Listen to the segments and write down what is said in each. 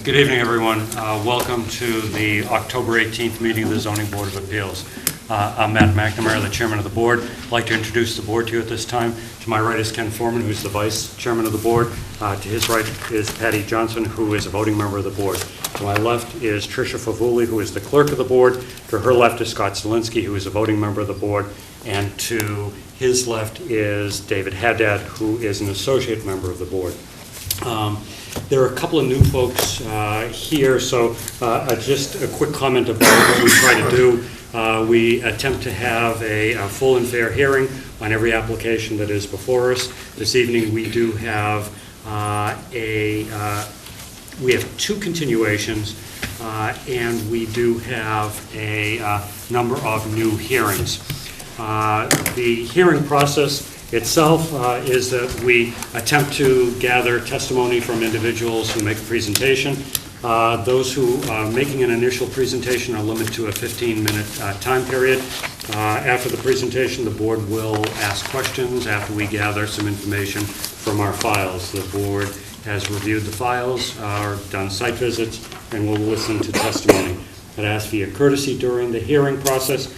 Good evening, everyone. Welcome to the October 18th meeting of the Zoning Board of Appeals. I'm Matt McNamara, the chairman of the board. I'd like to introduce the board to you at this time. To my right is Ken Foreman, who's the vice chairman of the board. To his right is Patty Johnson, who is a voting member of the board. To my left is Tricia Favuli, who is the clerk of the board. To her left is Scott Zielinski, who is a voting member of the board. And to his left is David Haddad, who is an associate member of the board. There are a couple of new folks here, so just a quick comment about what we try to do. We attempt to have a full and fair hearing on every application that is before us. This evening we do have we have two continuations, and we do have a number of new hearings. The hearing process itself is that we attempt to gather testimony from individuals who make a presentation. Those who are making an initial presentation are limited to a 15-minute time period. After the presentation, the board will ask questions after we gather some information from our files. The board has reviewed the files, done site visits, and will listen to testimony. I'd ask for your courtesy during the hearing process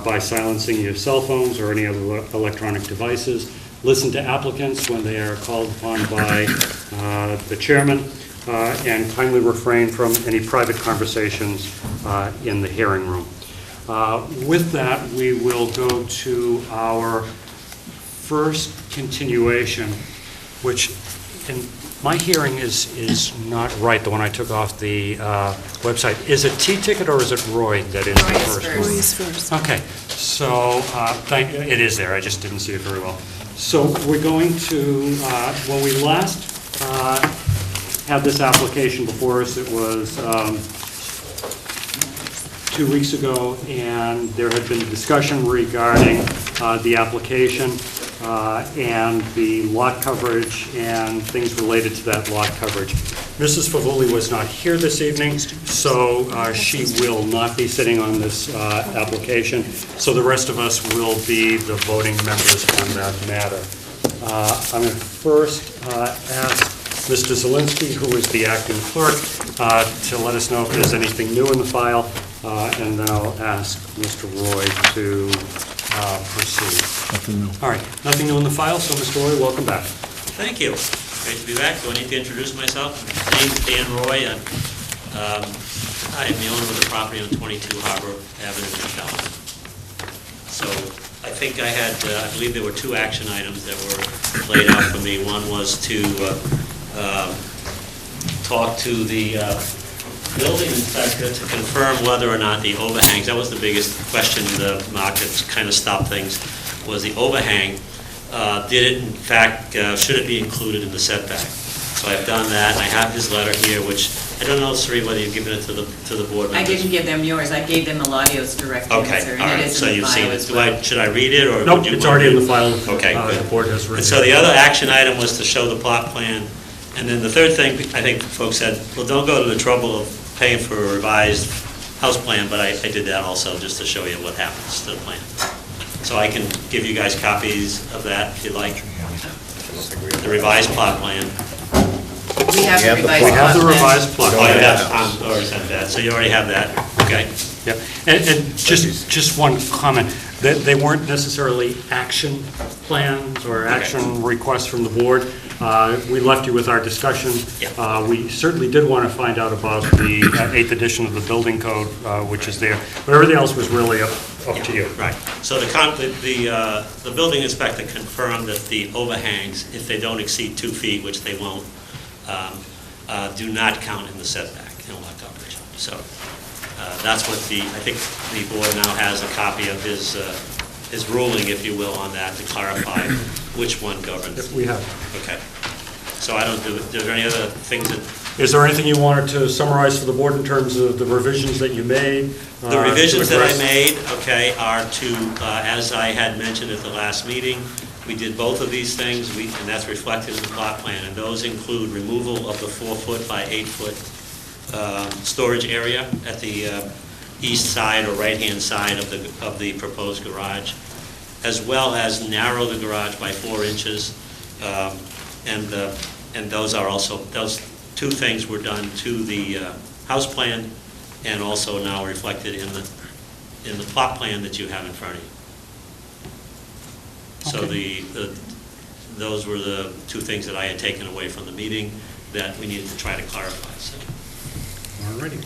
by silencing your cell phones or any other electronic devices. Listen to applicants when they are called upon by the chairman, and kindly refrain from any private conversations in the hearing room. With that, we will go to our first continuation, which in my hearing is not right, the one I took off the website. Is it T-ticket or is it Roy that is the first one? Roy's first. Okay, so it is there, I just didn't see it very well. So we're going to, when we last had this application before us, it was 2 weeks ago, and there had been discussion regarding the application and the lot coverage and things related to that lot coverage. Mrs. Favuli was not here this evening, so she will not be sitting on this application. So the rest of us will be the voting members on that matter. I'm going to first ask Mr. Zielinski, who is the acting clerk, to let us know if there's anything new in the file, and then I'll ask Mr. Roy to proceed. Nothing new. All right, nothing new in the file, so Mr. Roy, welcome back. Thank you. Great to be back. Do I need to introduce myself? My name is Dan Roy. I am the owner of the property on 22 Harbor Avenue in Falmouth. So I think I believe there were two action items that were laid out for me. One was to talk to the building inspector to confirm whether or not the overhangs, that was the biggest question in the market, kind of stopped things, was the overhang. Did it, in fact, should it be included in the setback? So I've done that, and I have his letter here, which I don't know, Sri, whether you've given it to the board members. I didn't give them yours. I gave them Eladio's direct answer. Okay, all right. So And it is in the you've file seen it. as well. Should I read it, or Nope, would you? it's already in the file. Okay, good. The board has reviewed. And so the other action item was to show the plot plan, and then the third thing, I think folks said, well, don't go to the trouble of paying for a revised house plan, but I did that also just to show you what happens to the plan. So I can give you guys copies of that if you'd like. The revised plot plan. We have the revised We have the plot plan. revised plot. Oh, you have, I'm already sent that, so you already have that, okay? Yep, and just one comment, that they weren't necessarily action plans or action requests from the board. We left you with our discussion. Yeah. We certainly did want to find out about the 8th edition of the building code, which is there, but everything else was really up to you. Right. So the building inspector confirmed that the overhangs, if they don't exceed 2 feet, which they won't, do not count in the setback in lot coverage. So that's what I think the board now has a copy of his ruling, if you will, on that to clarify which one governs. If we have. Okay. So are there any other things that... Is there anything you wanted to summarize for the board in terms of the revisions that you made? The revisions that I made, okay, are to, as I had mentioned at the last meeting, we did both of these things, and that's reflected in the plot plan, and those include removal of the 4-foot by 8-foot storage area at the east side or right-hand side of the proposed garage, as well as narrow the garage by 4 inches, and those are also, two things were done to the house plan and also now reflected in the plot plan that you have in front of you. So those were the two things that I had taken away from the meeting that we needed to try to clarify. So. All righty.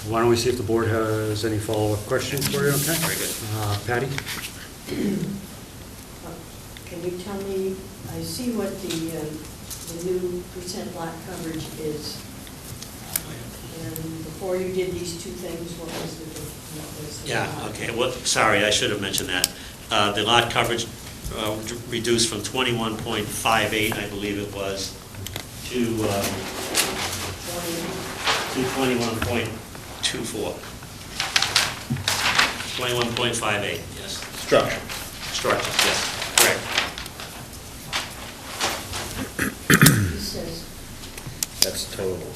Why don't we see if the board has any follow-up questions for you, okay? Very good. Patty? Can you tell me, I see what the new percent lot coverage is. And before you did these two things, what was the Yeah, lot? okay. Well, sorry, I should have mentioned that. The lot coverage reduced from 21.58, I believe it was, to 21.24. 21.58, yes. Structure. Structures, yes, correct. He says, That's total.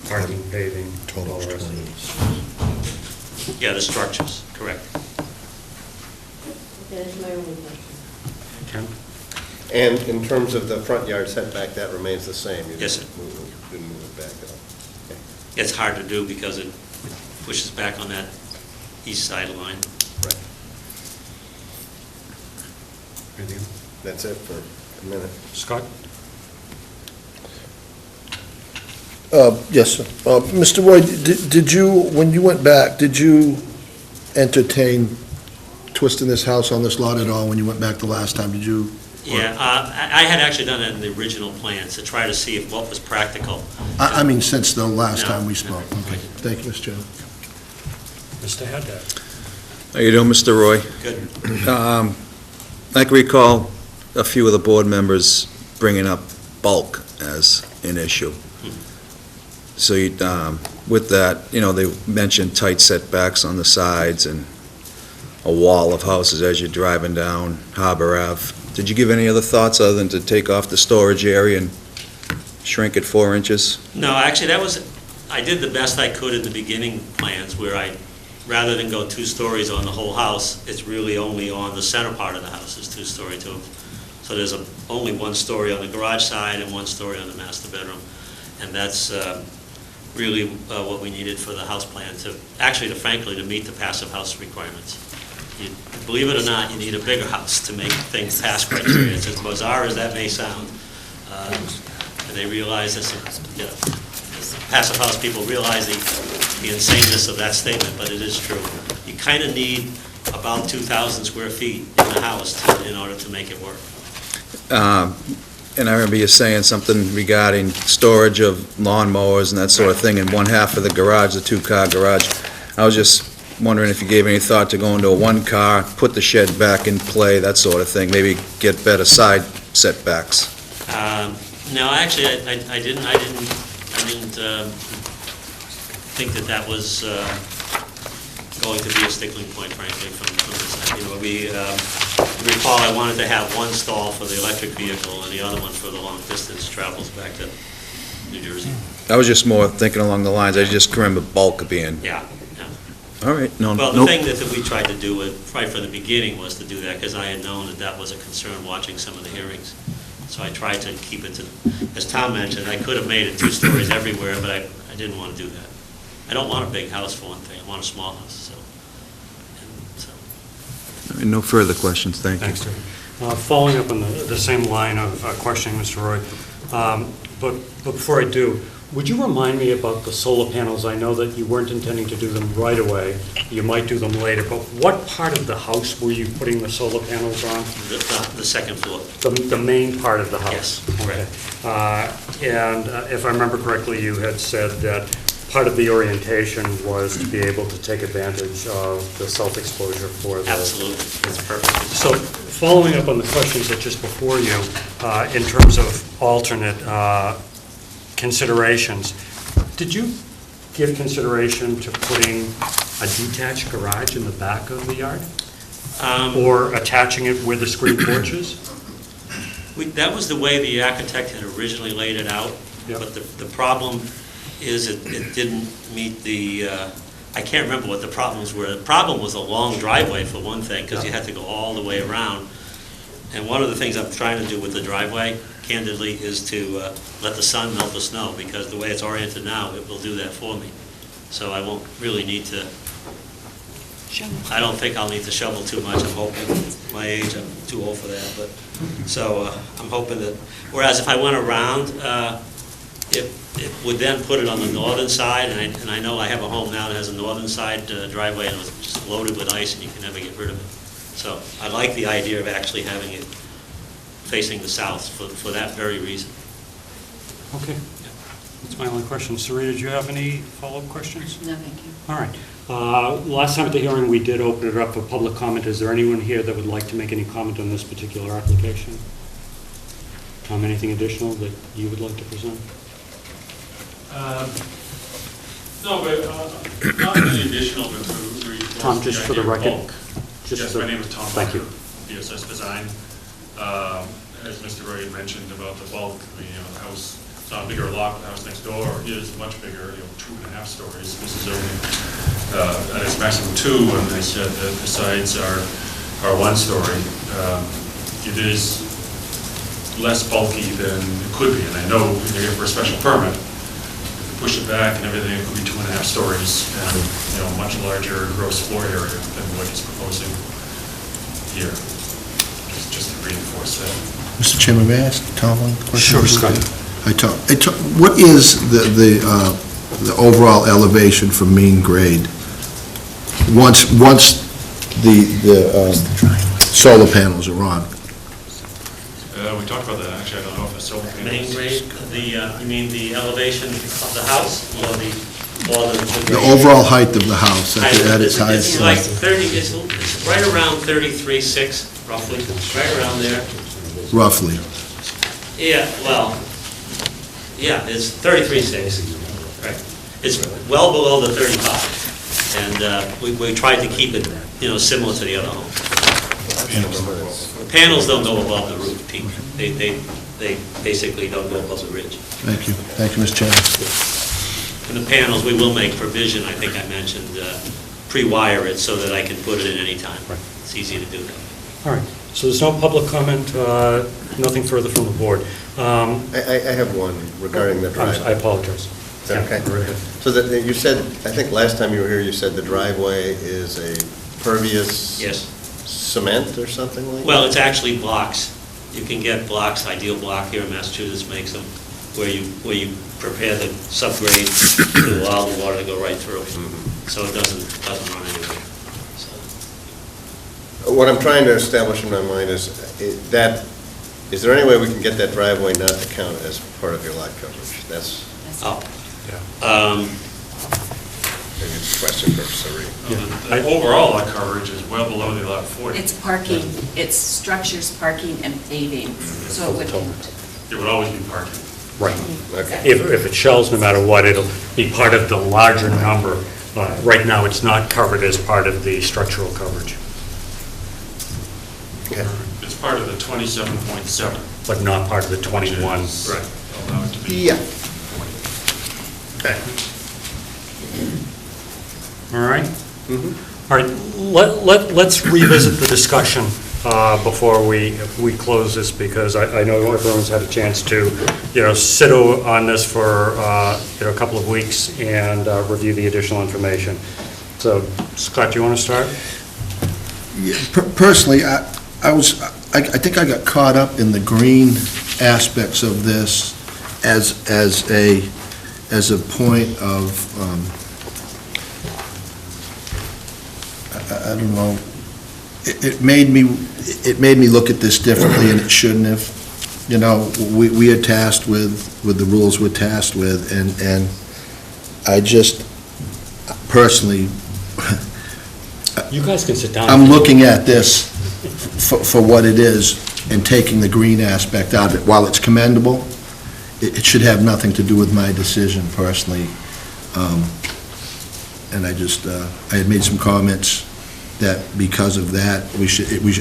Parking, paving, Total all the rest. 20. Yeah, the structures, correct. that's my only question. Ken? And in terms of the front yard setback, that remains the same? You Yes, sir. didn't move it back at all? Okay. It's hard to do because it pushes back on that east side line. Right. Anything else? That's it for a minute. Scott? Yes, sir. Mr. Roy, did you, when you went back, did you entertain twisting this house on this lot at all when you went back the last time? Did you? Yeah, I had actually done it in the original plans to try to see if what was practical. I mean, since the last No, time we no. spoke. Okay. Thank you, Mr. Chairman. Mr. Haddad? How you doing, Mr. Roy? Good. I can recall a few of the board members bringing up bulk as an issue. So with that, they mentioned tight setbacks on the sides and a wall of houses as you're driving down Harbor Ave. Did you give any other thoughts other than to take off the storage area and shrink it 4 inches? No, actually, I did the best I could in the beginning plans where rather than go 2 stories on the whole house, it's really only on the center part of the house is 2-story too. So there's only 1 story on the garage side and 1 story on the master bedroom. And that's really what we needed for the house plan frankly, to meet the passive house requirements. Believe it or not, you need a bigger house to make things pass criteria. It's as bizarre as that may sound. And they realize this, passive house people realize the insaneness of that statement, but it is true. You kind of need about 2,000 square feet in the house in order to make it work. And I remember you saying something regarding storage of lawnmowers and that sort of thing in one half of the garage, the 2-car garage. I was just wondering if you gave any thought to going to a 1-car, put the shed back in play, that sort of thing, maybe get better side setbacks. No, actually, I didn't think that was going to be a stickling point, frankly, from this side. Recall I wanted to have 1 stall for the electric vehicle and the other one for the long distance travels back to New Jersey. I was just more thinking along the lines, I just remember bulk being. Yeah. All right, no. Well, the thing that we tried to do right from the beginning was to do that because I had known that was a concern watching some of the hearings. So I tried to keep it to, as Tom mentioned, I could have made it 2 stories everywhere, but I didn't want to do that. I don't want a big house for one thing, I want a small house, All right, no further questions, thank you. Thanks, sir. Following up on the same line of questioning, Mr. Roy, but before I do, would you remind me about the solar panels? I know that you weren't intending to do them right away. You might do them later, but what part of the house were you putting the solar panels on? The second floor. The main part of the house? Yes, Okay. And if I remember correctly, you had said that part of the orientation was to be able to take advantage of the self-exposure for the... Absolutely, that's perfect. So, following up on the questions that just before you, in terms of alternate considerations, did you give consideration to putting a detached garage in the back of the yard? Or attaching it where the screen porch is? That was the way the architect had originally laid it out, Yep. but the problem is it didn't meet the, I can't remember what the problems were. The problem was a long driveway for one thing, because you had to go all the way around. And one of the things I'm trying to do with the driveway, candidly, is to let the sun melt the snow, because the way it's oriented now, it will do that for me. So I won't really need to, I don't think I'll need to shovel too much. I'm hoping, at my age, I'm too old for that, but, so I'm hoping that, whereas if I went around, it would then put it on the northern side, and I know I have a home now that has a northern side driveway, and it was just loaded with ice, and you can never get rid of it. So I like the idea of actually having it facing the south for that very reason. Okay. That's my only question. Sarita, did you have any follow-up questions? No, thank you. All right. Last time at the hearing, we did open it up for public comment. Is there anyone here that would like to make any comment on this particular application? Tom, anything additional that you would like to present? No, but not any additional, but to reinforce Tom, just for the idea of record. bulk. Just Yes, so- my name is Tom. Thank you. BSS Design. As Mr. Roy had mentioned about the bulk, the house, it's not a bigger lot, but the house next door is much bigger, 2.5 stories. This is only at its maximum 2, and they said that the sides are 1 story. It is less bulky than it could be, and I know they're here for a special permit. Push it back and everything, it could be 2.5 stories, and, much larger gross floor area than what he's proposing here. Just to reinforce that. Mr. Chairman, may I ask Tom one question? Sure, Scott. Hi, Tom. Hey, Tom, what is the overall elevation from mean grade once the solar panels are on? We talked about that, actually, I don't know if the solar panels. Main grade, you mean the elevation of the house, or the The overall height of the house at its highest? It's like 30, it's right around 33.6, roughly, right around there. Roughly. Yeah, well, yeah, it's 33.6, right. It's well below the 35, and we tried to keep it, similar to the other homes. Panels don't go above the roof peak. They basically don't go above the ridge. Thank you. Thank you, Mr. Chairman. And the panels, we will make provision, I think I mentioned, pre-wire it so that I can put it in any time. Right. It's easy to do that. All right. So there's no public comment, nothing further from the board. I have one regarding the I driveway. apologize. Is that okay? Yeah, go ahead. So that, you said, I think last time you were here, you said the driveway is a pervious Yes. cement or something like that? Well, it's actually blocks. You can get blocks, Ideal Block here in Massachusetts makes them, where you prepare the subgrade to allow the water to go right through. So it doesn't run anywhere. So, What I'm trying to establish in my mind is there any way we can get that driveway not to count as part of your lot coverage? That's oh. maybe a question for Sarita. The overall lot coverage is well below the lot 40. It's parking, it's structures, parking, and paving, so it would count. It would always be parking. Right. Okay. If it shells, no matter what, it'll be part of the larger number. Right now, it's not covered as part of the structural coverage, Okay. It's part of the 27.7. but not part of the 21. Right. Allow it to be. Yeah. Okay. All right? All right, let's revisit the discussion before we close this, because I know everyone's had a chance to, sit on this for, a couple of weeks and review the additional information. So, Scott, do you want to start? Yeah, personally, I think I got caught up in the green aspects of this as a point of, I don't know, it made me look at this differently, and it shouldn't have. We are tasked with the rules we're tasked with, and I just personally, You guys can sit down. I'm looking at this for what it is and taking the green aspect out of it. While it's commendable, it should have nothing to do with my decision personally. And I had made some comments that because of that,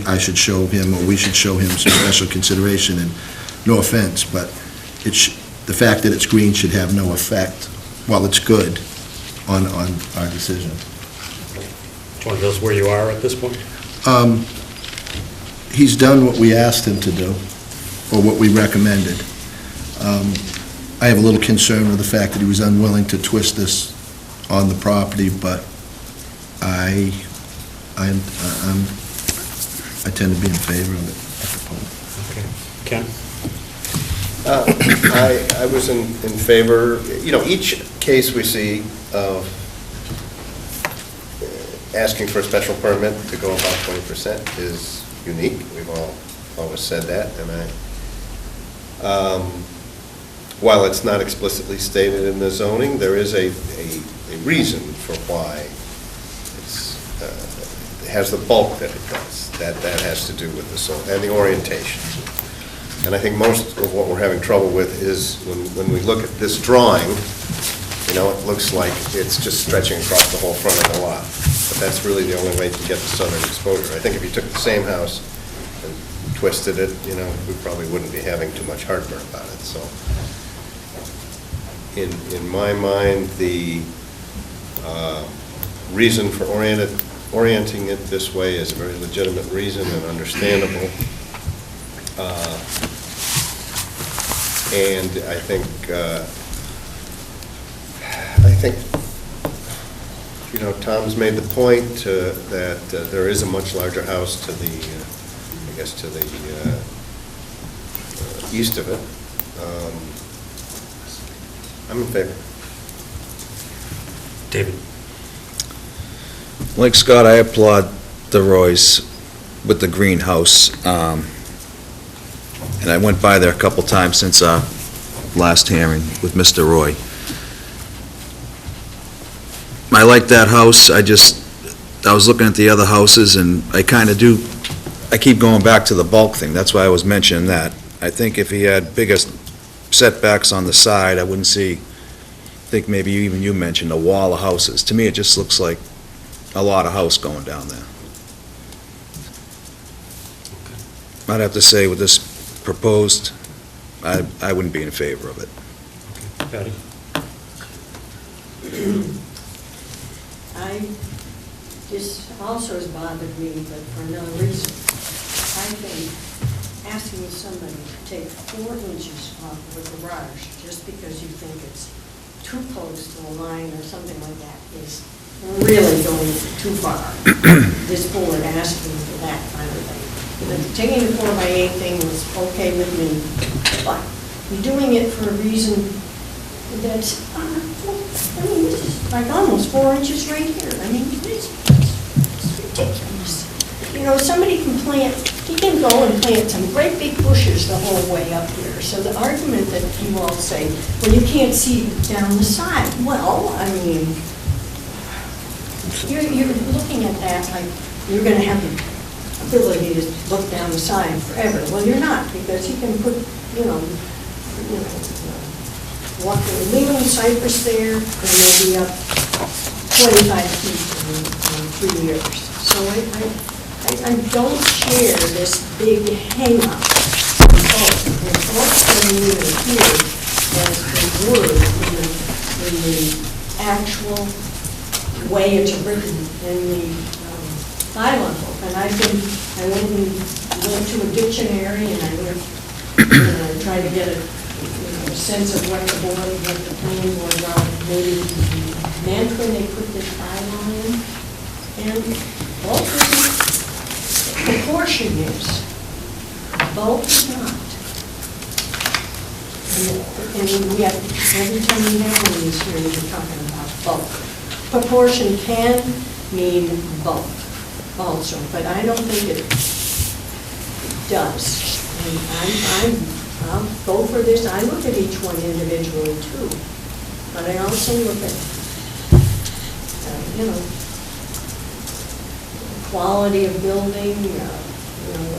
I should show him, or we should show him some special consideration, and no offense, but the fact that it's green should have no effect, while it's good, on our decision. Do you want to tell us where you are at this point? He's done what we asked him to do. or what we recommended. I have a little concern with the fact that he was unwilling to twist this on the property, but I tend to be in favor of it at the moment. Okay. Ken? I was in favor, each case we see of asking for a special permit to go about 20% is unique. We've always said that, and while it's not explicitly stated in the zoning, there is a reason for why it has the bulk that it does. That has to do with the soil and the orientation. And I think most of what we're having trouble with is when we look at this drawing, it looks like it's just stretching across the whole front of the lot. But that's really the only way to get the southern exposure. I think if you took the same house and twisted it, we probably wouldn't be having too much heartburn about it. So in my mind, the reason for orienting it this way is a very legitimate reason and understandable. And I think Tom's made the point that there is a much larger house to the, east of it. I'm in favor. David? Like Scott, I applaud the Roys with the greenhouse. And I went by there a couple times since our last hearing with Mr. Roy. I like that house. I was looking at the other houses, and I keep going back to the bulk thing. That's why I was mentioning that. I think if he had bigger setbacks on the side, I wouldn't see, I think maybe even you mentioned a wall of houses. To me, it just looks like a lot of house going down there. I'd have to say with this proposed, I wouldn't be in favor of it. Patty? This also has bothered me, but for another reason. I think asking somebody to take 4 inches off of a garage just because you think it's too close to a line or something like that is really going too far. This board asking for that kind of thing. Taking the 4x8 thing was okay with me, but you're doing it for a reason that's, this is like almost 4 inches right here. It's ridiculous. Somebody can he can go and plant some great big bushes the whole way up here. So the argument that you all say, well, you can't see down the side. Well, you're looking at that like you're going to have the ability to look down the side forever. Well, you're not, because you can put, leaning cypress there, and they'll be up 25 feet in 3 years. So I don't share this big hang-up. And also even here as the word in the actual way it's written in the bylaw book. And I went to a dictionary and I went, tried to get a sense of what the planning board maybe meant when they put this bylaw in. And bulk isn't, proportion is, bulk is not. And yet, every time we have one of these hearings, we're talking about bulk. Proportion can mean bulk also, but I don't think it does. And I'll go for this. I look at each one individually too, but I also look at, quality of building,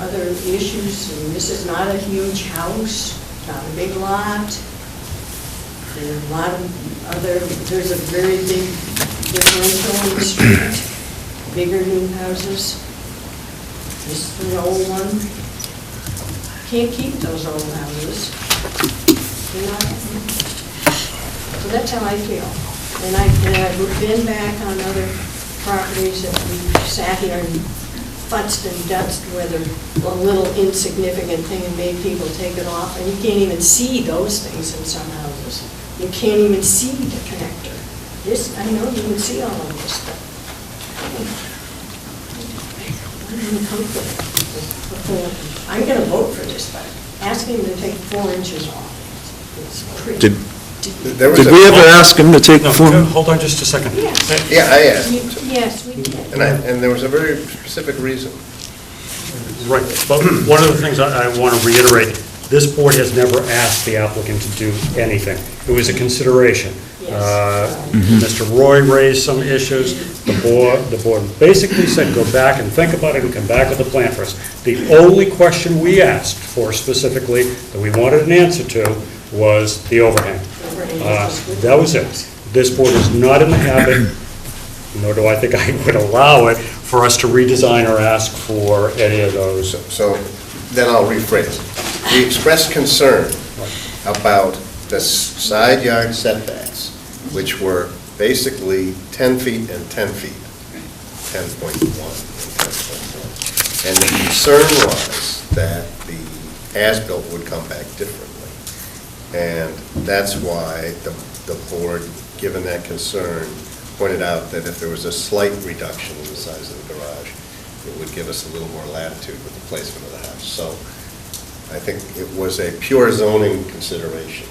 other issues. And this is not a huge house, not a big lot. There's a lot of there's a very big differential in the street, bigger new houses. This is an old one. Can't keep those old houses. So that's how I feel. And I've been back on other properties that we sat here and futzed and dutzed with a little insignificant thing and made people take it off, and you can't even see those things in some houses. You can't even see the connector. This, I know you can see all of this, but I'm uncomfortable with the I'm going to vote for this, but asking him to take 4 inches off is pretty. There was Did we ever ask him to take No, form? hold on just a second. Yes. Yeah, I asked him to. Yes, we did. And there was a very specific reason. Right, but one of the things I want to reiterate, this board has never asked the applicant to do anything. It was a consideration. Mr. Roy raised some issues. The board basically said, go back and think about it and come back with a plan for us. The only question we asked for specifically, that we wanted an answer to, was the overhang. That was it. This board is not in the habit, nor do I think I would allow it, for us to redesign or ask for any of those. So then I'll rephrase. We expressed concern about the side yard setbacks, which were basically 10 feet and 10 feet, 10.1 and 10.1. And the concern was that the as-built would come back differently. And that's why the board, given that concern, pointed out that if there was a slight reduction in the size of the garage, it would give us a little more latitude with the placement of the house. So I think it was a pure zoning consideration.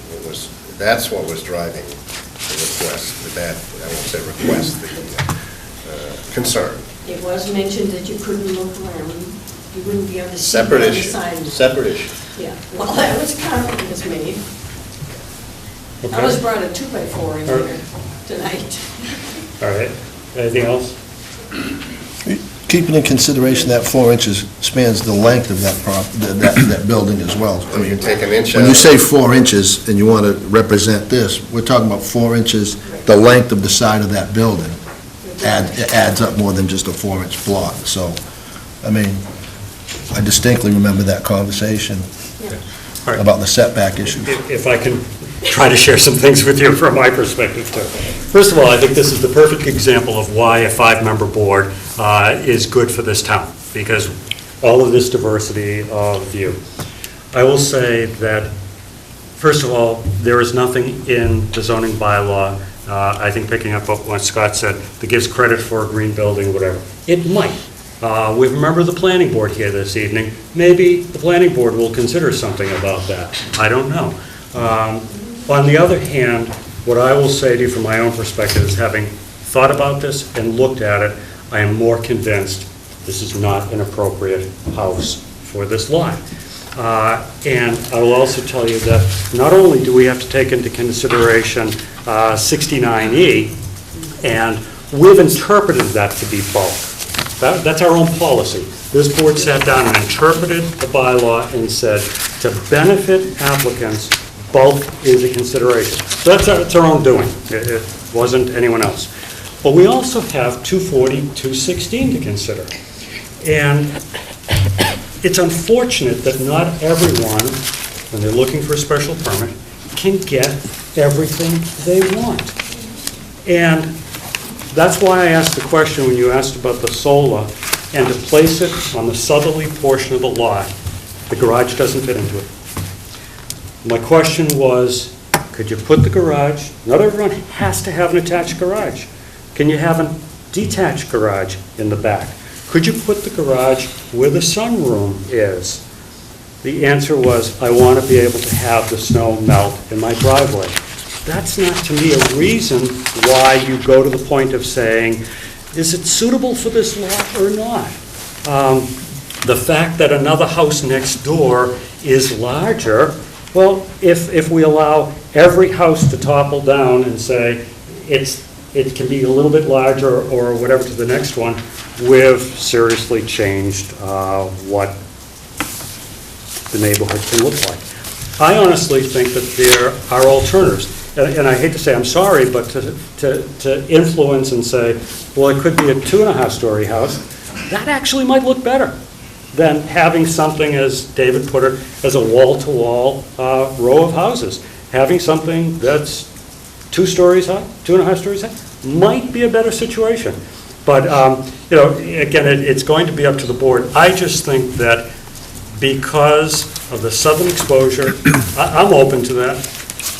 That's what was driving the request, I won't say request, the concern. It was mentioned that you couldn't look around, you wouldn't be able to see Separate the other issue, side. separate issue. Yeah, well, that was comment was made. I was brought a 2x4 in here tonight. All right, anything else? Keeping in consideration that 4 inches spans the length of that building as well. I mean, You take an inch when you out. say 4 inches and you want to represent this, we're talking about 4 inches, the length of the side of that building. It adds up more than just a 4-inch block. So, I mean, I distinctly remember that conversation All right. about the setback issue. If I can try to share some things with you from my perspective, too. First of all, I think this is the perfect example of why a 5-member board is good for this town, because all of this diversity of view. I will say that, first of all, there is nothing in the zoning bylaw, I think picking up what Scott said, that gives credit for a green building or whatever. It might. We have a member of the planning board here this evening. Maybe the planning board will consider something about that. I don't know. On the other hand, what I will say to you from my own perspective is, having thought about this and looked at it, I am more convinced this is not an appropriate house for this lot. And I will also tell you that not only do we have to take into consideration 69E, and we've interpreted that to be bulk. That's our own policy. This board sat down and interpreted the bylaw and said, to benefit applicants, bulk is a consideration. So that's our own doing. It wasn't anyone else. But we also have 240, 216 to consider. And it's unfortunate that not everyone, when they're looking for a special permit, can get everything they want. And that's why I asked the question when you asked about the solar, and to place it on the southerly portion of the lot, the garage doesn't fit into it. My question was, could you put the garage, not everyone has to have an attached garage. Can you have a detached garage in the back? Could you put the garage where the sunroom is? The answer was, I want to be able to have the snow melt in my driveway. That's not, to me, a reason why you go to the point of saying, is it suitable for this lot or not? The fact that another house next door is larger, well, if we allow every house to topple down and say it can be a little bit larger or whatever to the next one, we've seriously changed what the neighborhood can look like. I honestly think that there are alternatives. And I hate to say I'm sorry, but to influence and say, well, it could be a 2.5-story house, that actually might look better than having something, as David put it, as a wall-to-wall row of houses. Having something that's 2 stories high, 2.5 stories high, might be a better situation. But, you know, again, it's going to be up to the board. I just think that because of the southern exposure, I'm open to that.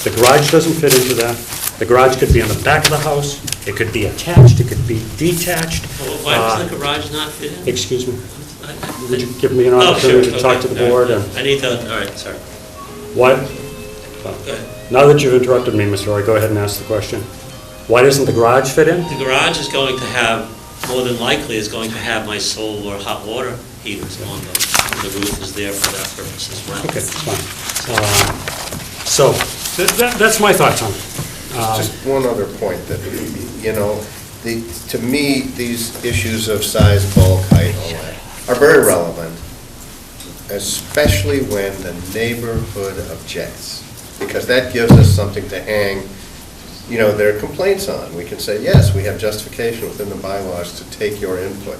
The garage doesn't fit into that. The garage could be on the back of the house, it could be attached, it could be detached. Well, why does the garage not fit in? Excuse me, would you give me an Oh, sure, opportunity to talk to the okay, board? all And right. I need to, all right, sorry. why, Go ahead. now that you've interrupted me, Mr. Roy, go ahead and ask the question. Why doesn't the garage fit in? The garage is going to have, more than likely, is going to have my solar hot water heaters on the roof is there for that purpose as well. Okay, it's fine. So, that's my thoughts on it. Just one other point that, you know, to me, these issues of size, bulk, height, all that, are very relevant, especially when the neighborhood objects, because that gives us something to hang, you know, their complaints on. We can say, yes, we have justification within the bylaws to take your input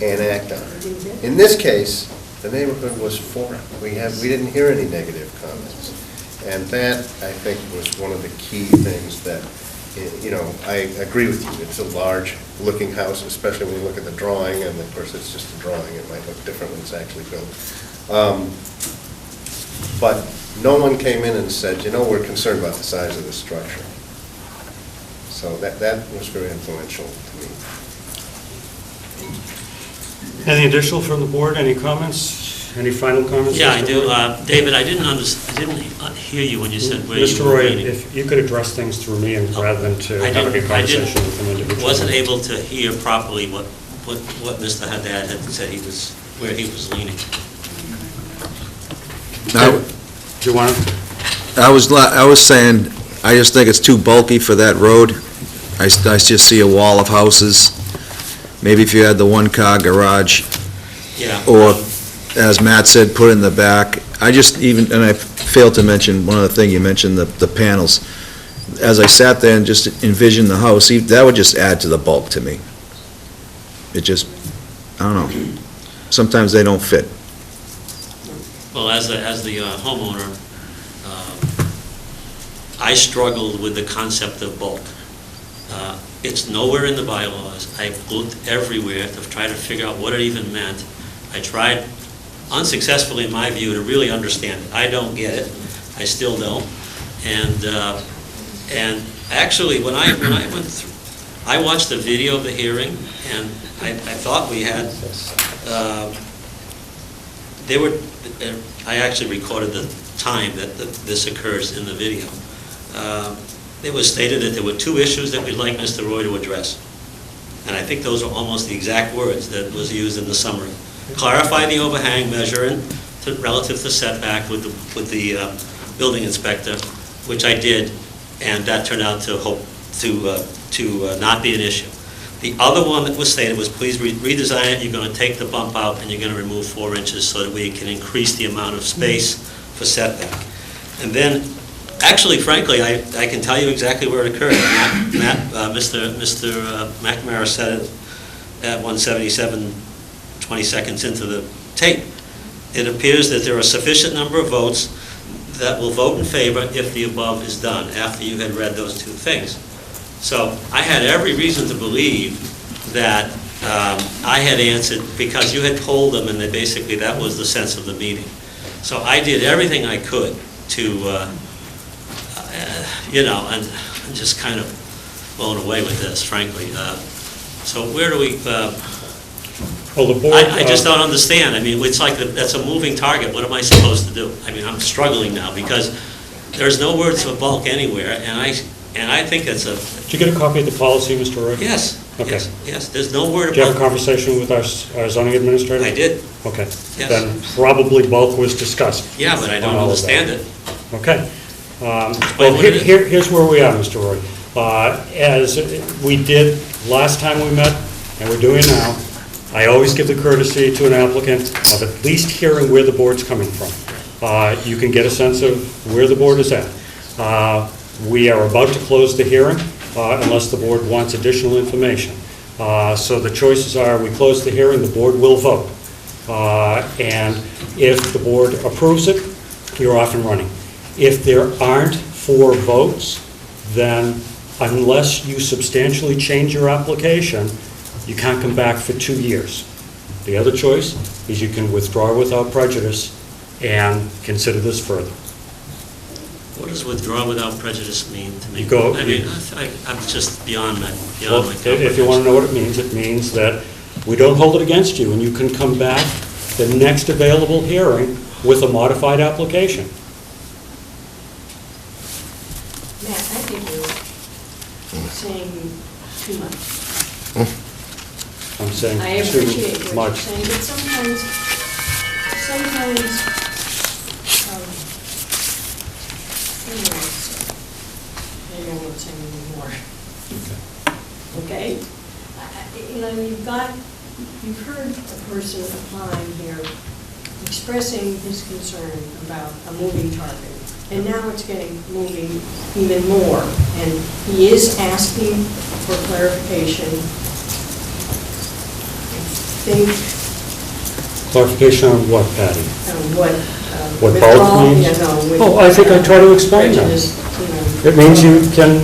and act on it. In this case, the neighborhood was for it. We didn't hear any negative comments. And that, I think, was one of the key things that, you know, I agree with you. It's a large-looking house, especially when you look at the drawing, and of course, it's just a drawing. It might look different when it's actually built. But no one came in and said, you know, we're concerned about the size of the structure. So that was very influential to me. Anything additional from the board? Any comments? Any final comments? Yeah, I Mr. do. Roy? David, I didn't hear you when you said where you Mr. were Roy, reading. if you could address things through me and rather than to have a conversation with them individually. Wasn't able to hear properly what Mr. Haddad had said where he was leaning. Do you want to? I was saying, I just think it's too bulky for that road. I just see a wall of houses. Maybe if you had the one-car garage, Yeah. or, as Matt said, put in the back. I failed to mention, one other thing, you mentioned the panels. As I sat there and just envisioned the house, that would just add to the bulk to me. It just, I don't know. Sometimes they don't fit. Well, as the homeowner, I struggled with the concept of bulk. It's nowhere in the bylaws. I've looked everywhere to try to figure out what it even meant. I tried, unsuccessfully in my view, to really understand it. I don't get it. I still don't. And actually, when I went through, I watched the video of the hearing, and I thought we had, I actually recorded the time that this occurs in the video. It was stated that there were two issues that we'd like Mr. Roy to address. And I think those are almost the exact words that was used in the summary. Clarify the overhang measure relative to setback with the building inspector, which I did, and that turned out to not be an issue. The other one that was stated was, please redesign it. You're going to take the bump out and you're going to remove 4 inches so that we can increase the amount of space for setback. And then, actually, frankly, I can tell you exactly where it occurred. Mr. McNamara said it at 177, 20 seconds into the tape. It appears that there are a sufficient number of votes that will vote in favor if the above is done, after you had read those two things. So I had every reason to believe that I had answered, because you had polled them, and that basically that was the sense of the meeting. So I did everything I could to, and I'm just kind of blown away with this, frankly. So where do we, Well, the board. I just don't understand. I mean, it's like that's a moving target. What am I supposed to do? I mean, I'm struggling now because there's no words for bulk anywhere, and I think it's a... Did you get a copy of the policy, Mr. Roy? Yes. Okay. Yes, there's no word Did you have a about... conversation with our zoning administrator? I did. Okay. Yes. Then probably bulk was discussed. Yeah, but I don't on all of understand that. it. Okay. Explain Well, what it is. here's where we are, Mr. Roy. As we did last time we met, and we're doing now, I always give the courtesy to an applicant of at least hearing where the board's coming from. You can get a sense of where the board is at. We are about to close the hearing unless the board wants additional information. So the choices are, we close the hearing, the board will vote. And if the board approves it, you're off and running. If there aren't 4 votes, then unless you substantially change your application, you can't come back for 2 years. The other choice is you can withdraw without prejudice and consider this further. What does withdraw without prejudice mean to me? You go- I mean, I'm just beyond my Well, if you want to know what it means that we don't hold it against you, and you can come back the next available hearing with a modified application. Matt, I think you're saying too much. I'm saying I too appreciate what you're much. saying, but sometimes, anyways, maybe I won't say anymore. Okay? You know, you've heard a person applying here expressing his concern about a moving target, and now it's getting moving even more, and he is asking for clarification. I think Clarification on what, Patty? what. What withdrawal- both means? Yeah, no, with, Oh, I think I tried to explain that. prejudice, you know. It means you can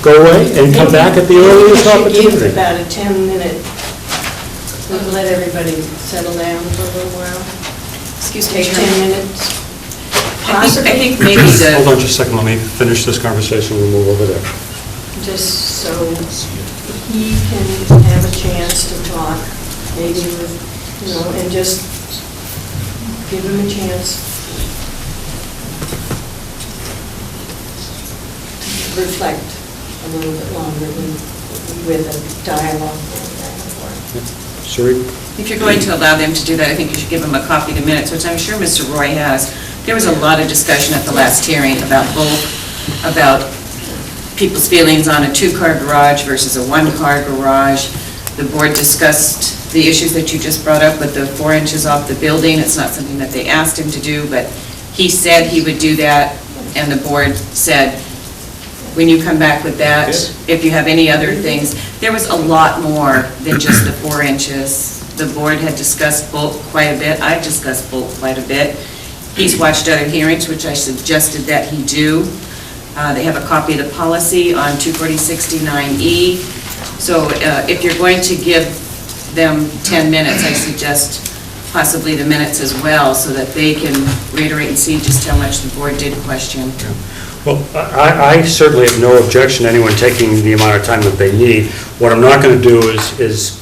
go away and come back at the earliest Maybe we should give opportunity. about a 10-minute, let everybody settle down for a little while. Excuse me, Take 10 Chairman. minutes. I think maybe Hold the, on just a second, let me finish this conversation, we'll move over there. Just so he can have a chance to talk, maybe with, you know, and just give him a chance to reflect a little bit longer with a dialogue going back and forth. Sheree? if you're going to allow them to do that, I think you should give them a copy of the minutes, which I'm sure Mr. Roy has. There was a lot of discussion at the last hearing about people's feelings on a two-car garage versus a one-car garage. The board discussed the issues that you just brought up with the 4 inches off the building. It's not something that they asked him to do, but he said he would do that, and the board said, when you come back with that, if you have any other things, there was a lot more than just the 4 inches. The board had discussed bulk quite a bit. I've discussed bulk quite a bit. He's watched other hearings, which I suggested that he do. They have a copy of the policy on 24069E. So if you're going to give them 10 minutes, I suggest possibly the minutes as well, so that they can reiterate and see just how much the board did question. Well, I certainly have no objection to anyone taking the amount of time that they need. What I'm not going to do is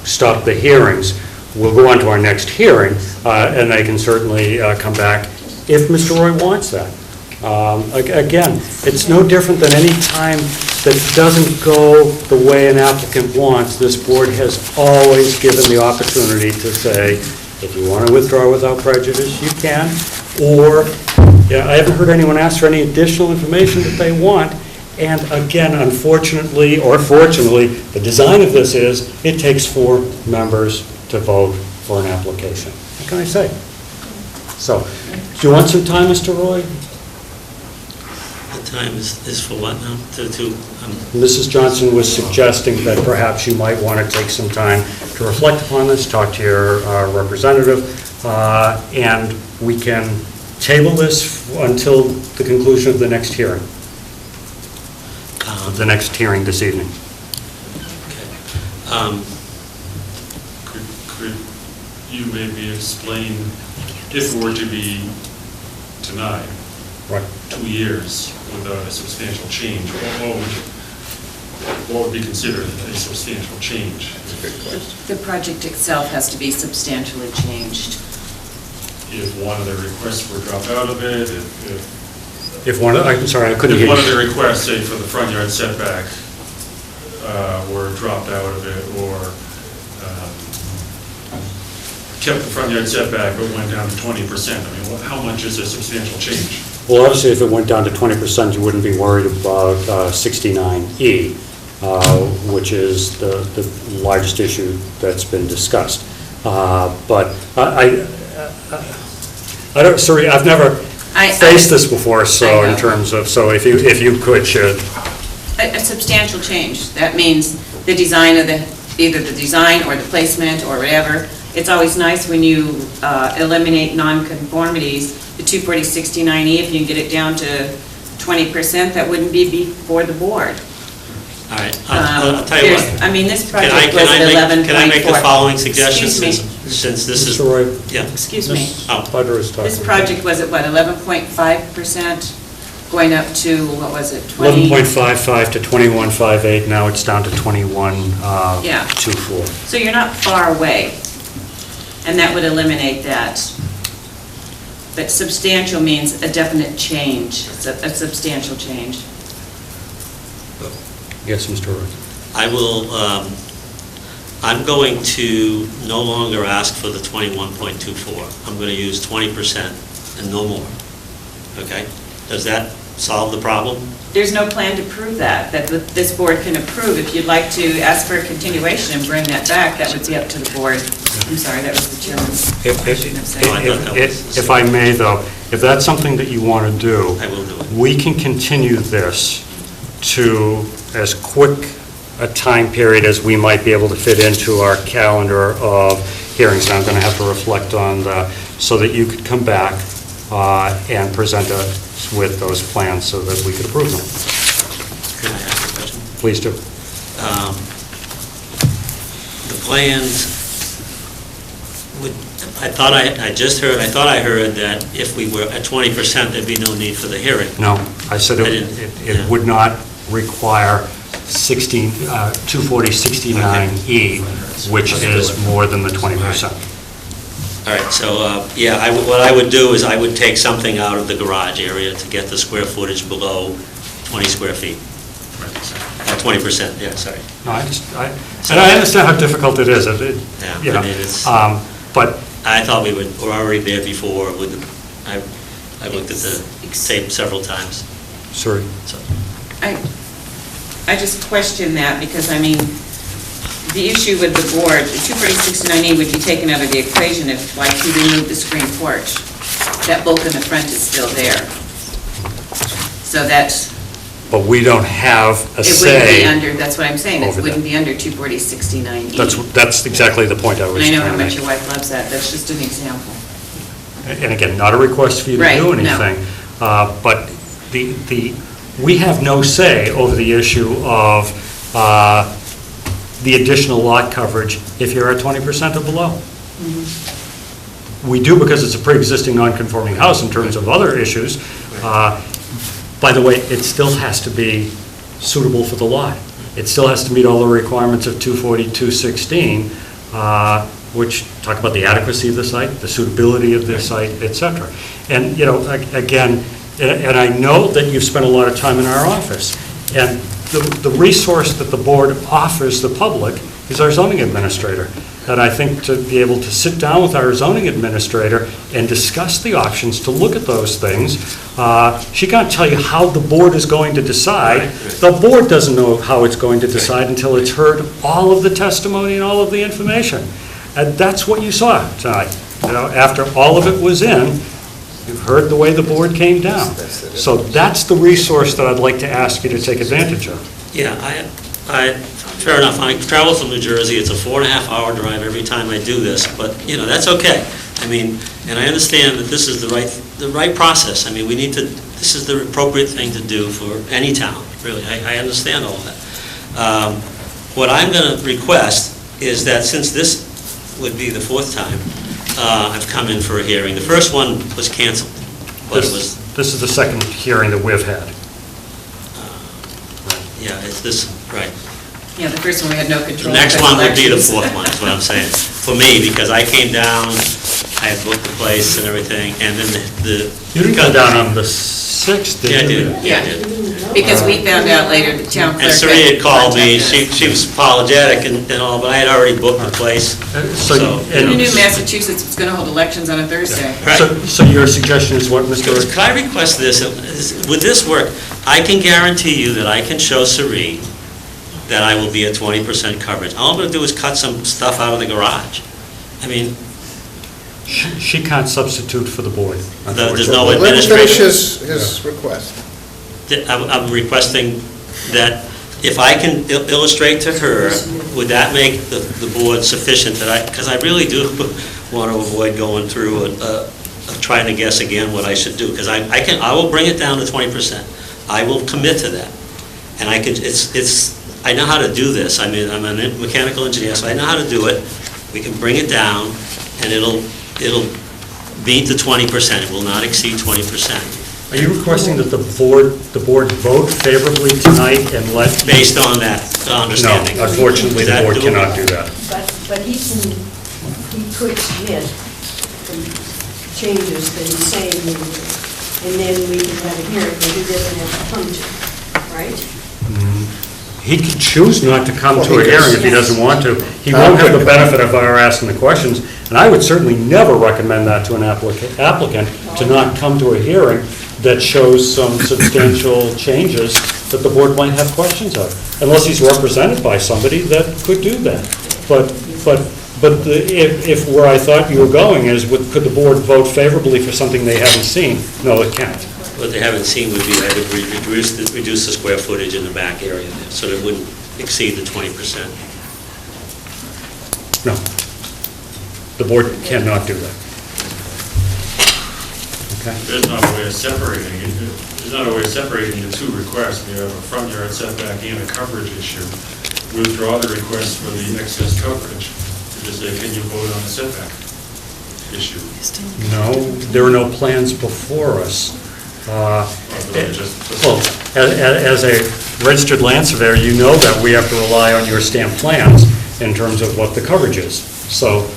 stop the hearings. We'll go on to our next hearing, and they can certainly come back if Mr. Roy wants that. Again, it's no different than any time that doesn't go the way an applicant wants. This board has always given the opportunity to say, if you want to withdraw without prejudice, you can, or I haven't heard anyone ask for any additional information that they want. And again, unfortunately, or fortunately, the design of this is, it takes 4 members to vote for an application. What can I say? So, do you want some time, Mr. Roy? The time is for what now? Mrs. Johnson was suggesting that perhaps you might want to take some time to reflect upon this, talk to your representative, and we can table this until the conclusion of the next hearing. The next hearing this evening. Could you maybe explain, if it were to be denied, Right. 2 years without a substantial change, what would be considered a substantial change? The project itself has to be substantially changed. If one of the requests were dropped out of it, If one of, I'm sorry, I couldn't if hear one of you. the requests, say for the front yard setback, were dropped out of it, or kept the front yard setback but went down to 20%, I mean, how much is a substantial change? Well, obviously, if it went down to 20%, you wouldn't be worried about 69E, which is the largest issue that's been discussed. But I don't, sorry, I've never faced this before, so in terms of, so if you could share. A substantial change. That means the design of either the design or the placement or whatever. It's always nice when you eliminate non-conformities. The 24069E, if you can get it down to 20%, that wouldn't be before the board. All right, I'll tell you what. I mean, this Can I, project can was I at make, 11.4. can I make the following suggestion? Excuse me. Since this is, Mr. Roy, yeah, Excuse me. Oh. Butter is talking. This project was at what, 11.5%, going up to, what was it, 20? 11.55 to 21.58, now it's down to 21.24. Yeah. So you're not far away, and that would eliminate that. But substantial means a definite change, it's a substantial change. Yes, Mr. Roy. I will, I'm going to no longer ask for the 21.24. I'm going to use 20% and no more. Okay? Does that solve the problem? There's no plan to prove that this board can approve. If you'd like to ask for a continuation and bring that back, that would be up to the board. I'm sorry, that was the chairman's. I shouldn't have said that. If I may, though, if that's something that you want to do, I will do it. we can continue this to as quick a time period as we might be able to fit into our calendar of hearings. And I'm going to have to reflect on that, so that you could come back and present us with those plans so that we could approve them. Can I ask a question? Please do. The plans would, I thought I heard that if we were at 20%, there'd be no need for the hearing. No, I said I didn't- it would not require 240-69E, which is more than the 20%. All right, so, yeah, what I would do is I would take something out of the garage area to get the square footage below 20 square feet. 20%, yeah, sorry. No, and I understand how difficult it is. Yeah, I mean, it's, But I thought we were already there before with the, I looked at the tape several times. sorry. So, I just question that, because, I mean, the issue with the board, the 240-69E would be taken out of the equation if, like, you remove the screen porch. That bulk in the front is still there. So that's, But we don't have a it wouldn't be say. under, that's what I'm saying, it over wouldn't that. be under 240-69E. That's exactly the point I was And I know trying how to much make. your wife loves that, that's just an example. And again, not a request for you to Right, do no. anything, but we have no say over the issue of the additional lot coverage if you're at 20% or below. Mm-hmm. We do because it's a pre-existing non-conforming house in terms of other issues. By the way, it still has to be suitable for the lot. It still has to meet all the requirements of 240-216, which talk about the adequacy of the site, the suitability of the site, et cetera. And, you know, again, and I know that you've spent a lot of time in our office, and the resource that the board offers the public is our zoning administrator. And I think to be able to sit down with our zoning administrator and discuss the options, to look at those things, she can't tell you how the board is going to decide. The board doesn't know how it's going to decide until it's heard all of the testimony and all of the information. And that's what you saw tonight. You know, after all of it was in, you've heard the way the board came down. So that's the resource that I'd like to ask you to take advantage of. yeah, fair enough. I travel from New Jersey. It's a 4.5-hour drive every time I do this, but, you know, that's okay. I mean, and I understand that this is the right process. I mean, this is the appropriate thing to do for any town, really. I understand all that. What I'm going to request is that since this would be the fourth time I've come in for a hearing, the first one was canceled, but it was... This is the second hearing that we've had. Yeah, it's this, right. Yeah, the first one we had no The control. next because one would be the elections. fourth one, is what I'm saying, for me, because I came down, I had booked the place and everything, and then the... You didn't come down on the 6th, did you? Yeah, I did. Yeah, because we found out later the town clerk... And Sari had called me, contacted us. she was apologetic and all, but I had already booked the place, So, so... Who knew Massachusetts was going to hold elections on a Thursday? Right. so your suggestion is what, Mr. Could I request this? With this work, I can guarantee you that I can show Sari that I will be at 20% coverage. All I'm going to do is cut some stuff out of the garage. I mean, She can't substitute for the board. there's no Let him finish administrator. his request. I'm requesting that if I can illustrate to her, would that make the board sufficient that because I really do want to avoid going through trying to guess again what I should do, because I will bring it down to 20%. I will commit to that. And I know how to do this. I mean, I'm a mechanical engineer, so I know how to do it. We can bring it down, and it'll beat the 20%. It will not exceed 20%. Are you requesting that the board vote favorably tonight and let... Based on that understanding. No, unfortunately, Is the that board doable? cannot do that. But he could submit the changes that he's saying, and then we can have a hearing, but he doesn't have to come to, right? He could choose not to come Well, to a he hearing does. if he doesn't want to. He won't have the benefit of our asking the questions, and I would certainly never recommend that to an applicant to not come to a hearing that shows some substantial changes that the board might have questions of, unless he's represented by somebody that could do that. But if where I thought you were going is, could the board vote favorably for something they haven't seen? No, it can't. What they haven't seen would be, I would reduce the square footage in the back area there, so that it wouldn't exceed the 20%. No. The board cannot do that. Okay? There's not a way of separating it. There's not a way of separating the two requests. We have a front yard setback and a coverage issue. Withdraw the request for the excess coverage. Just say, can you vote on the setback issue? No, there are no plans before us. Well, as a registered land surveyor, you know that we have to rely on your stamped plans in terms of what the coverage is. So,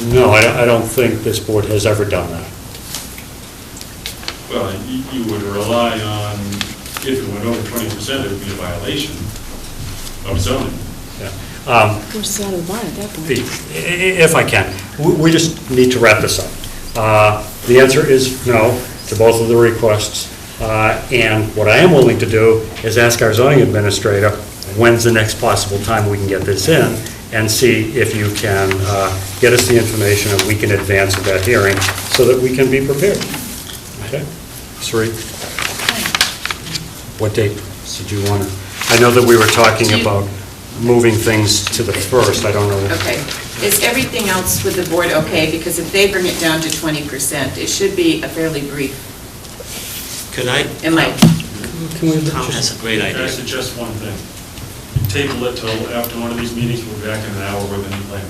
no, I don't think this board has ever done that. Well, you would rely on, if it went over 20%, it would be a violation of zoning. Goes out of line at that point. If I can, we just need to wrap this up. The answer is no to both of the requests, and what I am willing to do is ask our zoning administrator, when's the next possible time we can get this in, and see if you can get us the information and we can advance with that hearing so that we can be prepared. Okay? Sri? What date did you want to? I know that we were talking about moving things to the first, I don't know. Okay. Is everything else with the board okay? Because if they bring it down to 20%, it should be a fairly brief. Could I? Tom has a great Can I idea. suggest one thing? Table it till after one of these meetings, we'll be back in an hour with a new plan,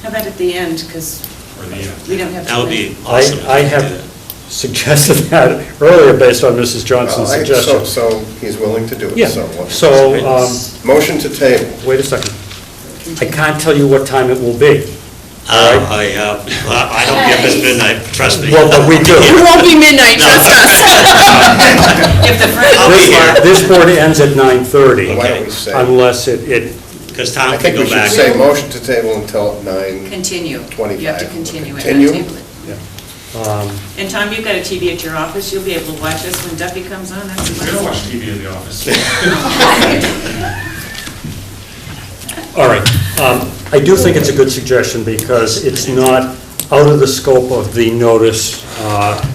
How about at the end? Because or the end. we don't have to. That would be awesome. if I we could do have that. suggested that earlier based on Mrs. Johnson's suggestion. So he's willing to do it, Yeah, so what? so, Motion to table. wait a second. I can't tell you what time it will be. I don't get this midnight, trust me. Well, but we do. It won't be midnight, trust us. If the I'll be here. This board ends at 9:30. Why don't we say, Unless it, Because I Tom can think we go should back. say motion to table until 9:25. Continue. You have to continue it, not Continue? table it. And Tom, you've got a TV at your office, you'll be able to watch us when Duffy comes on, that's We don't watch TV in the office. all right. I do think it's a good suggestion because it's not out of the scope of the notice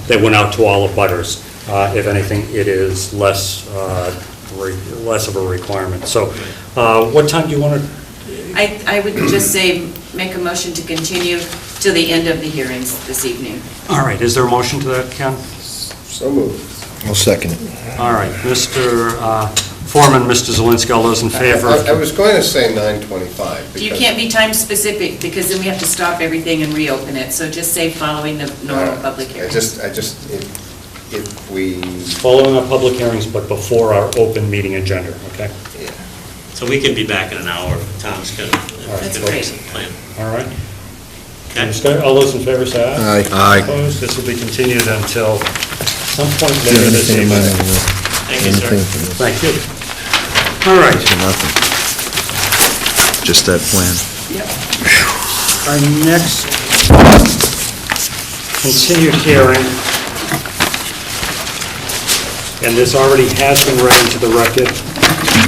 that went out to all the butters. If anything, it is less of a requirement. So what time do you want to? I would just say, make a motion to continue to the end of the hearings this evening. All right, is there a motion to that, Ken? So moved. I'll second it. All right, Mr. Foreman, Mr. Zelinski, all those in favor? I was going to say 9:25. You can't be time specific, because then we have to stop everything and reopen it, so just say following the normal public hearing. If we, Following our public hearings, but before our open meeting agenda, okay? yeah. So we can be back in an hour. Tom's going to That's make great. some plan. All right. Okay? All those in favor say aye. Aye. Opposed? This will be continued until some point later this evening. Thank you, sir. Thank you. All right. Nothing. Just that plan. Our next continued hearing, and this already has been read into the record,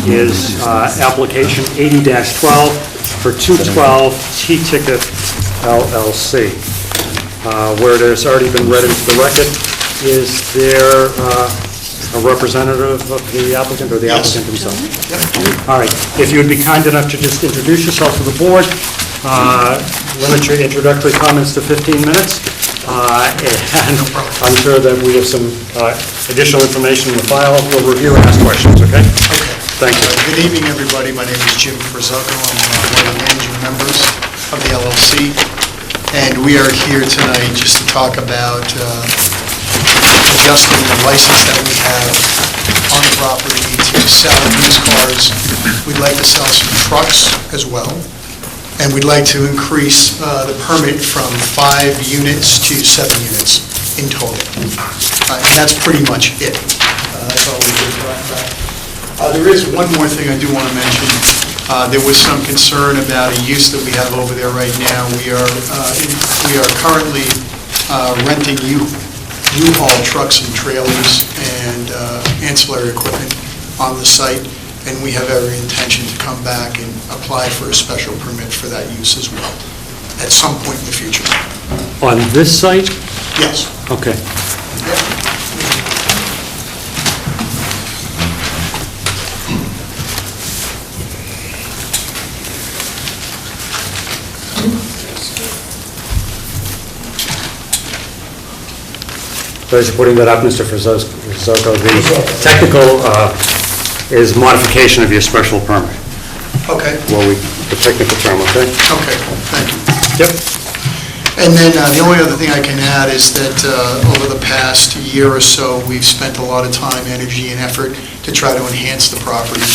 is application 80-12 for 212 T-Ticket LLC. Where it has already been read into the record, is there a representative of the applicant or the applicant himself? All right, if you would be kind enough to just introduce yourself to the board, limit your introductory comments to 15 minutes, and I'm sure that we have some additional information in the file. We'll review and ask questions, okay? Thank you. Good evening, everybody. My name is Jim Frizzoco. I'm one of the managing members of the LLC, and we are here tonight just to talk about adjusting the license that we have on the property to sell used cars. We'd like to sell some trucks as well, and we'd like to increase the permit from 5 units to 7 units in total. And that's pretty much it. That's all we did right back. There is one more thing I do want to mention. There was some concern about a use that we have over there right now. We are currently renting U-Haul trucks and trailers and ancillary equipment on the site, and we have every intention to come back and apply for a special permit for that use as well, at some point in the future. On this site? Yes. Okay. Yep. So as you're putting that up, Mr. Frizzoco, the technical is modification of your special permit. Okay. Well, the technical term, okay? Okay, thank you. Yep. And then the only other thing I can add is that over the past year or so, we've spent a lot of time, energy, and effort to try to enhance the property.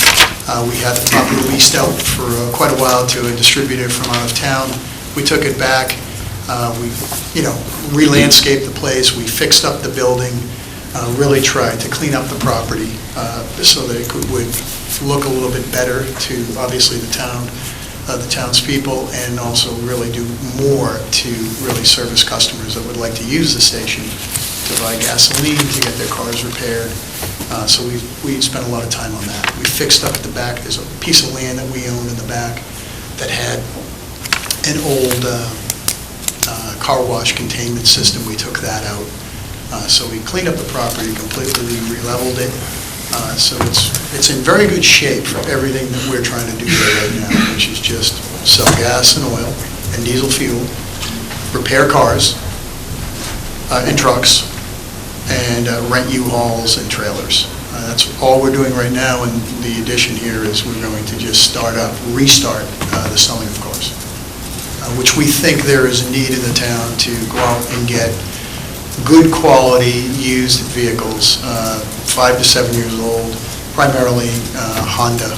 We had the property leased out for quite a while to a distributor from out of town. We took it back. We, re-landscaped the place. We fixed up the building, really tried to clean up the property so that it would look a little bit better to, obviously, the townspeople, and also really do more to really service customers that would like to use the station to buy gasoline, to get their cars repaired. So we spent a lot of time on that. We fixed up the back. There's a piece of land that we owned in the back that had an old car wash containment system. We took that out. So we cleaned up the property completely, re-leveled it. So it's in very good shape for everything that we're trying to do there right now, which is just sell gas and oil and diesel fuel, repair cars and trucks, and rent U-Hauls and trailers. That's all we're doing right now, and the addition here is we're going to just restart the selling of cars, which we think there is a need in the town to go out and get good quality used vehicles, 5 to 7 years old, primarily Honda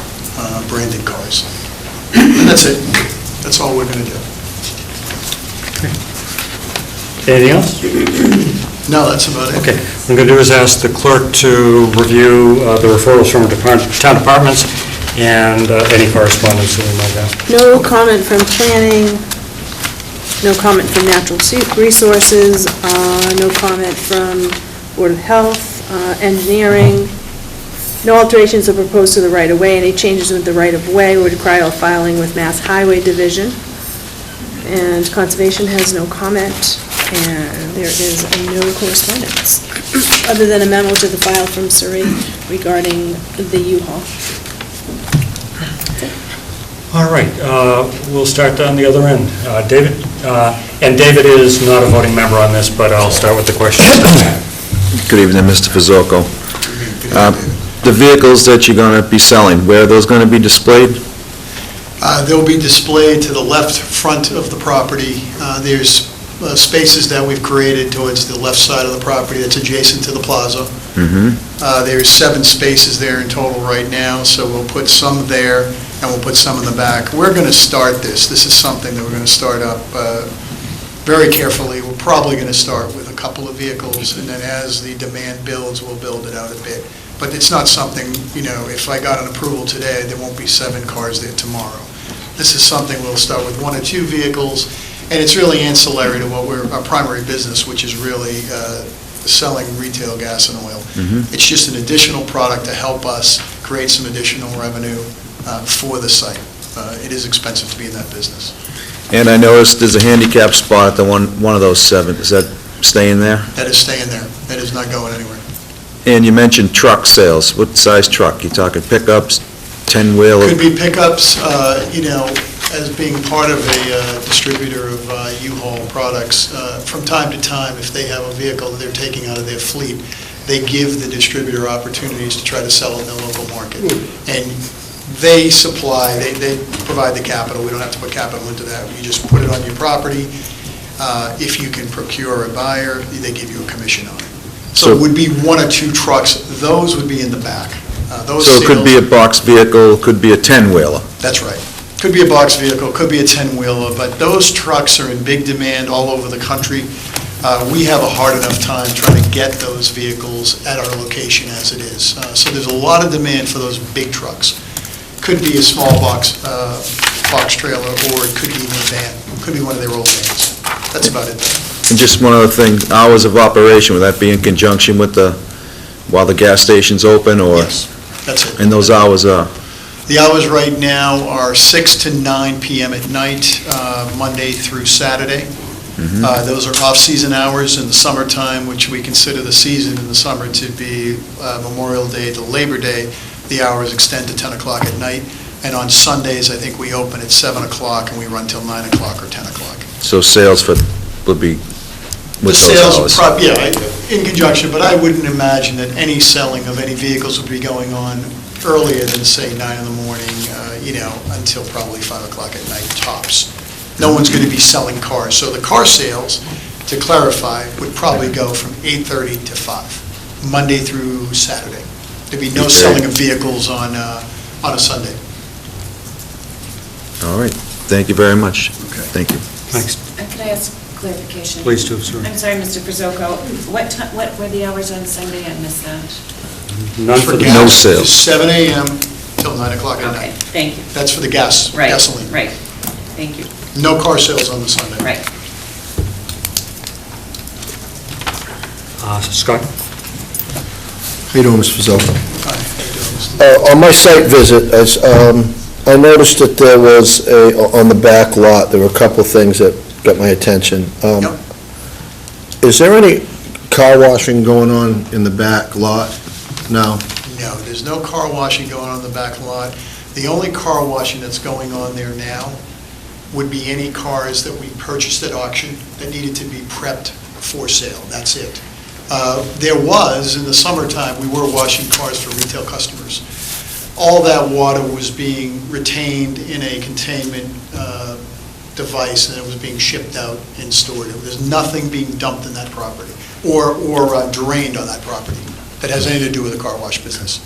branded cars. And that's it. That's all we're going to do. Anything else? No, that's about it. Okay. What I'm going to do is ask the clerk to review the referrals from town departments and any correspondence that we might have. No comment from planning, no comment from natural resources, no comment from Board of Health, engineering. No alterations are proposed to the right-of-way. Any changes with the right-of-way would require a filing with Mass Highway Division. And Conservation has no comment, and there is no correspondence, other than a memo to the file from Surrey regarding the U-Haul. All right, we'll start on the other end. David? And David is not a voting member on this, but I'll start with the question. Good evening, Mr. Frizzoco. The vehicles that you're going to be selling, where are those going to be displayed? They'll be displayed to the left front of the property. There's spaces that we've created towards the left side of the property that's adjacent to the plaza. There's 7 spaces there in total right now, so we'll put some there and we'll put some in the back. We're going to start this. This is something that we're going to start up very carefully. We're probably going to start with a couple of vehicles, and then as the demand builds, we'll build it out a bit. But it's not something, if I got an approval today, there won't be 7 cars there tomorrow. This is something we'll start with 1 or 2 vehicles, and it's really ancillary to what our primary business, which is really selling retail gas and oil. It's just an additional product to help us create some additional revenue for the site. It is expensive to be in that business. And I noticed there's a handicap spot at the one of those 7. Is that staying there? That is staying there. That is not going anywhere. And you mentioned truck sales. What size truck? You talking pickups, 10-wheeler? Could be pickups, as being part of a distributor of U-Haul products. From time to time, if they have a vehicle that they're taking out of their fleet they give the distributor opportunities to try to sell in the local market. And they supply, they provide the capital. We don't have to put capital into that. You just put it on your property. If you can procure a buyer, they give you a commission on it. So it would be 1 or 2 trucks. Those would be in the back. Those So it could be a sales- box vehicle, could be a 10-wheeler. That's right. Could be a box vehicle, could be a 10-wheeler, but those trucks are in big demand all over the country. We have a hard enough time trying to get those vehicles at our location as it is. So there's a lot of demand for those big trucks. Could be a small box trailer, or it could be a van. Could be one of their old vans. That's about it, though. And just one other thing, hours of operation, would that be in conjunction with while the gas station's open, or? Yes, that's it. And those hours are? The hours right now are 6 to 9 p.m. at night, Monday through Saturday. Those are off-season hours in the summertime, which we consider the season in the summer to be Memorial Day to Labor Day. The hours extend to 10 o'clock at night. And on Sundays, I think we open at 7 o'clock and we run till 9 o'clock or 10 o'clock. So sales would be with The those sales, hours? in conjunction, but I wouldn't imagine that any selling of any vehicles would be going on earlier than, say, 9 in the morning, until probably 5 o'clock at night, tops. No one's going to be selling cars. So the car sales, to clarify, would probably go from 8:30 to 5, Monday through Saturday. There'd be no selling of vehicles on a Sunday. All right, thank you very much. Okay. Thank you. Thanks. Could I ask clarification? Please do, sir. I'm sorry, Mr. Pizzoco, what were the hours on Sunday? I missed that. None for the... No gas, sales. 7 a.m. till 9 o'clock at Okay, night. thank you. That's for the gas, Right, gasoline. right. Thank you. No car sales on the Sunday. Right. Scott? How you doing, Mr. Fazell? Hi. On my site visit, I noticed that there was on the back lot, there were a couple things that got my attention. Yep. Is there any car washing going on in the back lot now? No, there's no car washing going on in the back lot. The only car washing that's going on there now would be any cars that we purchased at auction that needed to be prepped for sale. That's it. There was, in the summertime, we were washing cars for retail customers. All that water was being retained in a containment device, and it was being shipped out and stored. There's nothing being dumped in that property or drained on that property that has anything to do with the car wash business.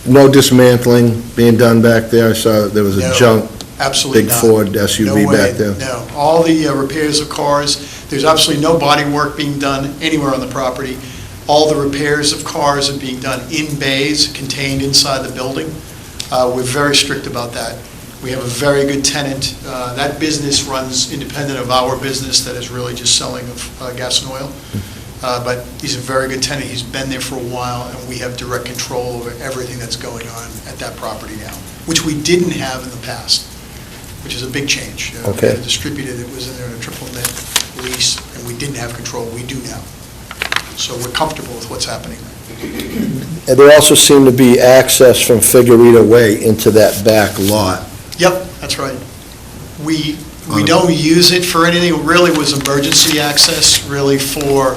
No dismantling being done back there? I saw there was a No, junk, absolutely big not. Ford SUV No way, back there? No. All the repairs of cars, there's absolutely no body work being done anywhere on the property. All the repairs of cars are being done in bays contained inside the building. We're very strict about that. We have a very good tenant. That business runs independent of our business that is really just selling of gas and oil. But he's a very good tenant. He's been there for a while, and we have direct control over everything that's going on at that property now, which we didn't have in the past, which is a big change. We Okay. had a distributor that was in there in a triple net lease, and we didn't have control. We do now. So we're comfortable with what's happening. And there also seemed to be access from Figueroa Way into that back lot. Yep, that's right. We don't use it for anything. It really was emergency access, really for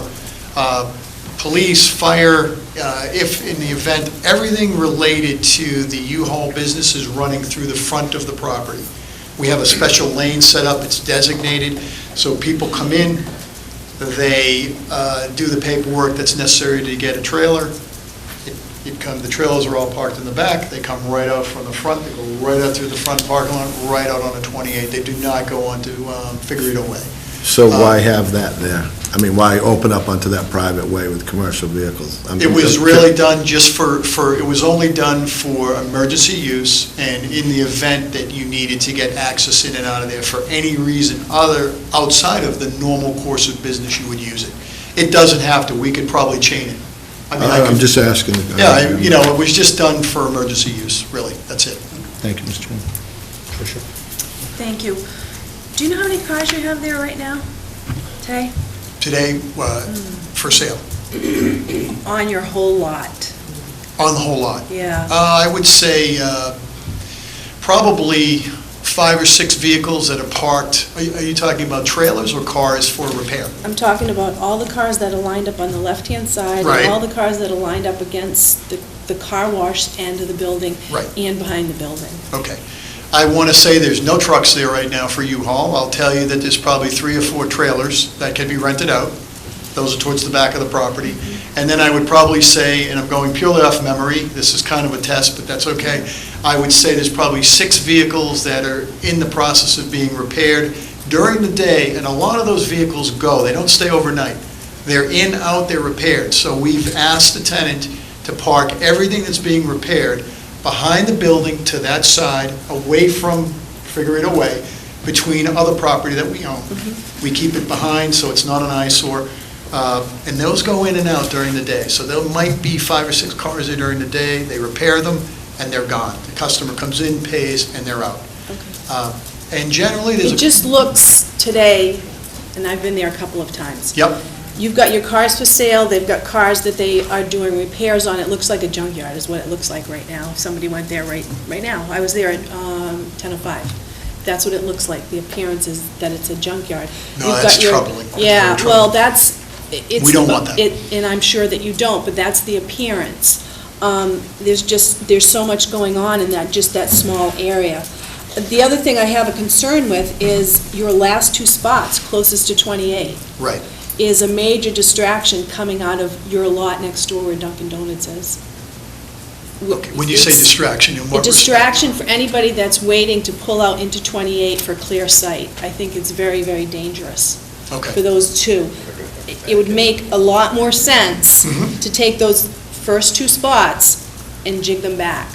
police, fire, if in the event, everything related to the U-Haul business is running through the front of the property. We have a special lane set up, it's designated, so people come in, they do the paperwork that's necessary to get a trailer. The trailers are all parked in the back, they come right out from the front, they go right out through the front parking lot, right out on the 28. They do not go onto Figueroa Way. So why have that there? I mean, why open up onto that private way with commercial vehicles? It was really done just it was only done for emergency use, and in the event that you needed to get access in and out of there for any reason outside of the normal course of business, you would use it. It doesn't have to, we could probably chain it. I mean, I'm just asking. Yeah, it was just done for emergency use, really, that's it. Thank you, Mr. Chairman. Thank you. Do you know how many cars you have there right now, today? Today, for sale, On your whole lot? on the whole lot. Yeah. I would say probably 5 or 6 vehicles that are parked. Are you talking about trailers or cars for repair? I'm talking about all the cars that are lined up on the left-hand side, Right. and all the cars that are lined up against the car wash end of the building. Right. And behind the building. Okay. I want to say there's no trucks there right now for U-Haul. I'll tell you that there's probably 3 or 4 trailers that can be rented out. Those are towards the back of the property. And then I would probably say, and I'm going purely off memory, this is kind of a test, but that's okay. I would say there's probably 6 vehicles that are in the process of being repaired during the day, and a lot of those vehicles go. They don't stay overnight. They're in, out, they're repaired. So we've asked the tenant to park everything that's being repaired behind the building to that side, away from, figure it away, between other property that we own. We keep it behind so it's not an eyesore. And those go in and out during the day. So there might be 5 or 6 cars there during the day, they repair them, and they're gone. The customer comes in, pays, and they're out. And generally, there's It just looks today, and I've been there a couple of times. Yep, You've got your cars for sale, they've got cars that they are doing repairs on. It looks like a junkyard is what it looks like right now. If somebody went there right now, I was there at 10:05. That's what it looks like. The appearance is that it's a junkyard. No, You've that's got your- troubling. Yeah, Very well, troubling. it's. We don't want that. And I'm sure that you don't, but that's the appearance. There's so much going on in that small area. The other thing I have a concern with is your last 2 spots, closest to 28. right. Is a major distraction coming out of your lot next door where Dunkin' Donuts is. Okay, when you say It's distraction, in a what respect? distraction for anybody that's waiting to pull out into 28 for clear sight. I think it's very, very dangerous for Okay, those 2. It would make a lot more sense Mhm. to take those first 2 spots and jig them back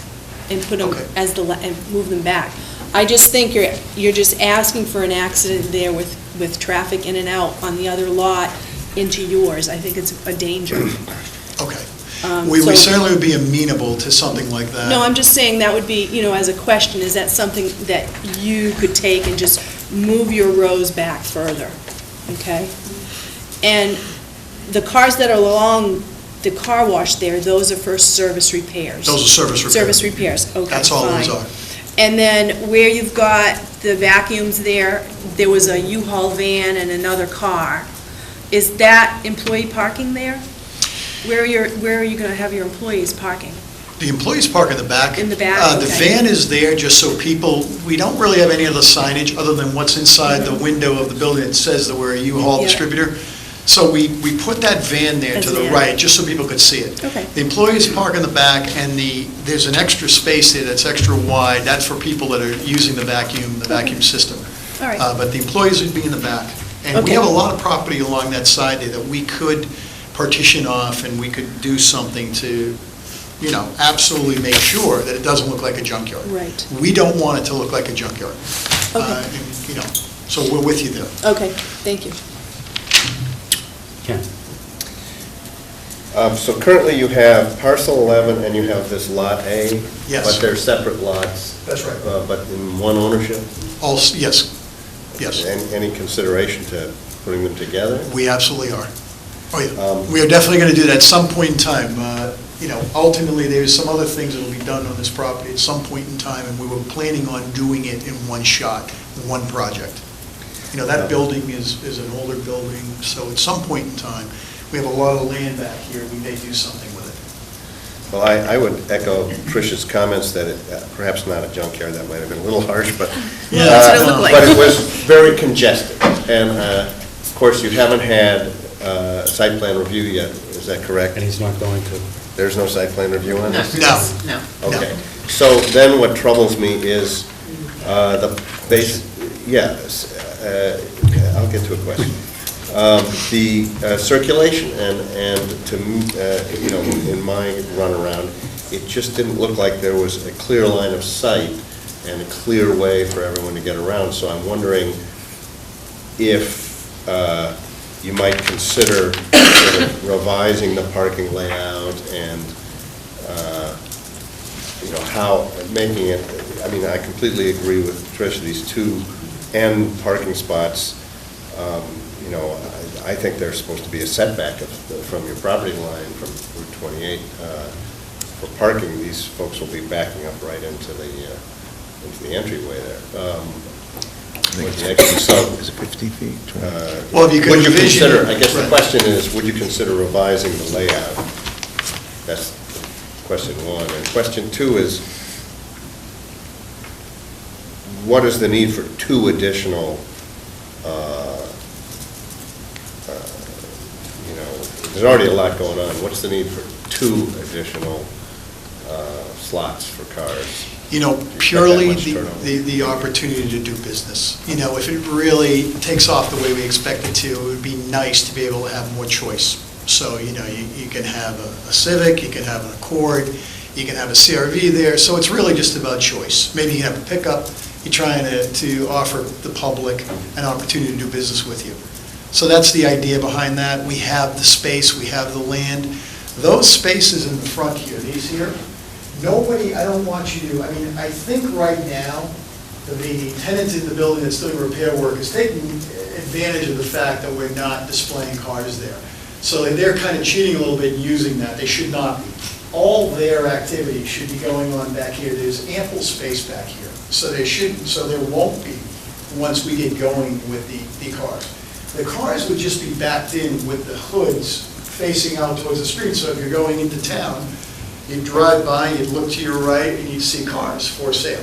and put them Okay. and move them back. I just think you're just asking for an accident there with traffic in and out on the other lot into yours. I think it's a danger. okay. We so- certainly would be amenable to something like that. No, I'm just saying that would be, as a question, is that something that you could take and just move your rows back further, okay? And the cars that are along the car wash there, those are for service repairs. Those are service repairs. Service repairs, okay, That's all those fine. are. And then where you've got the vacuums there was a U-Haul van and another car. Is that employee parking there? Where are you going to have your employees parking? The employees park in the back. In the back, The okay. van is there just so people, we don't really have any other signage other than what's inside the window of the building. It says that we're a U-Haul Yeah. distributor. So we put that van there As to the there. right, just so people could see it. Okay. The employees park in the back, and there's an extra space there that's extra wide. That's for people that are using the vacuum system. All right. But the employees would be in the back. And we Okay. have a lot of property along that side there that we could partition off, and we could do something to, absolutely make sure that it doesn't look like a junkyard. Right. We don't want it to look like a junkyard. Okay. So we're with you there. Okay, thank you. Ken? So currently you have parcel 11 and you have this lot A? Yes. But they're separate lots? That's right. But in one ownership? Yes, yes, Any consideration to putting them together? we absolutely are. Oh, yeah. We are definitely going to do that at some point in time. Ultimately, there's some other things that will be done on this property at some point in time, and we were planning on doing it in one shot, one project. That building is an older building, so at some point in time, we have a lot of land back here, we may do something with it. Well, I would echo Trish's comments that perhaps not a junkyard, that might have been a little harsh, but... Yeah, that's what it looked like. But it was very congested, and of course, you haven't had site plan review yet, is that correct? And he's not going to. There's no site plan review on this? No. No. Okay, so then what troubles me is the base, yes, I'll get to a question. The circulation and to, in my runaround, it just didn't look like there was a clear line of sight and a clear way for everyone to get around. So I'm wondering if you might consider sort of revising the parking layout and, how, making it, I completely agree with Trish, these 2 end parking spots, I think they're supposed to be a setback from your property line from Route 28. For parking, these folks will be backing up right into the into the entryway there. Would you actually sub- Is it 15 feet? Well, if you could Would you envision consider, it- I guess the right. question is, would you consider revising the layout? That's question one. And question two is, what is the need for two additional, there's already a lot going on. What's the need for two additional slots for cars? Purely much turnover. the opportunity to do business. If it really takes off the way we expect it to, it would be nice to be able to have more choice. So, you can have a Civic, you can have an Accord, you can have a CR-V there, so it's really just about choice. Maybe you can have a pickup, you're trying to offer the public an opportunity to do business with you. So that's the idea behind that. We have the space, we have the land. Those spaces in the front here, these here, nobody, I don't want you to, I think right now, the tenant in the building that's doing repair work is taking advantage of the fact that we're not displaying cars there. So they're kind of cheating a little bit and using that. They should not be. All their activity should be going on back here. There's ample space back here. So there won't be, once we get going with the cars. The cars would just be backed in with the hoods facing out towards the street. So if you're going into town, you'd drive by, you'd look to your right, and you'd see cars for sale.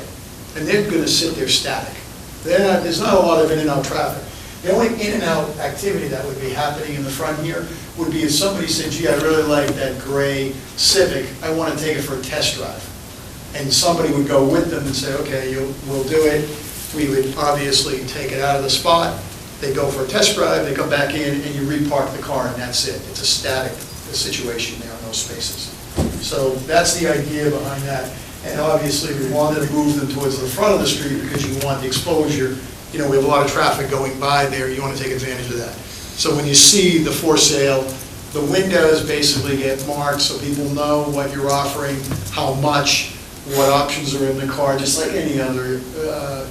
And they're going to sit there static. There's not a lot of in and out traffic. The only in and out activity that would be happening in the front here would be if somebody said, gee, I really like that gray Civic, I want to take it for a test drive. And somebody would go with them and say, okay, we'll do it. We would obviously take it out of the spot. They go for a test drive, they come back in, and you repark the car, and that's it. It's a static situation. There are no spaces. So that's the idea behind that. And obviously, we wanted to move them towards the front of the street because you want the exposure. We have a lot of traffic going by there. You want to take advantage of that. So when you see the for sale, the windows basically get marked so people know what you're offering, how much, what options are in the car, just like any other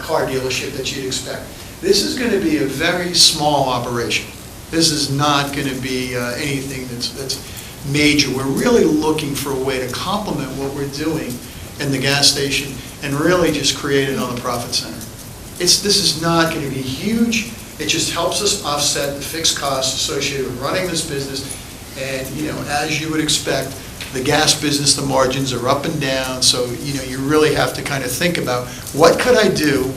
car dealership that you'd expect. This is going to be a very small operation. This is not going to be anything that's major. We're really looking for a way to complement what we're doing in the gas station and really just create another profit center. This is not going to be huge. It just helps us offset the fixed costs associated with running this business. And, as you would expect, the gas business, the margins are up and down. So, you really have to kind of think about what could I do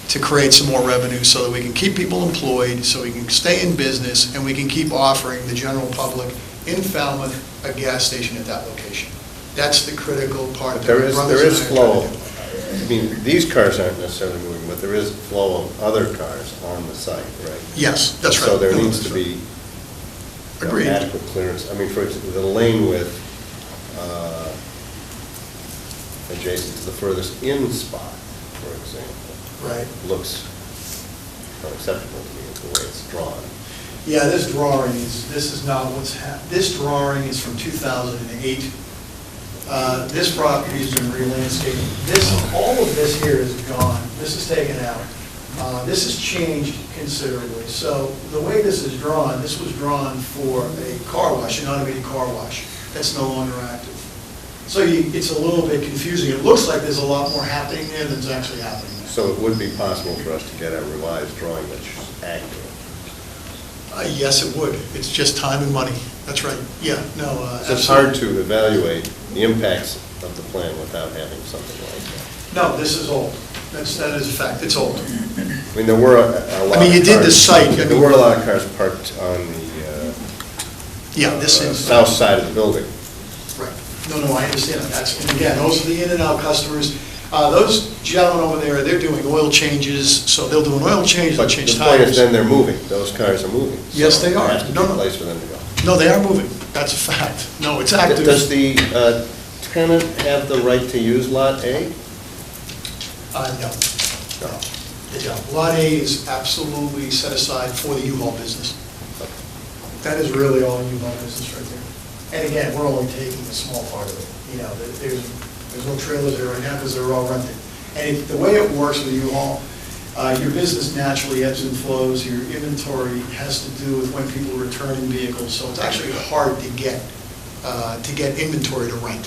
to create some more revenue so that we can keep people employed, so we can stay in business, and we can keep offering the general public in Falmouth a gas station at that location. That's the critical part. But there is flow. These cars aren't necessarily moving, but there is flow of other cars on the site, right? Yes, that's right. So there No, needs that's to right. be Agreed. adequate clearance. For example, the lane width adjacent to the furthest in spot, for example, Right. looks unacceptable to me the way it's drawn. Yeah, this drawing is not what's this drawing is from 2008. This property has been re-landscaped. All of this here is gone. This is taken out. This has changed considerably. So the way this is drawn, this was drawn for a car wash, an automated car wash. That's no longer active. So it's a little bit confusing. It looks like there's a lot more happening there than's actually happening there. So it would be possible for us to get a revised drawing that's accurate. Yes, it would. It's just time and money. That's right. Yeah, no, So it's hard to evaluate the impacts of the plan without having something like that. No, this is old. That is a fact. It's old. There were a lot you of did the cars- site. There were a lot of cars parked on the Yeah, this is. south side of the building. Right. No, I understand that. And again, those are the in and out customers. Those gentlemen over there, they're doing oil changes, so they'll do an oil change, they'll But change the point is tires. then they're moving. Those cars are moving. Yes, So they are. There has to be No, a no. place for them to go. No, they are moving. That's a fact. No, it's active. Does the tenant have the right to use Lot A? No. They don't. Lot A is absolutely set aside for the U-Haul business. That is really all U-Haul business right there. And again, we're only taking a small part of it. There's no trailers there right now because they're all rented. And the way it works with U-Haul, your business naturally ebbs and flows. Your inventory has to do with when people are returning vehicles. So it's actually hard to get inventory to rent.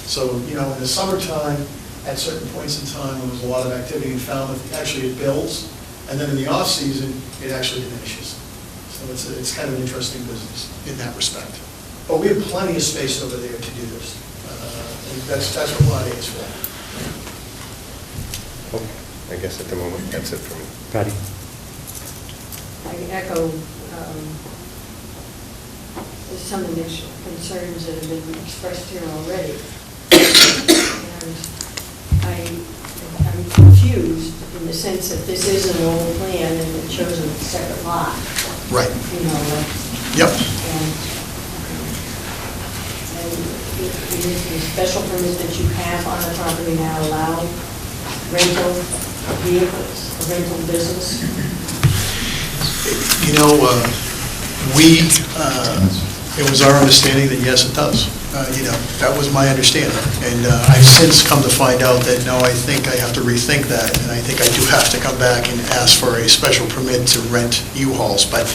So, in the summertime, at certain points in time when there's a lot of activity in Falmouth, actually it builds, and then in the off-season, it actually diminishes. So it's kind of an interesting business in that respect. But we have plenty of space over there to do this. And that's what Lot A is for. I guess at the moment, that's it for me. Patty? I echo some initial concerns that have been expressed here already. And I'm confused in the sense that this is an old plan and it shows a separate lot. Right. You know, Yep. and the special permits that you have on the property now allow rental vehicles, a rental business? You know, it was our understanding that yes, it does. You know, that was my understanding. And I've since come to find out that no, I think I have to rethink that. And I think I do have to come back and ask for a special permit to rent U-Hauls. But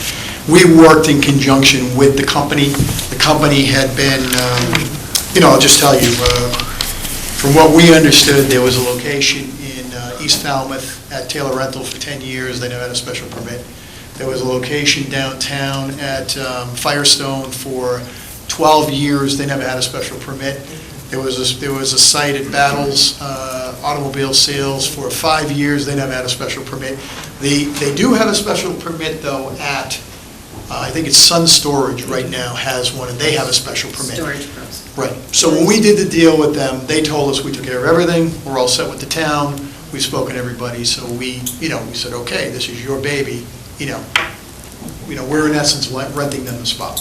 we worked in conjunction with the company. The company had been, you know, I'll just tell you, from what we understood, there was a location in East Falmouth at Taylor Rental for 10 years. They never had a special permit. There was a location downtown at Firestone for 12 years. They never had a special permit. There was a site at Battles Automobile Sales for 5 years. They never had a special permit. They do have a special permit, though, at, I think it's Sun Storage right now has one, and they have a special permit. Storage pros. Right. So when we did the deal with them, they told us we took care of everything. We're all set with the town. We've spoken to everybody. So we said, okay, this is your baby. You know, we're in essence renting them the spot,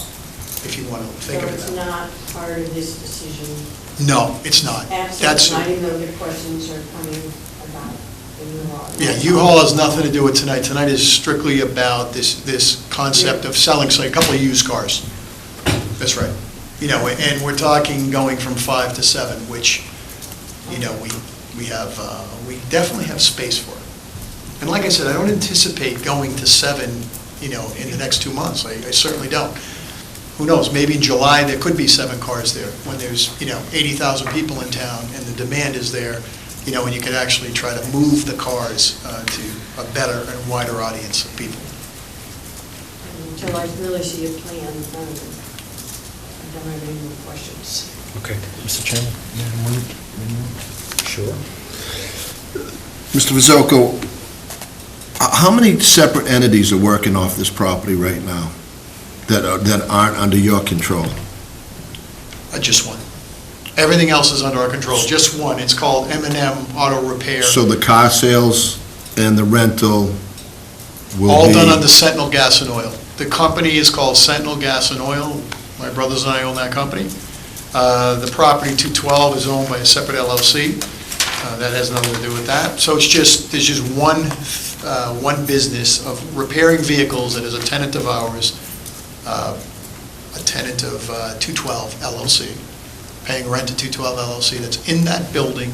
if you want to think of it So that way. it's not part of this decision? No, it's not. Absolutely, I didn't know the questions are coming about the U-Haul. Yeah, U-Haul has nothing to do with tonight. Tonight is strictly about this concept of selling, say, a couple of used cars. That's right. You know, and we're talking going from 5 to 7, which, you know, we definitely have space for it. And like I said, I don't anticipate going to 7, you know, in the next 2 months. I certainly don't. Who knows, maybe in July there could be 7 cars there when there's, you know, 80,000 people in town and the demand is there, you know, and you could actually try to move the cars to a better and wider audience of people. Until I really see a plan, I don't have any more questions. Okay. Mr. Chairman, sure. Mr. Vizzoco, how many separate entities are working off this property right now that aren't under your control? Just one. Everything else is under our control, just one. It's called M&M Auto Repair. So the car sales and the rental will All be... done under Sentinel Gas and Oil. The company is called Sentinel Gas and Oil. My brothers and I own that company. The property 212 is owned by a separate LLC. That has nothing to do with that. So there's just one business of repairing vehicles that is a tenant of ours, a tenant of 212 LLC, paying rent to 212 LLC that's in that building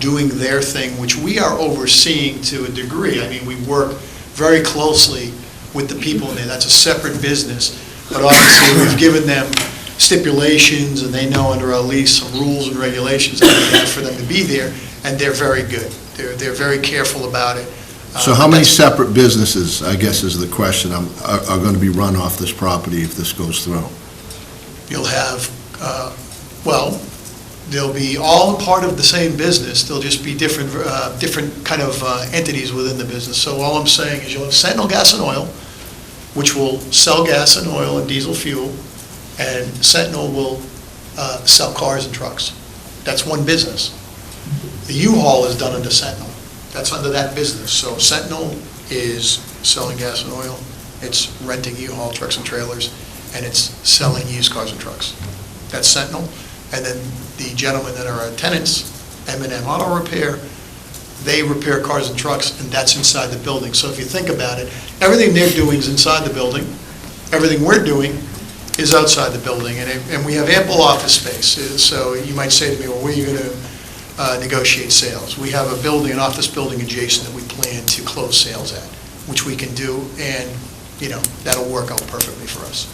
doing their thing, which we are overseeing to a degree. I mean, we work very closely with the people in there. That's a separate business. But obviously, we've given them stipulations, and they know under our lease some rules and regulations that we have for them to be there, and they're very good. They're very careful about it. So how many separate businesses, I guess is the question, are going to be run off this property if this goes through? You'll have, well, they'll be all part of the same business. They'll just be different kind of entities within the business. So all I'm saying is you'll have Sentinel Gas and Oil, which will sell gas and oil and diesel fuel, and Sentinel will sell cars and trucks. That's one business. The U-Haul is done under Sentinel. That's under that business. So Sentinel is selling gas and oil, it's renting U-Haul trucks and trailers, and it's selling used cars and trucks. That's Sentinel. And then the gentlemen that are our tenants, M&M Auto Repair, they repair cars and trucks, and that's inside the building. So if you think about it, everything they're doing is inside the building. Everything we're doing is outside the building, and we have ample office space. So you might say to me, well, where are you going to negotiate sales? We have a building, an office building adjacent that we plan to close sales at, which we can do, and, you know, that'll work out perfectly for us.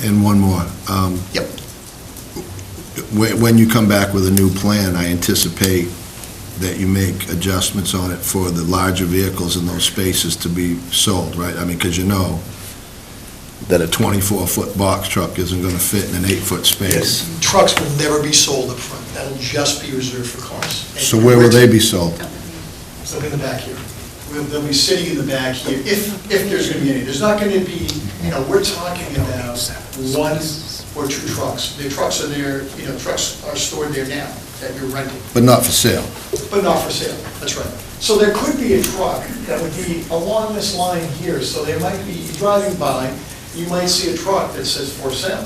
And one more. Yep. when you come back with a new plan, I anticipate that you make adjustments on it for the larger vehicles in those spaces to be sold, right? I mean, because you know that a 24-foot box truck isn't going to fit in an 8-foot space. Trucks will never be sold up front. That'll just be reserved for cars. So where will they be sold? So in the back here. They'll be sitting in the back here, if there's going to be any. There's not going to be, we're talking about 1 or 2 trucks. The trucks are there, trucks are stored there now that you're renting. But not for sale. But not for sale, that's right. So there could be a truck that would be along this line here, so there might be, driving by, you might see a truck that says for sale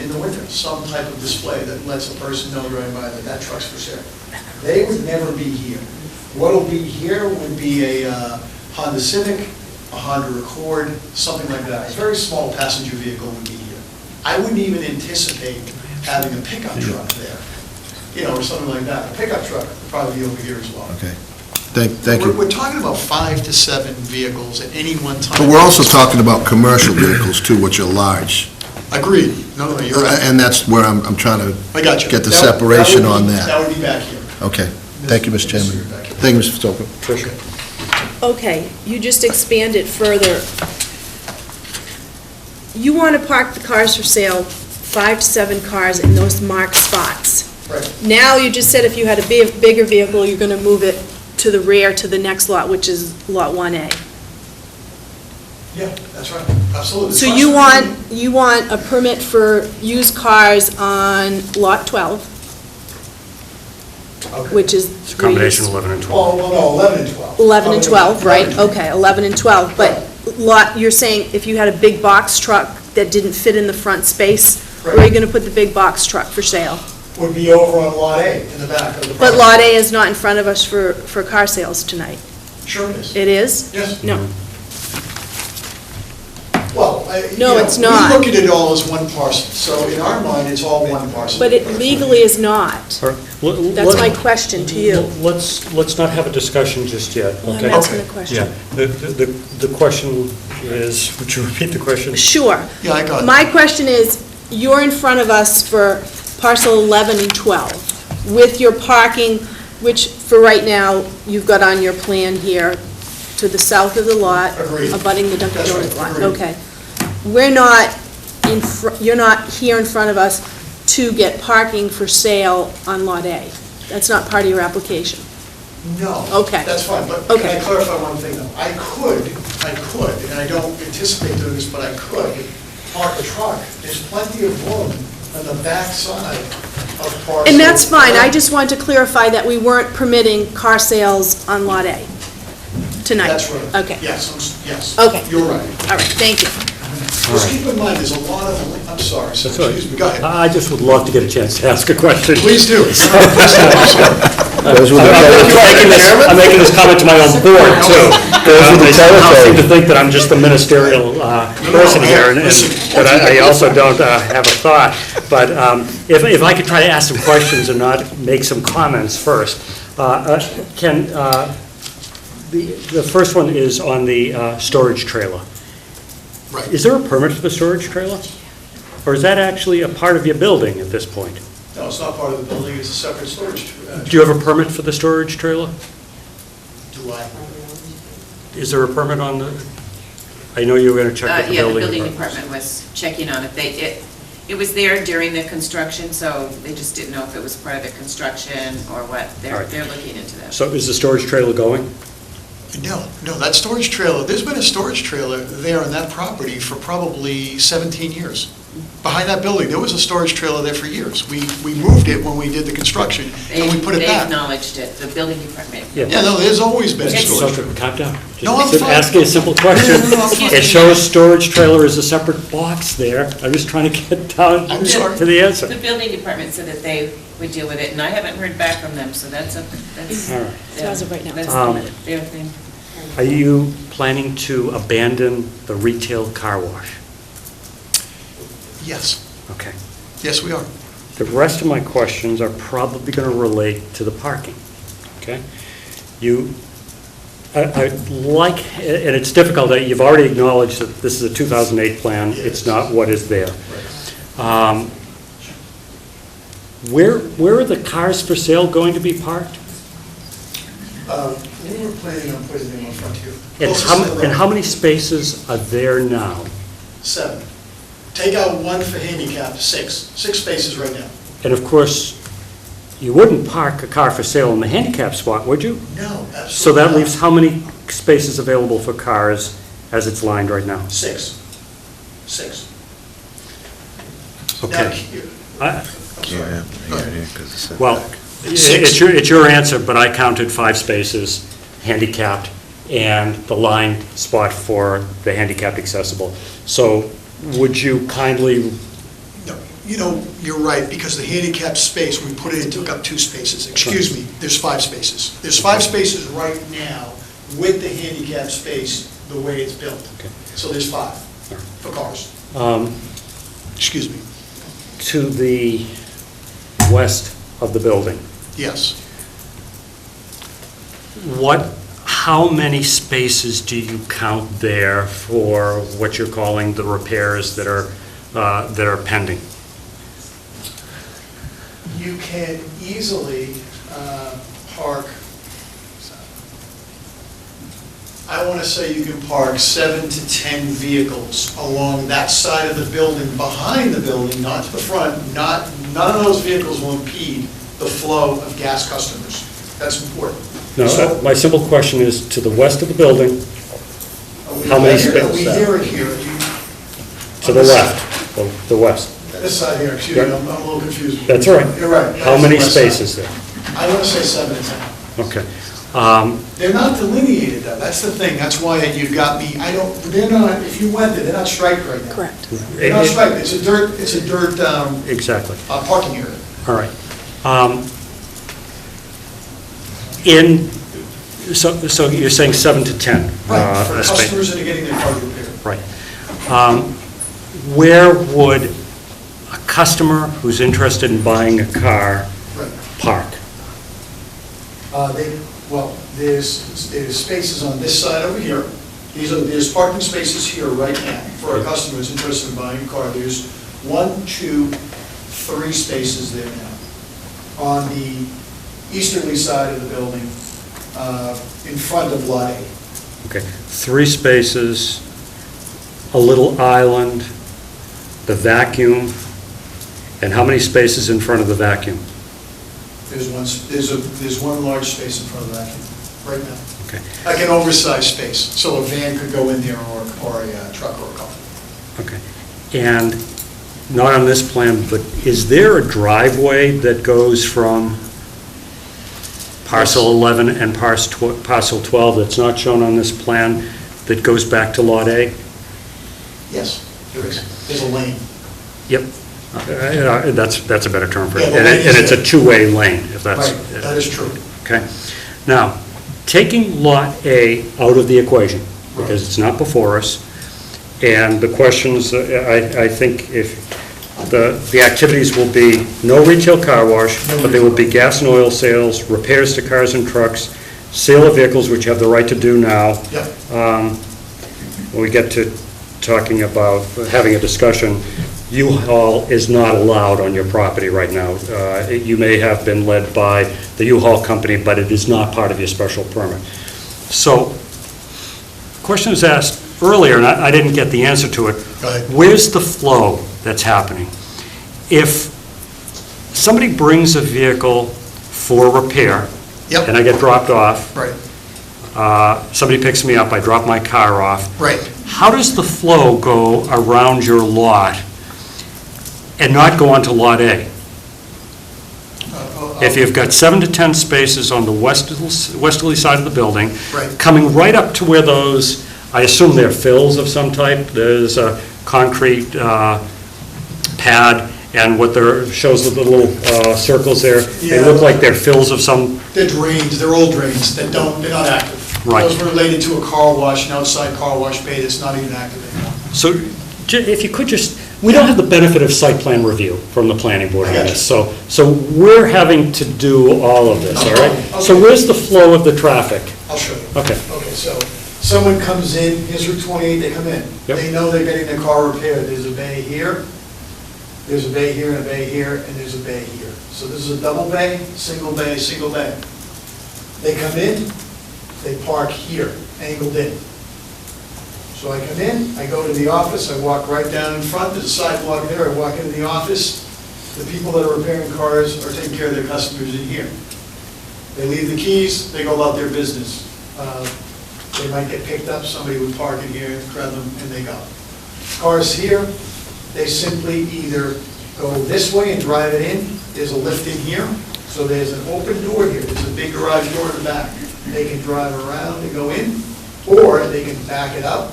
in the winter, some type of display that lets a person know driving by that truck's for sale. They would never be here. What'll be here would be a Honda Civic, a Honda Accord, something like that. A very small passenger vehicle would be here. I wouldn't even anticipate having a pickup truck there, or something like that. A pickup truck would probably be over here as well. Okay. Thank you. We're talking about 5 to 7 vehicles at any one time. But we're also talking about commercial vehicles too, which are large. Agreed. No, you're right. And that's where I'm trying to I got you. get the That would separation be- on that. That would be back here. Okay. Thank you, Mr. Chairman. Thank you, Mr. Stoker. Tricia. Okay, you just expand it further. You want to park the cars for sale, 5 to 7 cars in those marked spots. Right. Now, you just said if you had a bigger vehicle, you're going to move it to the rear, to the next lot, which is Lot 1A. Yeah, that's right. Absolutely. So you want a permit for used cars on Lot 12, Okay. which is... It's a combination of 11 and 12. Well, no, 11 and 12. 11 and 12, right? 11. Okay, 11 and 12, but you're saying if you had a big box truck that didn't fit in the front space, where are you going to put the big box truck for sale? Would be over on Lot A, in the back of the property. But Lot A is not in front of us for car sales tonight. Sure it is. It is? Yes. No. Well, No, it's not. We look at it all as one parcel, so in our mind, it's all one parcel. But it legally is not. All right. That's my question to you. Let's not have a discussion just yet, Well, I'm okay? asking a question. Yeah, the question is, would you repeat the question? Sure. Yeah, I got it. My question is, you're in front of us for parcel 11 and 12, with your parking, which for right now, you've got on your plan here, to the south of the lot. Agreed. Abutting the Dunkin' That's right, Donuts lot. agreed. Okay. You're not here in front of us to get parking for sale on Lot A. That's not part of your application. No. Okay. That's fine, but Okay. can I clarify one thing, though? I could, and I don't anticipate doing this, but I could park a truck. There's plenty of room on the back side of parcel. And that's fine, I just wanted to clarify that we weren't permitting car sales on Lot A tonight. That's right. Okay. Yes. Okay. You're right. All right, thank you. Just keep in mind, there's a lot of, I'm sorry, sir, That's all right. excuse me, go ahead. I just would love to get a chance to ask a question. Please do. I'm making this comment to my own board, too. They somehow seem to think that I'm just the ministerial person here, but I also don't have a thought. But if I could try to ask some questions and not make some comments first. The first one is on the storage trailer. Right. Is there a permit for the storage trailer? Or is that actually a part of your building at this point? No, it's not part of the building, it's a separate storage. Do you have a permit for the storage trailer? Do I? Is there a permit on the, I know you were going to check with the Yeah, the building building department. department was checking on it. It was there during the construction, so they just didn't know if it was part of the construction or what. All They're right. looking into that. So is the storage trailer going? No, that storage trailer, there's been a storage trailer there on that property for probably 17 years. Behind that building, there was a storage trailer there for years. We moved it when we did the construction, and we put it They back. acknowledged it, the building department. Yeah. Yeah, no, there's always been a It's- storage So, trailer. calm down. No, I'm Just fine. asking a simple question. No, I'm fine. It shows storage trailer as a separate box there. I'm just trying to get down I'm sorry. to the answer. The building department said that they would deal with it, and I haven't heard back from them, so that's All right. So as of right now, it's That's Um, their thing. Are you planning to abandon the retail car wash? Yes, Okay. yes, we are. The rest of my questions are probably going to relate to the parking, okay? I like, and it's difficult, you've already acknowledged that this is a 2008 plan, it's not what is there. Where are the cars for sale going to be parked? We were planning on putting them on front here. And how many spaces are there now? 7. Take out 1 for handicap, 6. 6 spaces right now. And of course, you wouldn't park a car for sale in the handicap spot, would you? No, absolutely So that not. leaves how many spaces available for cars as it's lined right now? 6. 6. Okay. Now, here- I- I'm sorry. Go ahead. Well, Six. it's your answer, but I counted 5 spaces handicapped and the lined spot for the handicapped accessible. So would you kindly, No, you know, you're right, because the handicap space, when we put it in, took up 2 spaces. Excuse me, there's 5 spaces. There's 5 spaces right now with the handicap space, the way it's built. Okay. So there's 5 for cars. Excuse me. to the west of the building, Yes. how many spaces do you count there for what you're calling the repairs that are pending? You can easily park, I want to say you can park 7 to 10 vehicles along that side of the building, behind the building, not to the front. None of those vehicles will impede the flow of gas customers. That's important. No, So- my simple question is, to the west of the building, Are we how many here- Are we spaces? here or here? to the left, the west. This side here, excuse me, I'm a little confused. That's all right. You're right. How That's many the west side. spaces there? I want to say 7 to 10. Okay. They're not delineated though, that's the thing, that's why you got me, they're not, if you went there, they're not striped right now. Correct. They're not striped, it's a dirt Exactly. parking area. All right. So you're saying 7 to 10? Right, for a space. customers that are getting their cars repaired. Right. Where would a customer who's interested in buying a car Right. park? There's spaces on this side over here. There's parking spaces here right now for a customer who's interested in buying a car. There's 1, 2, 3 spaces there now. On the easterly side of the building, in front of Lot A. Okay, 3 spaces, a little island, the vacuum, and how many spaces in front of the vacuum? There's one large space in front of the vacuum, right now. Okay. Like an oversized space, so a van could go in there or a truck or a car. Okay. And not on this plan, but is there a driveway that goes from parcel 11 and parcel 12 that's not shown on this plan that goes back to Lot A? Yes, there is. There's a lane. Yep. That's a better term for it. Yeah, the And lane is it's a there. two-way lane, if that's... Right, that is true. Okay. Now, taking Lot A out of the equation, because it's not before us, and the questions, I think if, the activities will be no retail car wash, but there will be gas and oil sales, repairs to cars and trucks, sale of vehicles, which you have the right to do now. Yep. When we get to talking about having a discussion, U-Haul is not allowed on your property right now. You may have been led by the U-Haul company, but it is not part of your special permit. So, question was asked earlier, and I didn't get the answer to it. Go ahead. Where's the flow that's happening? If somebody brings a vehicle for repair, Yep. and I get dropped off, Right, somebody picks me up, I drop my car off, right. how does the flow go around your lot and not go onto Lot A? If you've got 7 to 10 spaces on the westerly side of the building, Right. coming right up to where those, I assume they're fills of some type, there's a concrete pad, and what there shows the little circles there, they look like they're fills of some, They're drains, they're old drains that they're not active. Right. Those were related to a car wash, an outside car wash bay that's not even active anymore. so if you could just, we don't have the benefit of site plan review from the planning board on I got this, so we're having to do all of this, all right? Okay. So where's the flow of the traffic? I'll show you. Okay. Okay, so someone comes in, here's Route 28, they come in. Yep. They know they're getting their car repaired. There's a bay here, There's a bay here and a bay here, and there's a bay here. So this is a double bay, single bay, single bay. They come in, they park here, angled in. So I come in, I go to the office, I walk right down in front, there's a sidewalk there, I walk into the office. The people that are repairing cars are taking care of their customers in here. They leave the keys, they go about their business. They might get picked up, somebody would park in here, grab them, and they go. Cars here, they simply either go this way and drive it in. There's a lift in here, so there's an open door here. There's a big garage door in the back. They can drive around and go in, or they can back it up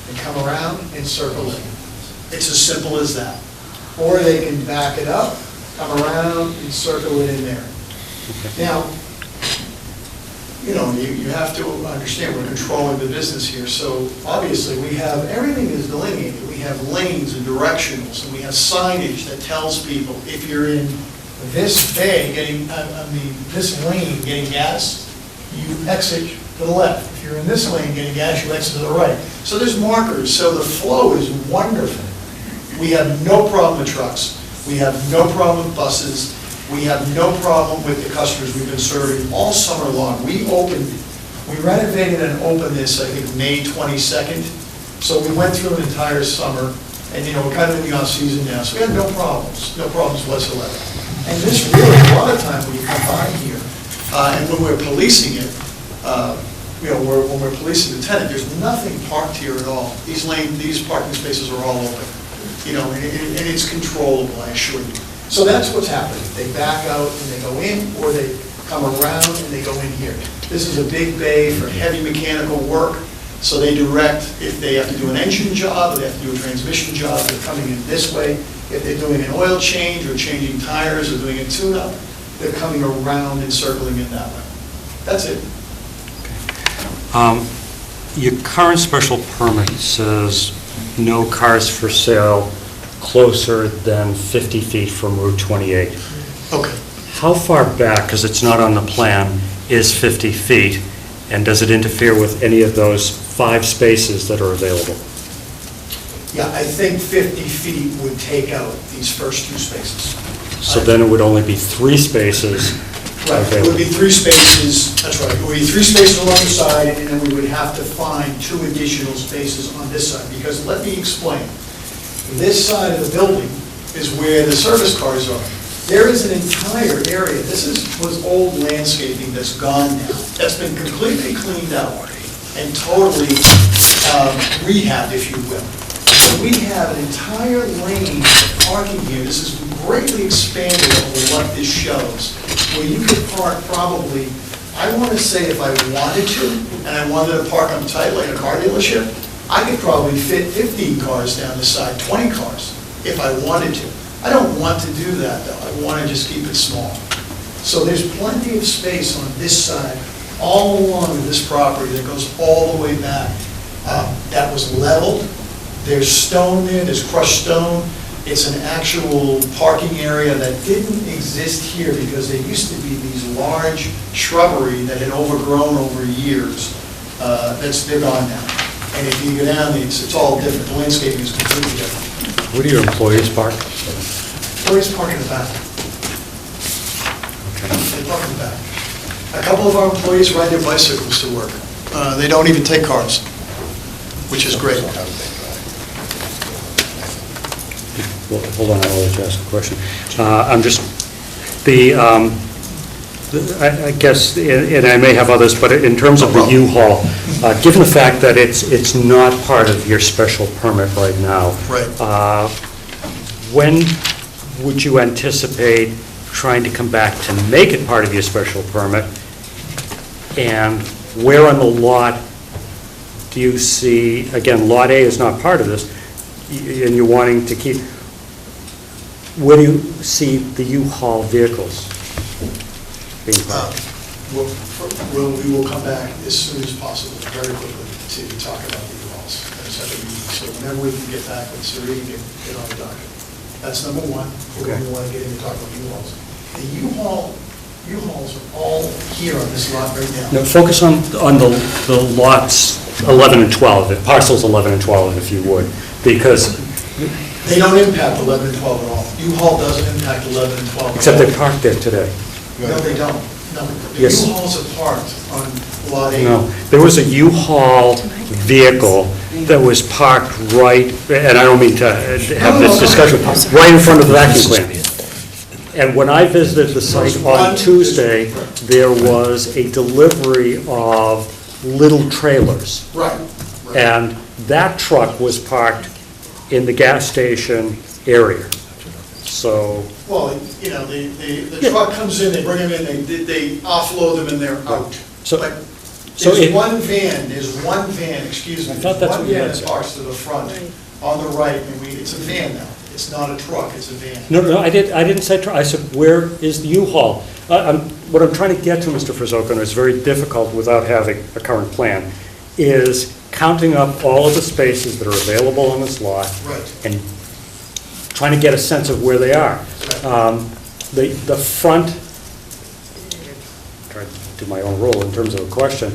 and come around and circle in. It's as simple as that. Or they can back it up, come around and circle it in there. Now, you have to understand we're controlling the business here. So obviously we have, everything is delineated. We have lanes and directionals, and we have signage that tells people if you're in this bay this lane getting gas, you exit to the left. If you're in this lane getting gas, you exit to the right. So there's markers. So the flow is wonderful. We have no problem with trucks. We have no problem with buses. We have no problem with the customers we've been serving all summer long. We renovated and opened this, I think, May 22nd. So we went through an entire summer, and we're kind of in the off-season now, so we had no problems whatsoever. And this really, a lot of times when you come by here, and when we're policing it, when we're policing the tenant, there's nothing parked here at all. These parking spaces are all open, and it's controllable, I assure you. So that's what's happening. They back out and they go in, or they come around and they go in here. This is a big bay for heavy mechanical work, so they direct if they have to do an engine job, or they have to do a transmission job, they're coming in this way. If they're doing an oil change or changing tires or doing a tune-up, they're coming around and circling in that way. That's it. Your current special permit says no cars for sale closer than 50 feet from Route 28. Okay. How far back, because it's not on the plan, is 50 feet? And does it interfere with any of those 5 spaces that are available? Yeah, I think 50 feet would take out these first 2 spaces. So then it would only be 3 spaces Right, it would be 3 spaces, that's right, it would be 3 spaces along the side, and then we would have to find 2 additional spaces on this side, because let me explain. This side of the building is where the service cars are. There is an entire area, was old landscaping that's gone now, that's been completely cleaned out and totally rehabbed, if you will. So we have an entire lane of parking here. This is greatly expanded over what this shows, where you could park probably, I want to say if I wanted to, and I wanted to park them tight like a car dealership, I could probably fit 15 cars down the side, 20 cars, if I wanted to. I don't want to do that, though. I want to just keep it small. So there's plenty of space on this side, all along this property that goes all the way back. That was leveled. There's stone there, there's crushed stone. It's an actual parking area that didn't exist here because there used to be these large shrubbery that had overgrown over years. They're gone now. And if you go down, it's all different. The landscaping is completely different. Where do your employees park? Employees park in the back. They park in the back. A couple of our employees ride their bicycles to work. They don't even take cars, which is great. Well, hold on, I'll let you ask a question. I guess, and I may have others, but in terms of the U-Haul, given the fact that it's not part of your special permit right now, Right. When would you anticipate trying to come back to make it part of your special permit? And where on the lot do you see, again, Lot A is not part of this, and you're wanting to keep, where do you see the U-Haul vehicles being parked? We will come back as soon as possible, very quickly, to talk about the U-Hauls. So whenever we can get back with Siri and get on the docket. That's number one. Okay. We want to get in and talk about U-Hauls. The U-Hauls are all here on this lot right now. No, focus on the lots 11 and 12, the parcels 11 and 12, if you would, because They don't impact 11 and 12 at all. U-Haul doesn't impact 11 and 12 at Except all. they parked there today. No, they don't. No. The Yes. U-Hauls are parked on Lot 8. No, there was a U-Haul vehicle that was parked right, and I don't mean to have this discussion, right in front of the vacuum cleaner. And when I visited the site on Tuesday, there was a delivery of little trailers. Right. And that truck was parked in the gas station area. So, Well, you know, the truck comes in, they bring them in, they offload them, and they're out. So- But so there's it- one van, excuse me. I thought that's there's what you had One van said. that parks to the front, on the right, and it's a van now. It's not a truck, it's a van. no, I didn't say truck, I said, where is the U-Haul? What I'm trying to get to, Mr. Frizzoka, and it's very difficult without having a current plan, is counting up all of the spaces that are available on this lot. Right. And trying to get a sense of where they are. The front, trying to do my own role in terms of a question.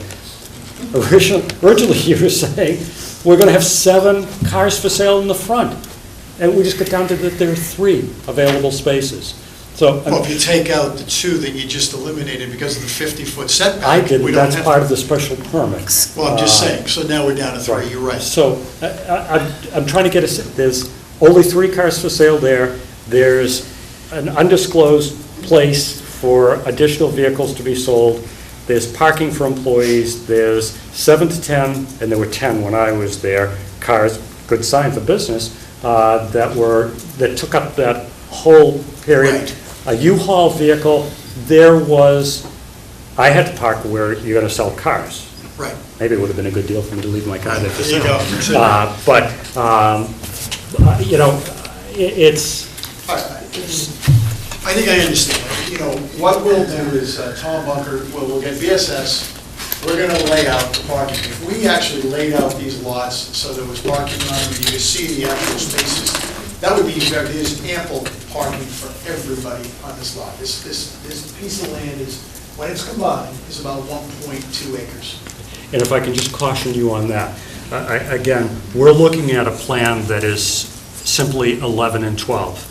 Originally, you were saying, we're going to have 7 cars for sale in the front. And we just got down to that there are 3 available spaces. So, Well, if you take out the 2 that you just eliminated because of the 50-foot setback. I we didn't, don't that's have- part of the special permit. Well, I'm just saying, so now we're down to 3, Right. you're right. So I'm trying to get there's only 3 cars for sale there. There's an undisclosed place for additional vehicles to be sold. There's parking for employees. There's 7 to 10, and there were 10 when I was there, cars, good sign for business, that took up that whole period. Right. A U-Haul vehicle, I had to park where you're going to sell cars. Right. Maybe it would have been a good deal for me to leave my car there for There you sale. go. But, you know, it's, I think I understand. You know, what we'll do is, Tom Bunker, we'll get VSS, we're going to lay out the parking. If we actually laid out these lots so there was parking on them, you could see the actual spaces, that would be, there's ample parking for everybody on this lot. This piece of land is, when it's combined, is about 1.2 acres. and if I can just caution you on that, again, we're looking at a plan that is simply 11 and 12.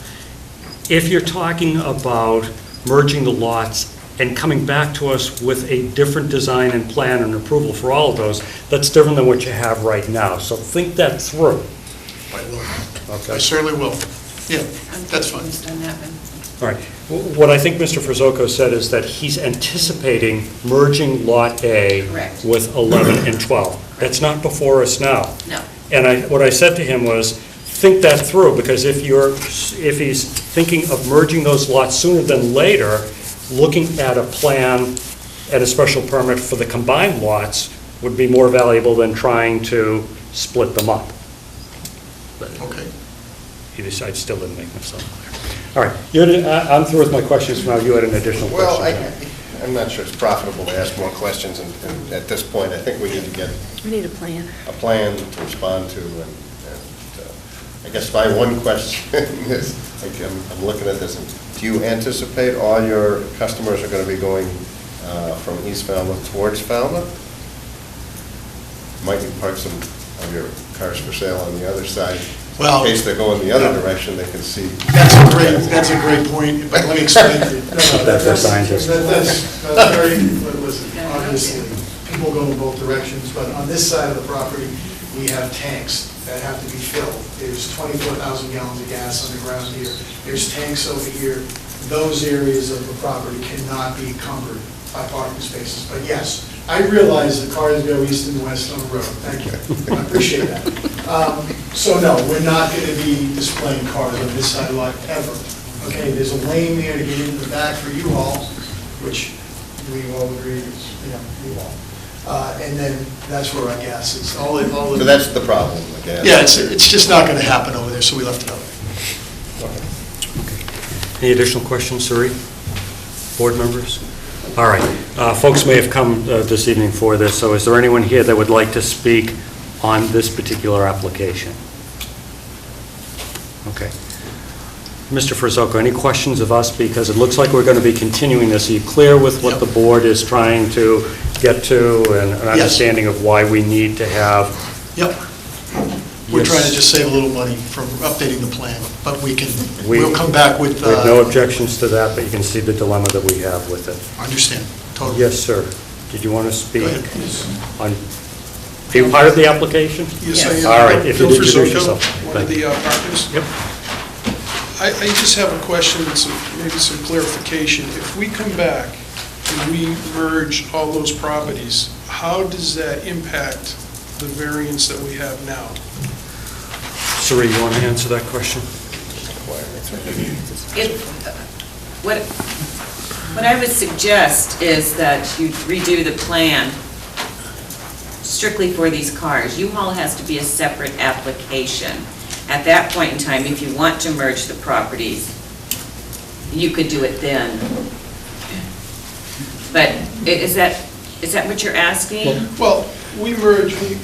If you're talking about merging the lots and coming back to us with a different design and plan and approval for all of those, that's different than what you have right now. So think that through. I will. Okay. I certainly will. Yeah, that's fine. Confused on that one. All right. What I think Mr. Frizzoka said is that he's anticipating merging Lot A Correct. with 11 and 12. That's not before us now. No. And what I said to him was, think that through, because if he's thinking of merging those lots sooner than later, looking at a plan and a special permit for the combined lots would be more valuable than trying to split them up. Okay. He decided, still didn't make myself clear. All right, I'm through with my questions for now. You had an additional Well, question. I'm not sure it's profitable to ask more questions, and at this point, I think we need to get We need a plan. a plan to respond to, and I guess my one question is, I'm looking at this, and do you anticipate all your customers are going to be going from East Falmouth towards Falmouth? Might you park some of your cars for sale on the other side? Well, In case they go in the other direction, they can see. That's a great point, but let me explain to you. That's a scientist. That's very, listen, obviously, people go in both directions, but on this side of the property, we have tanks that have to be filled. There's 24,000 gallons of gas on the ground here. There's tanks over here. Those areas of the property cannot be encumbered by parking spaces. But yes, I realize that cars go east and west on the road. Thank you. I appreciate that. So no, we're not going to be displaying cars on this side of the lot ever. Okay, there's a lane there to get into the back for U-Haul, which we all agree is, U-Haul. And then that's where I guess it's all. So that's the problem, I guess. Yeah, it's just not going to happen over there, so we left it over. Any additional questions, Suri? Board members? All right, folks may have come this evening for this, so is there anyone here that would like to speak on this particular application? Okay. Mr. Frizzoka, any questions of us? Because it looks like we're going to be continuing this. Are you clear with what the board is trying to get to and an understanding of why we need to have? Yep. We're trying to Yes. just save a little money from updating the plan, but We- we'll come back with, We have no objections to that, but you can see the dilemma that we have with it. understand, totally. Yes, sir. Did you want to speak Go ahead. on, are you part of the application? Yes, I am. All right, if you Bill introduce Frisotto, yourself. one of the partners. Yep. I just have a question, and maybe some clarification. If we come back and we merge all those properties, how does that impact the variance that we have now? Sari, you want to answer that question? What I would suggest is that you redo the plan strictly for these cars. U-Haul has to be a separate application. At that point in time, if you want to merge the properties, you could do it then. But is that what you're asking? Well, we merge, we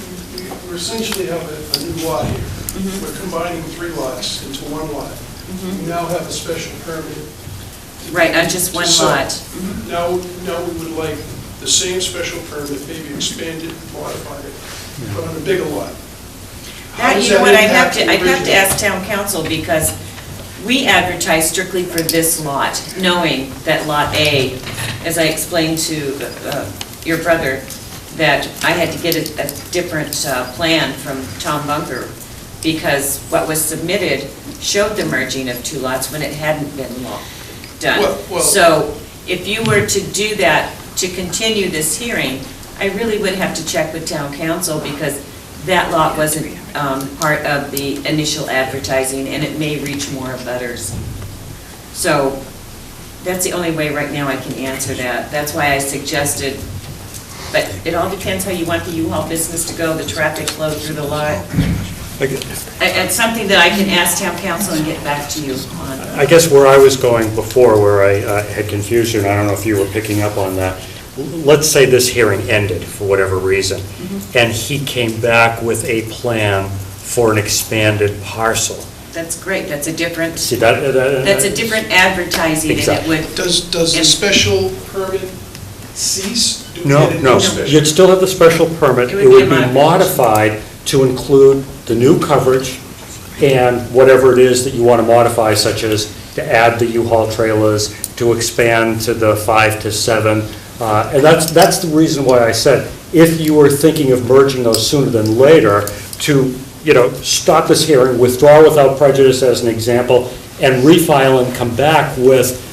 essentially have a new lot here. We're combining 3 lots into 1 lot. We now have a special permit. Right, on just one So, lot. Now we would like the same special permit, maybe expand it, modify it, but on a bigger lot. How does You know that what, impact the I'd have to original? ask town council, because we advertise strictly for this lot, knowing that Lot A, as I explained to your brother, that I had to get a different plan from Tom Bunker, because what was submitted showed the merging of 2 lots when it hadn't been done. Well- So if you were to do that, to continue this hearing, I really would have to check with town council, because that lot wasn't part of the initial advertising, and it may reach more abutters. So that's the only way right now I can answer that. That's why I suggested, but it all depends how you want the U-Haul business to go, the traffic flow through the lot. It's something that I can ask town council and get back to you on. I guess where I was going before, where I had confused you, and I don't know if you were picking up on that, let's say this hearing ended for whatever reason, and he came back with a plan for an expanded parcel. That's great, that's a different, See, that... that's a different advertising, and it Exactly. would, Does the special permit cease? Do we No, get a new no, special you'd still have the special permit. It would It would be a be modified to include the new coverage and whatever it is that you want to modify, such as to add the U-Haul trailers, to expand to the 5 to 7. And that's the reason why I said, if you were thinking of merging those sooner than later, to, stop this hearing, withdraw without prejudice as an example, and refile and come back with,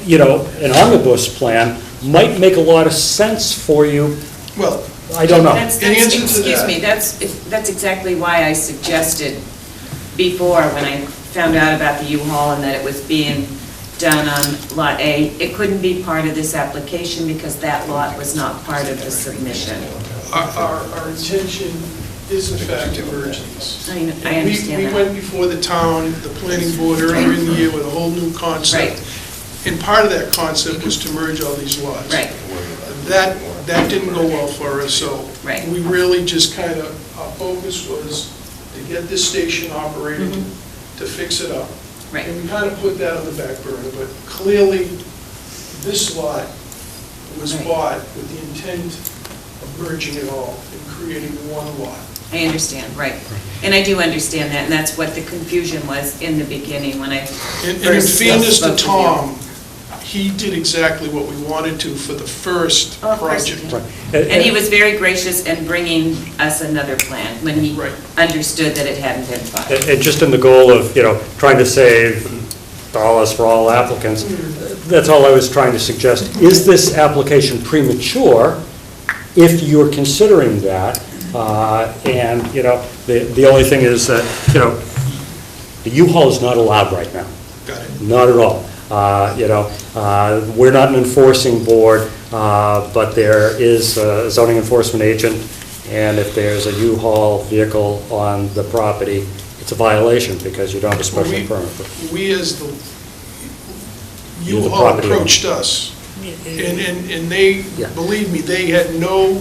an omnibus plan, might make a lot of sense for you. Well, I don't know. That's, In answer to excuse that- me, that's exactly why I suggested before, when I found out about the U-Haul and that it was being done on Lot A, it couldn't be part of this application because that lot was not part of the submission. our intention is in fact to merge these. I understand We that. went before the town, the planning board earlier in the year with a whole new concept. Right. And part of that concept was to merge all these lots. Right, That didn't go well for us, so Right. we really just kind of, our focus was to get this station operating, to fix it up. right. And we kind of put that on the back burner, but clearly, this lot was Right. bought with the intent of merging it all and creating one lot. I understand, right. And I do understand that, and that's what the confusion was in the beginning when I And in first fairness spoke to with you. Tom, he did exactly what we wanted to for the first Oh, of course he project. did. And he was very gracious in bringing us another plan when he Right. understood that it hadn't been filed. And just in the goal of, trying to save dollars for all applicants, that's all I was trying to suggest. Is this application premature if you're considering that? And, the only thing is that, the U-Haul is not allowed right now. Got it. Not at all. We're not an enforcing board, but there is a zoning enforcement agent, and if there's a U-Haul vehicle on the property, it's a violation because you don't have a special We- permit. We as the, You're the U-Haul property owner. approached us, and they, Yeah. believe me, they had no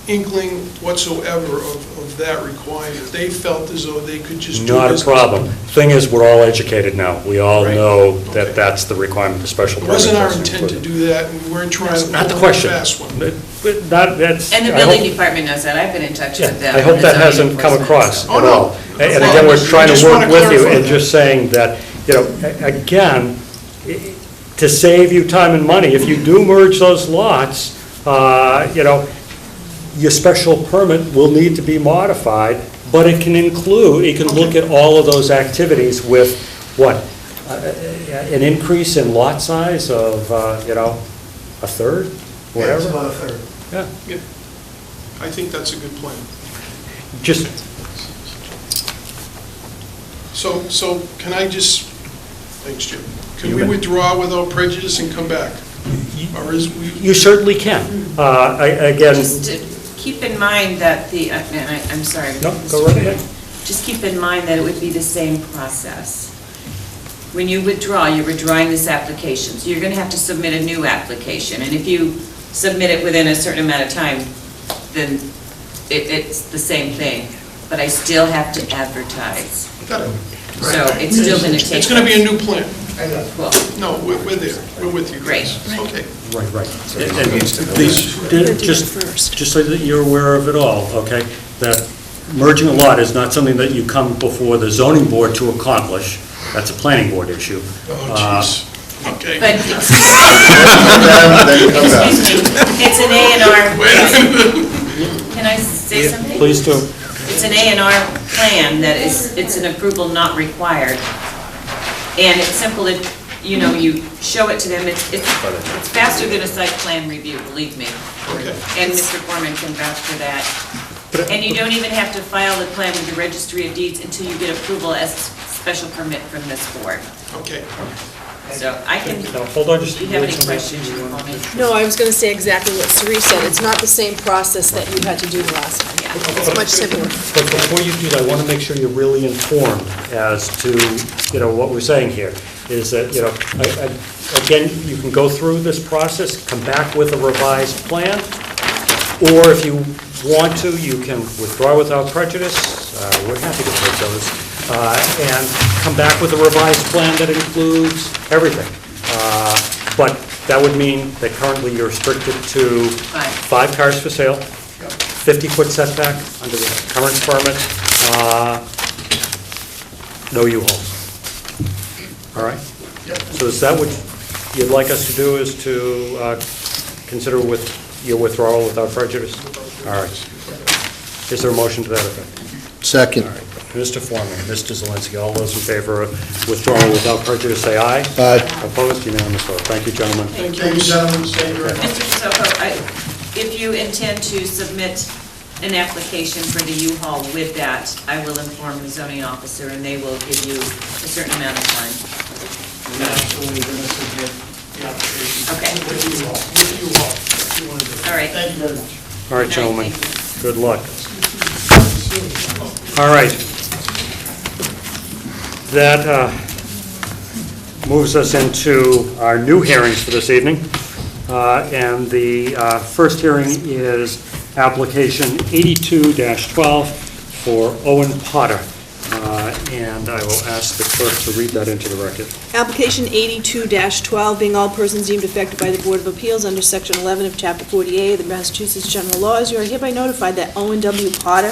inkling whatsoever of that requirement. They felt as though they could just do Not a business. problem. Thing is, we're all educated now. We all Right. know Okay. that that's the requirement, the special It permit. wasn't our doesn't intent to include do that, and we weren't trying to it. Not the pull a question. fast one. But that's. And the I building hope- department knows that, I've been in touch Yeah, with them. I hope the that zoning hasn't come enforcement, across so. Oh, at no. all. And No again, we're problem. trying Just to work wanna with you clarify and that. just saying that, again, to save you time and money, if you do merge those lots, your special permit will need to be modified, but it can include, it can look at all of those activities with, what, an increase in lot size of, a third, whatever? It's about a third. Yeah, I think that's a good plan. just, So can I just, thanks, Jim. Can You we may. withdraw without prejudice and come back? Or is we? you certainly can. Again, Just to keep in mind that I'm sorry. no, go right ahead. Just keep in mind that it would be the same process. When you withdraw, you're withdrawing this application, so you're going to have to submit a new application. And if you submit it within a certain amount of time, then it's the same thing. But I still have to advertise. Got it. So it's still going to take. It's going to be a new plan. Well, No, we're there. We're with you guys. Great. Okay. Right. he needs to know Just so that you're aware of it all, okay? That merging a lot is not something that you come before the zoning board to accomplish. That's a planning board issue. Oh, jeez. Okay. but, Then come back. excuse me, it's an A and R. Can I say something? Please do. It's an A and R plan that it's an approval not required. And it's simple, you show it to them, it's faster than a site plan review, believe me. Okay. And Mr. Foreman can vouch for that. And you don't even have to file the plan with the registry of deeds until you get approval as special permit from this board. Okay. So I can, Now, hold on just. if you have any questions, you can call me. No, I was going to say exactly what Sri said. It's not the same process that you had to do the last time. It's much simpler. But before you do that, I want to make sure you're really informed as to, what we're saying here. Is that, again, you can go through this process, come back with a revised plan, or if you want to, you can withdraw without prejudice. We're happy to take those. And come back with a revised plan that includes everything. But that would mean that currently you're restricted to 5 cars for sale, 50-foot setback under the current permit, no U-Hauls. All right? So is that what you'd like us to do, is to consider your withdrawal without prejudice? All right. Is there a motion to that effect? Second. All right. Mr. Foreman, Mr. Zelinski, all those in favor of withdrawal without prejudice, say aye. Aye. Opposed, unanimous vote. Thank you, gentlemen. Thank you, gentlemen. Thank you very much. Mr. Soho, if you intend to submit an application for the U-Haul with that, I will inform the zoning officer, and they will give you a certain amount of time. We're absolutely going to submit the application. Okay. With you all. With you all. If you want to do it. All right. Thank you very much. All right, Good night, gentlemen, thank good luck. All right. That moves us into our new hearings for this evening. And the first hearing is application 82-12 for Owen Potter. And I will ask the clerk to read that into the record. Application 82-12, being all persons deemed affected by the Board of Appeals under Section 11 of Chapter 48 of the Massachusetts General Laws, you are hereby notified that Owen W. Potter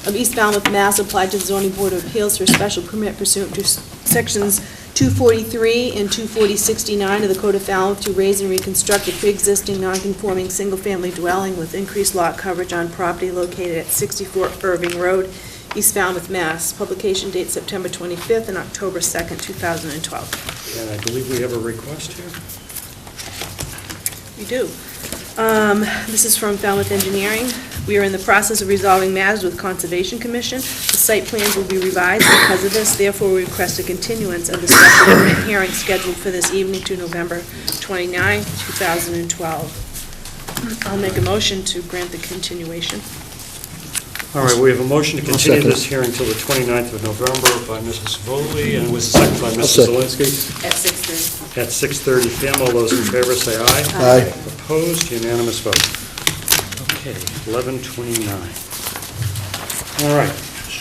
of East Falmouth, Mass. applied to the Zoning Board of Appeals for a special permit pursuant to Sections 243 and 240-69 of the Code of Falmouth to raise and reconstruct a pre-existing non-conforming single-family dwelling with increased lot coverage on property located at 64 Irving Road, East Falmouth, Mass. Publication date September 25th and October 2nd, 2012. And I believe we have a request here. We do. This is from Falmouth Engineering. We are in the process of resolving matters with Conservation Commission. The site plans will be revised because of this. Therefore, we request a continuance of the special permit hearing scheduled for this evening to November 29, 2012. I'll make a motion to grant the continuation. All right, we have a motion to continue second. this hearing until the 29th of November by Mrs. Foley, and it was seconded by Mr. second. Zelinski. At 6:30. At 6:30 p.m., all those in favor say aye. Aye. Opposed, unanimous vote. Okay, 11:29. All right,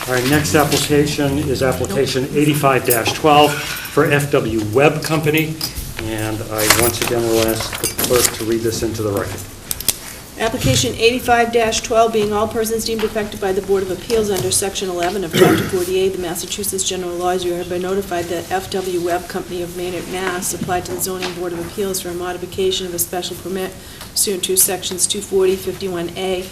our next application is application 85-12 for FW Web Company, and I once again will ask the clerk to read this into the record. Application 85-12, being all persons deemed affected by the Board of Appeals under Section 11 of Chapter 48 of the Massachusetts General Laws, you have been notified that FW Web Company of Maynard, Mass. applied to the Zoning Board of Appeals for a modification of a special permit pursuant to Sections 240, 51A,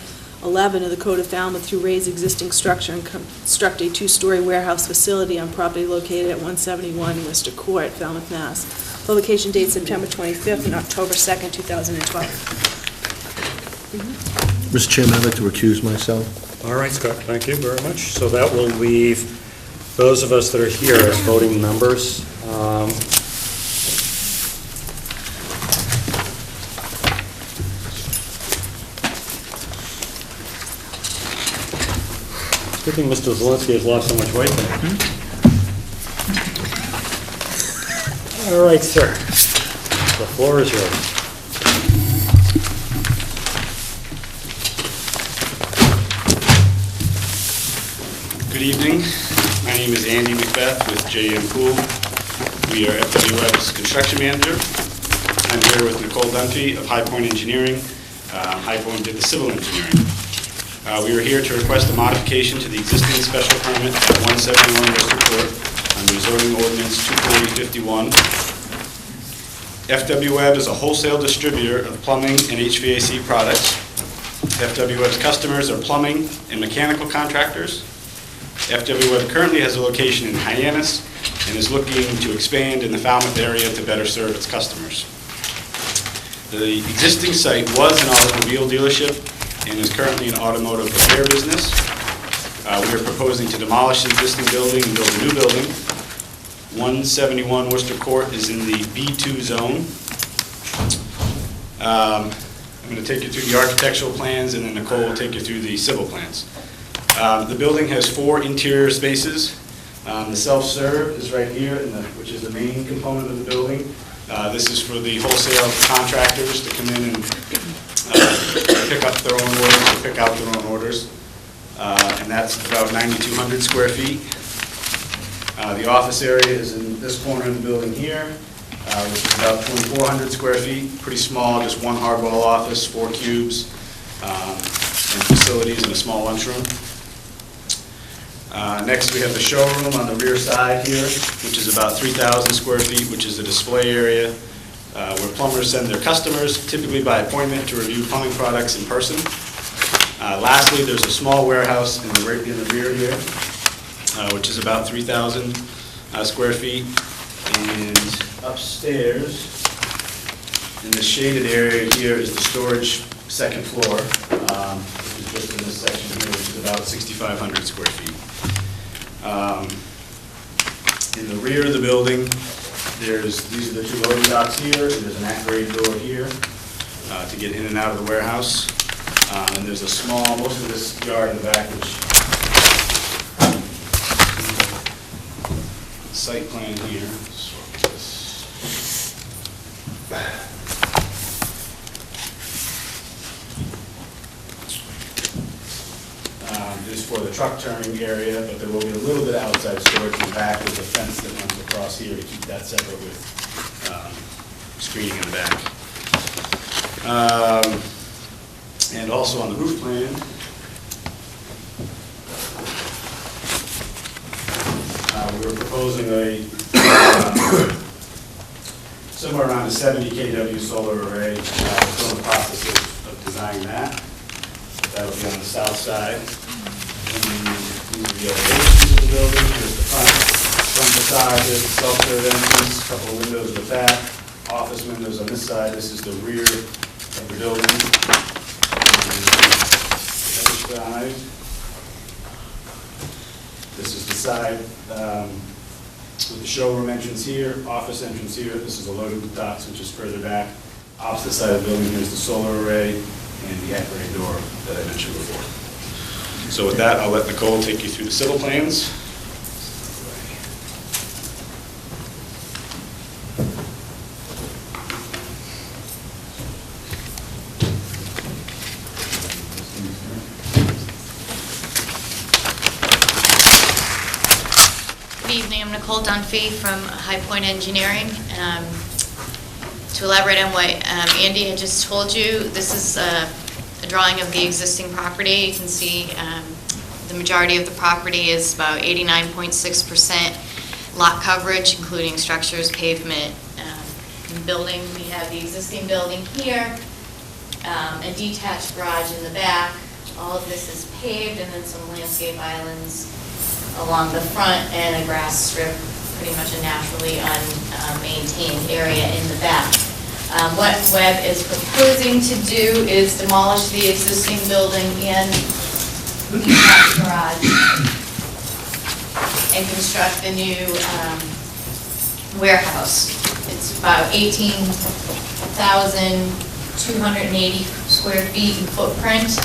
11 of the Code of Falmouth to raise existing structure and construct a two-story warehouse facility on property located at 171 Worcester Court, Falmouth, Mass. Publication date September 25th and October 2nd, 2012. Mr. Chairman, I'd like to recuse myself. All right, Scott, thank you very much. So that will leave those of us that are here as voting members. Good thing Mr. Zelinski has lost so much weight there. All right, sir. The floor is yours. Good evening. My name is Andy Macbeth with J.M. Poole. We are FW Web's construction manager. I'm here with Nicole Dunphy of High Point Engineering. High Point did the civil engineering. We are here to request a modification to the existing special permit at 171 Worcester Court under zoning ordinance 24051. FW Web is a wholesale distributor of plumbing and HVAC products. FW Web's customers are plumbing and mechanical contractors. FW Web currently has a location in Hyannis and is looking to expand in the Falmouth area to better serve its customers. The existing site was an automobile dealership and is currently an automotive repair business. We are proposing to demolish the existing building and build a new building. 171 Worcester Court is in the B2 zone. I'm going to take you through the architectural plans, and then Nicole will take you through the civil plans. The building has 4 interior spaces. The self-serve is right here, which is the main component of the building. This is for the wholesale contractors to come in and pick up their own orders or pick out their own orders. And that's about 9,200 square feet. The office area is in this corner of the building here, which is about 2,400 square feet. Pretty small, just one hardwall office, 4 cubes, and facilities and a small lunchroom. Next, we have the showroom on the rear side here, which is about 3,000 square feet, which is a display area where plumbers send their customers, typically by appointment, to review plumbing products in person. Lastly, there's a small warehouse in the rear here, which is about 3,000 square feet. And upstairs, in the shaded area here, is the storage second floor, which is just in this section here, which is about 6,500 square feet. In the rear of the building, these are the 2 loading docks here, and there's an at-grade door here to get in and out of the warehouse. And there's a small, most of this yard in the back, which site plan here. Is for the truck turning area, but there will be a little bit of outside storage in the back. There's a fence that runs across here to keep that separate with screening in the back. And also on the roof plan, we were proposing somewhere around a 70 kW solar array. We're still in the process of designing that. That'll be on the south side. And these are the elevations of the building. Here's the front facade, there's the self-serve entrance, a couple of windows in the back, office windows on this side. This is the rear of the building. And the other side. This is the side with the showroom entrance here, office entrance here. This is the loading docks, which is further back. Opposite side of the building, here's the solar array and the at-grade door that I mentioned before. So with that, I'll let Nicole take you through the civil plans. evening. I'm Nicole Dunphy from High Point Engineering. To elaborate on what Andy had just told you, this is a drawing of the existing property. You can see the majority of the property is about 89.6% lot coverage, including structures, pavement, and building. We have the existing building here, a detached garage in the back. All of this is paved, and then some landscape islands along the front, and a grass strip, pretty much a naturally unmaintained area in the back. What Webb is proposing to do is demolish the existing building and detached garage and construct the new warehouse. It's about 18,280 square feet in footprint.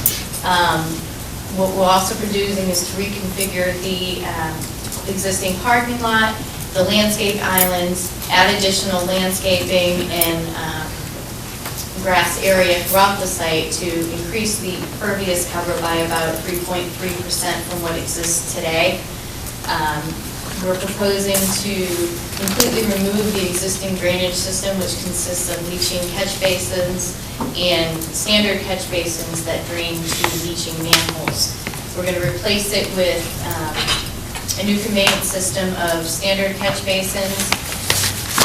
What we're also producing is to reconfigure the existing parking lot, the landscape islands, add additional landscaping and grass area throughout the site to increase the impervious cover by about 3.3% from what exists today. We're proposing to completely remove the existing drainage system, which consists of leaching catch basins and standard catch basins that drain to leaching manholes. We're going to replace it with a new conveyance system of standard catch basins,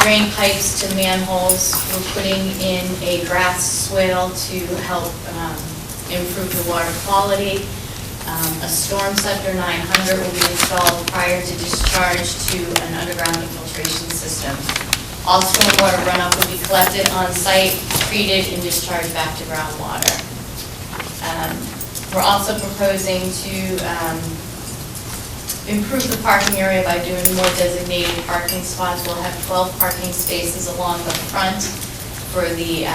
drain pipes to manholes. We're putting in a grass swale to help improve the water quality. A storm scepter 900 will be installed prior to discharge to an underground infiltration system. All stormwater runoff will be collected on site, treated, and discharged back to groundwater. We're also proposing to improve the parking area by doing more designated parking spots. We'll have 12 parking spaces along the front for the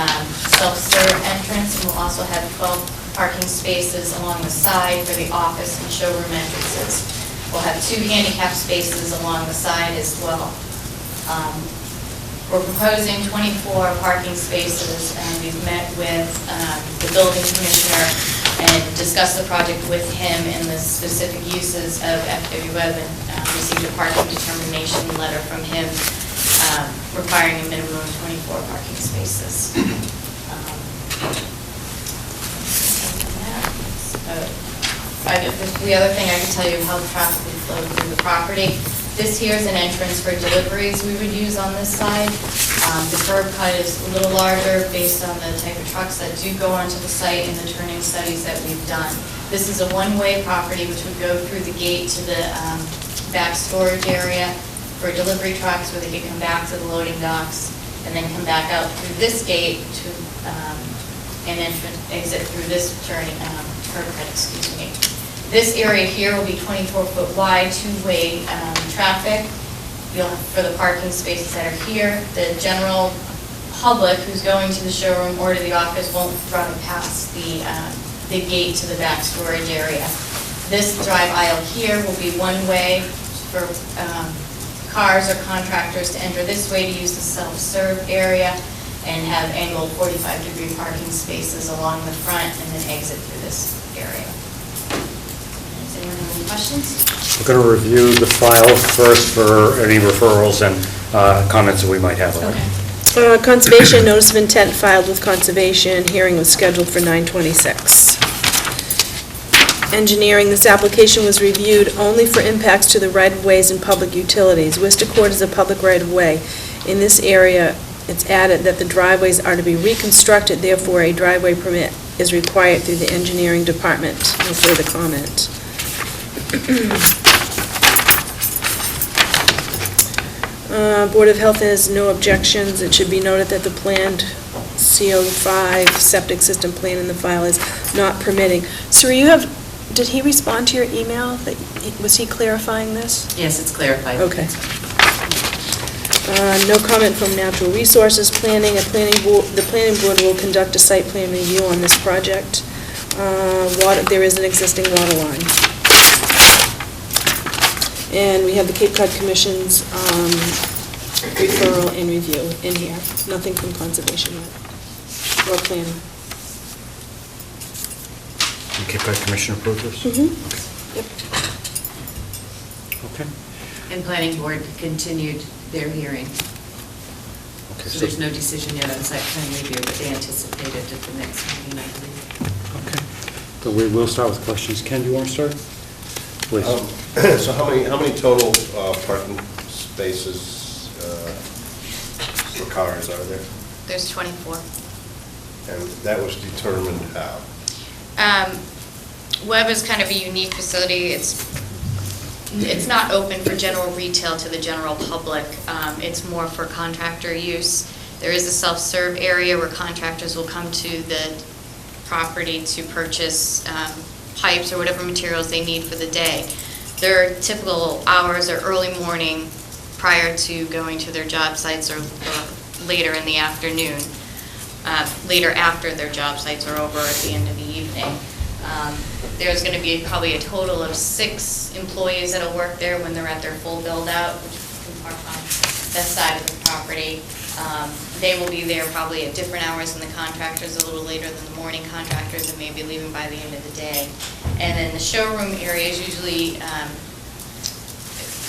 self-serve entrance, and we'll also have 12 parking spaces along the side for the office and showroom entrances. We'll have 2 handicap spaces along the side as well. We're proposing 24 parking spaces, and we've met with the building commissioner and discussed the project with him and the specific uses of FW Webb, and received a parking determination letter from him requiring a minimum of 24 parking spaces. The other thing I can tell you is how the traffic would flow through the property. This here is an entrance for deliveries we would use on this side. The curb cut is a little larger based on the type of trucks that do go onto the site and the turning studies that we've done. This is a one-way property which would go through the gate to the back storage area for delivery trucks, where they could come back to the loading docks and then come back out through this gate to and exit through this turning curb cut, excuse me. This area here will be 24-foot wide, two-way traffic. You'll have, for the parking spaces that are here, the general public who's going to the showroom or to the office won't run past the gate to the back storage area. This drive aisle here will be one way for cars or contractors to enter this way to use the self-serve area, and have angled 45-degree parking spaces along the front and then exit through this area. Does anyone have any questions? We're going to review the file first for any referrals and comments that we might have on it. Okay. Conservation notice of intent filed with Conservation. Hearing was scheduled for 9/26. Engineering, this application was reviewed only for impacts to the right-of-ways and public utilities. Worcester Court is a public right-of-way. In this area, it's added that the driveways are to be reconstructed, therefore a driveway permit is required through the engineering department. No further comment. Board of Health has no objections. It should be noted that the planned CO5 septic system plan in the file is not permitting. Sir, did he respond to your email? Was he clarifying this? Yes, it's clarified. Okay. No comment from Natural Resources Planning. The planning board will conduct a site plan review on this project. There is an existing water line. And we have the Cape Cod Commission's referral and review in here. Nothing from Conservation yet, or planning. The Cape Cod Commission approved this? Mm-hmm. Okay. Yep. Okay. And planning board continued their hearing. Okay, So there's no decision yet on site plan review, but they anticipate it at the next meeting, I believe. Okay. So we will start with questions. Ken, do you want to start? Please. So how many total parking spaces for cars are there? There's 24. And that was determined how? Webb is kind of a unique facility. It's not open for general retail to the general public. It's more for contractor use. There is a self-serve area where contractors will come to the property to purchase pipes or whatever materials they need for the day. Their typical hours are early morning prior to going to their job sites or later in the afternoon, later after their job sites are over at the end of the evening. There's going to be probably a total of 6 employees that'll work there when they're at their full build-out, which can park on that side of the property. They will be there probably at different hours than the contractors, a little later than the morning contractors, and maybe leaving by the end of the day. And then the showroom area is usually,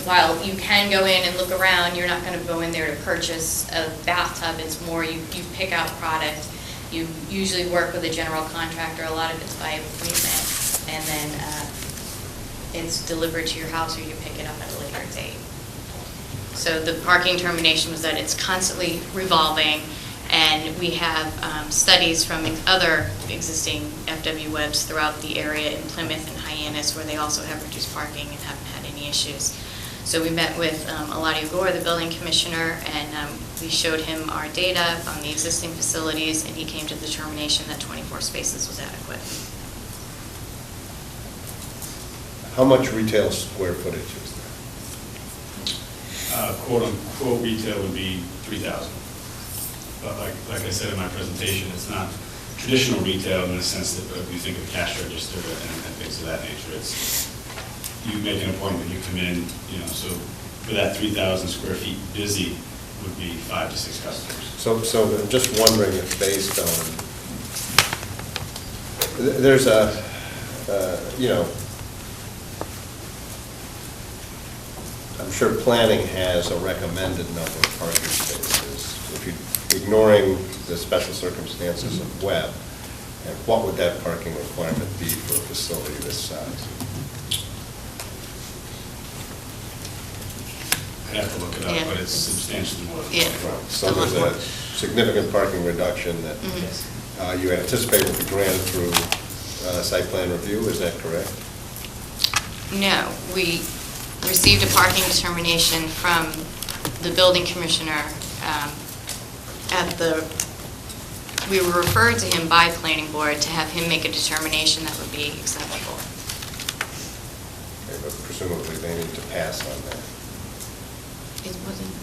while you can go in and look around, you're not going to go in there to purchase a bathtub. It's more you pick out product. You usually work with a general contractor. A lot of it's by appointment, and then it's delivered to your house or you pick it up at a later date. So the parking termination was that it's constantly revolving, and we have studies from other existing FW Webs throughout the area in Plymouth and Hyannis where they also have reduced parking and haven't had any issues. So we met with Eladio Gore, the building commissioner, and we showed him our data on the existing facilities, and he came to the determination that 24 spaces was adequate. How much retail square footage is there? Quote-unquote retail would be 3,000. But like I said in my presentation, it's not traditional retail in the sense that we think of cash register and things of that nature. It's, you make an appointment, you come in, so for that 3,000 square feet busy would be 5 to 6 customers. So I'm just wondering if based on, there's a, I'm sure planning has a recommended number of parking spaces. If you're ignoring the special circumstances of Webb, and what would that parking requirement be for a facility this size? I'd have to look it up, but it's substantially more than Yeah. that. So there's a significant parking reduction that you anticipate will be granted through site plan review, is that correct? No, we received a parking determination from the building commissioner we were referred to him by planning board to have him make a determination that would be acceptable. Okay, but presumably they need to pass on that. It wasn't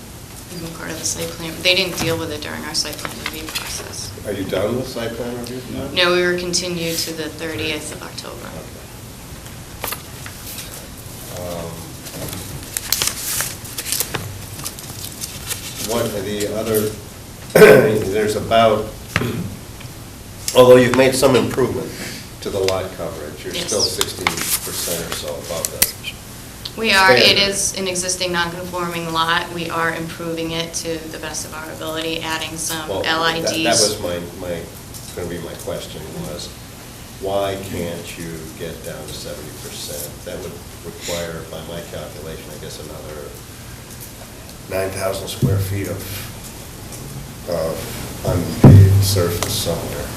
even part of the site plan. They didn't deal with it during our site plan review process. Are you done with site plan review? No, we were continued to the 30th of October. One of the other, there's about, although you've made some improvement to the lot coverage, you're Yes. still 16% or so above that. We are. It standard. is an existing non-conforming lot. We are improving it to the best of our ability, adding some Well, LIDs. That was going to be my question was, why can't you get down to 70%? That would require, by my calculation, I guess another 9,000 square feet of unpaved surface somewhere.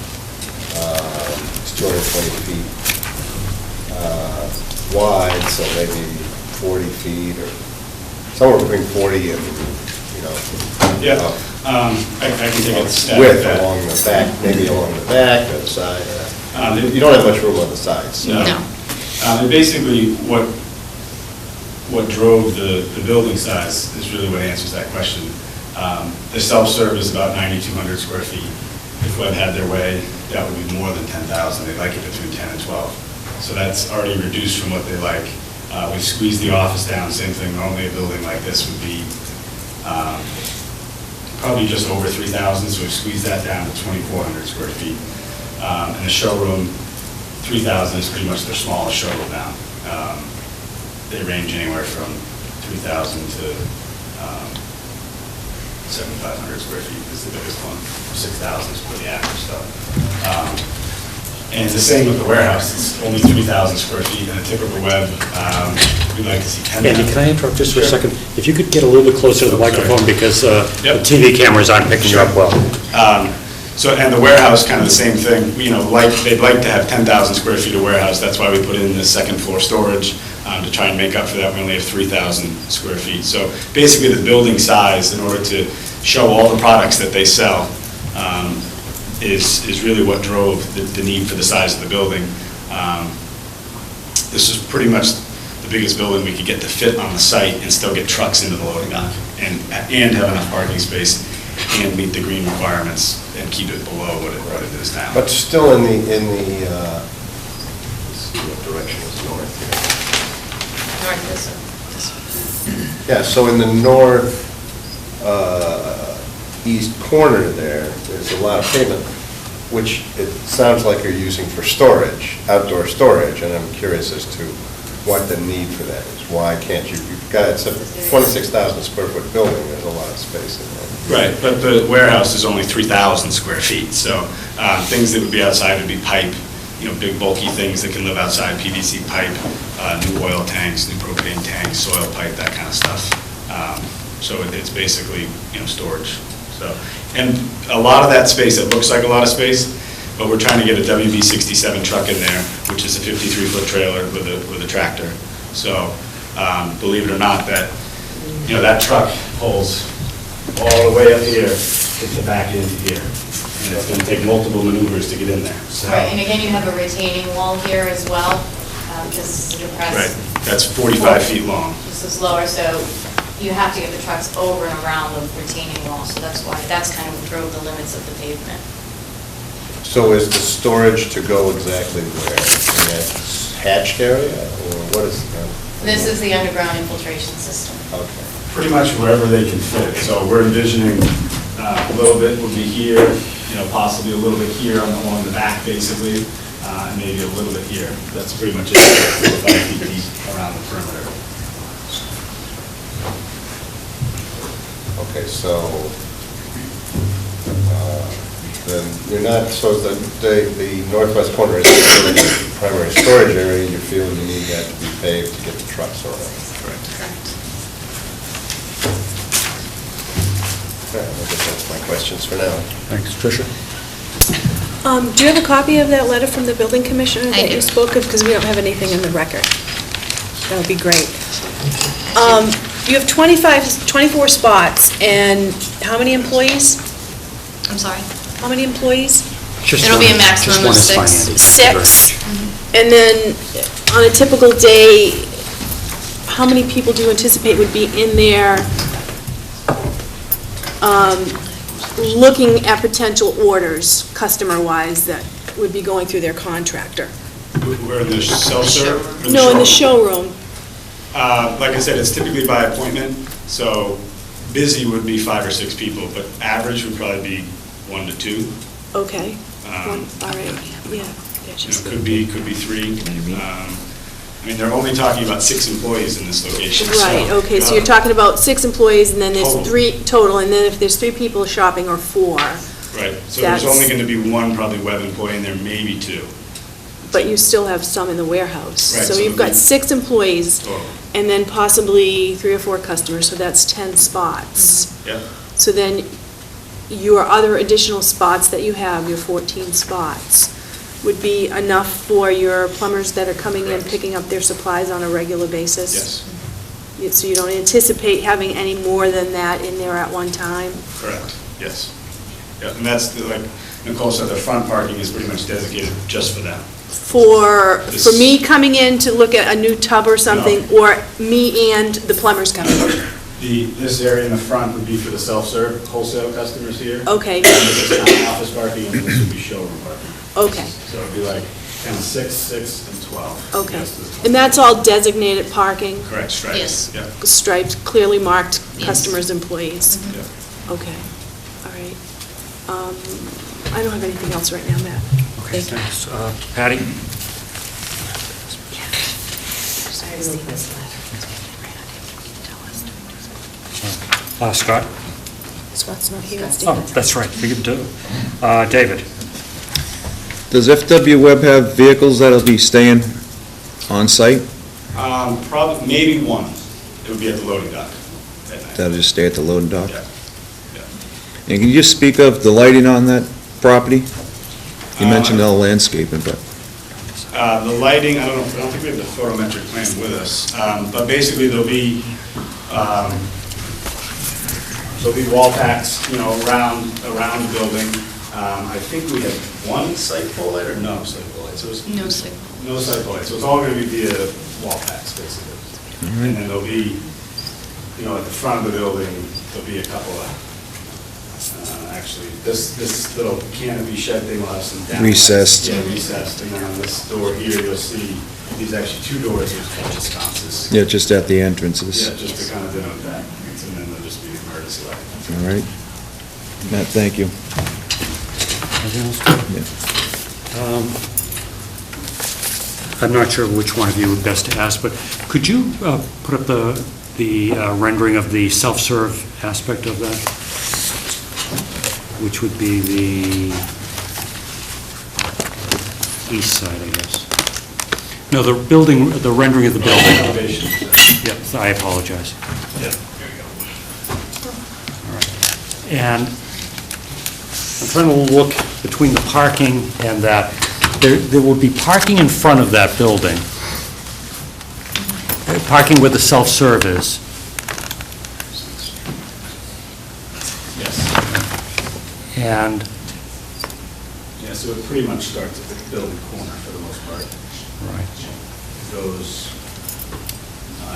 It's 220 feet wide, so maybe 40 feet or somewhere between 40 and, Yeah, I can take a stab at width that. along the back, maybe along the back or the side. You don't have much room on the sides. So. No. And basically, what drove the building size is really what answers that question. The self-serve is about 9,200 square feet. If Webb had their way, that would be more than 10,000. They like it between 10 and 12. So that's already reduced from what they like. We squeezed the office down, same thing. Normally a building like this would be probably just over 3,000, so we've squeezed that down to 2,400 square feet. And the showroom, 3,000 is pretty much their smallest showroom now. They range anywhere from 3,000 to 7,500 square feet is the biggest one. 6,000 is for the average stuff. And the same with the warehouse. It's only 3,000 square feet in a typical web. We'd like to see 10,000. Andy, can I interrupt just for a second? If you could get a little bit closer to the microphone, because the Yep. TV cameras aren't picking you up well. So, and the warehouse, kind of the same thing, you know, they'd like to have 10,000 square feet of warehouse, that's why we put in the second floor storage, to try and make up for that, we only have 3,000 square feet. So basically, the building size, in order to show all the products that they sell, is really what drove the need for the size of the building. This is pretty much the biggest building we could get to fit on the site and still get trucks into the loading dock, and have enough parking space, and meet the green requirements, and keep it below what it is now. But still in the, let's see what direction is north here. Yeah, so in the east corner there's a lot of pavement, which it sounds like you're using for storage, outdoor storage, and I'm curious as to what the need for that is. Why can't you've got, it's a 26,000 square foot building, there's a lot of space in there. Right, but the warehouse is only 3,000 square feet, so things that would be outside would be pipe, you know, big bulky things that can live outside, PVC pipe, new oil tanks, new propane tanks, soil pipe, that kind of stuff. So it's basically, you know, storage. So, and a lot of that space, it looks like a lot of space, but we're trying to get a WB67 truck in there, which is a 53-foot trailer with a tractor. So, believe it or not, that, you know, that truck pulls all the way up here, gets it back into here. And it's going to take multiple maneuvers to get in there. So, Right, and again, you have a retaining wall here as well. This is depressed. right, that's 45 feet long. This is lower, so you have to get the trucks over and around the retaining wall, so that's kind of what drove the limits of the pavement. So is the storage to go exactly where? In that hatched area, or what is that? This is the underground infiltration system. Okay. Pretty much wherever they can fit. So we're envisioning a little bit would be here, you know, possibly a little bit here along the back, basically, and maybe a little bit here. That's pretty much it, 4 or 5 feet deep around the perimeter. Okay, so, then you're not, so the northwest corner is the primary storage area, you feel you need that to be paved to get the trucks around. Correct. Okay, I guess that's my questions for now. Thanks. Tricia? Do you have a copy of that letter from the building commissioner I that do. you spoke of? Because we don't have anything in the record. That would be great. You have 24 spots, and how many employees? I'm sorry? How many employees? It'll be a maximum of 6. 6. And then, on a typical day, how many people do you anticipate would be in there looking at potential orders, customer-wise, that would be going through their contractor? We're in the self-serve? No, in the showroom. Like I said, it's typically by appointment, so busy would be 5 or 6 people, but average would probably be 1 to 2. Okay. Um, All right, yeah. You know, could be 3. I mean, they're only talking about 6 employees in this location. Right, okay, so you're talking about 6 employees, and then there's Total. 3 total, and then if there's 3 people shopping or 4, Right, so there's That's- only going to be 1 probably web employee in there, maybe 2. but you still have some in the warehouse. Right, So so you've got it'd be- 6 employees, Total. and then possibly 3 or 4 customers, so that's 10 spots. Yep. So then your other additional spots that you have, your 14 spots, would be enough for your plumbers that are coming in, Correct. picking up their supplies on a regular basis? Yes, So you don't anticipate having any more than that in there at one time? correct, yes. Yeah, and that's, like Nicole said, the front parking is pretty much designated just for them. For This- me coming in to look at a new tub or something, or me and the plumbers coming in? This area in the front would be for the self-serve wholesale customers here. Okay, And this is kind of office parking, and this would be showroom parking. okay, So it'd be like kind of 6, and 12. okay. Yes, this- And that's all designated parking, Correct, stripes. Yes. Yeah, striped, clearly marked Yes. customers, employees? yeah. Okay, all right. I don't have anything else right now, Matt. Okay, Thank you. thanks. Patty? Scott? Scott's not here. It's Oh, David. that's right, figured to. David? Does FW Web have vehicles that'll be staying on site? Probably, maybe one. It would be at the loading dock at night. That'll just stay at the loading dock? Yeah. And can you just speak of the lighting on that property? You mentioned all landscaping, but... The lighting, I don't think we have the photometric plan with us, but basically there'll be wall packs, around the building. I think we have one site pole light or no site pole light? So it's No signal. no site pole light, so it's all going to be via wall packs, basically. And then there'll be, at the front of the building, there'll be a couple of, actually, this little canopy shed thing will have some down. Recessed. Yeah, recessed, and then on this door here, you'll see, these actually 2 doors with catch sconces. Yeah, just at the entrances. Yeah, just to kind of denote that, and then there'll just be emergency lighting. All right. Matt, thank you. I'm not sure which one of you would best to ask, but could you put up the rendering of the self-serve aspect of that? Which would be the east side, I guess. No, the building, the rendering of the building. Elevation. Yes, I apologize. Yeah. And I'm trying to look between the parking and that. There would be parking in front of that building. Parking where the self-serve is. Yes. And, Yeah, so it pretty much starts at the building corner for the most part. right, It goes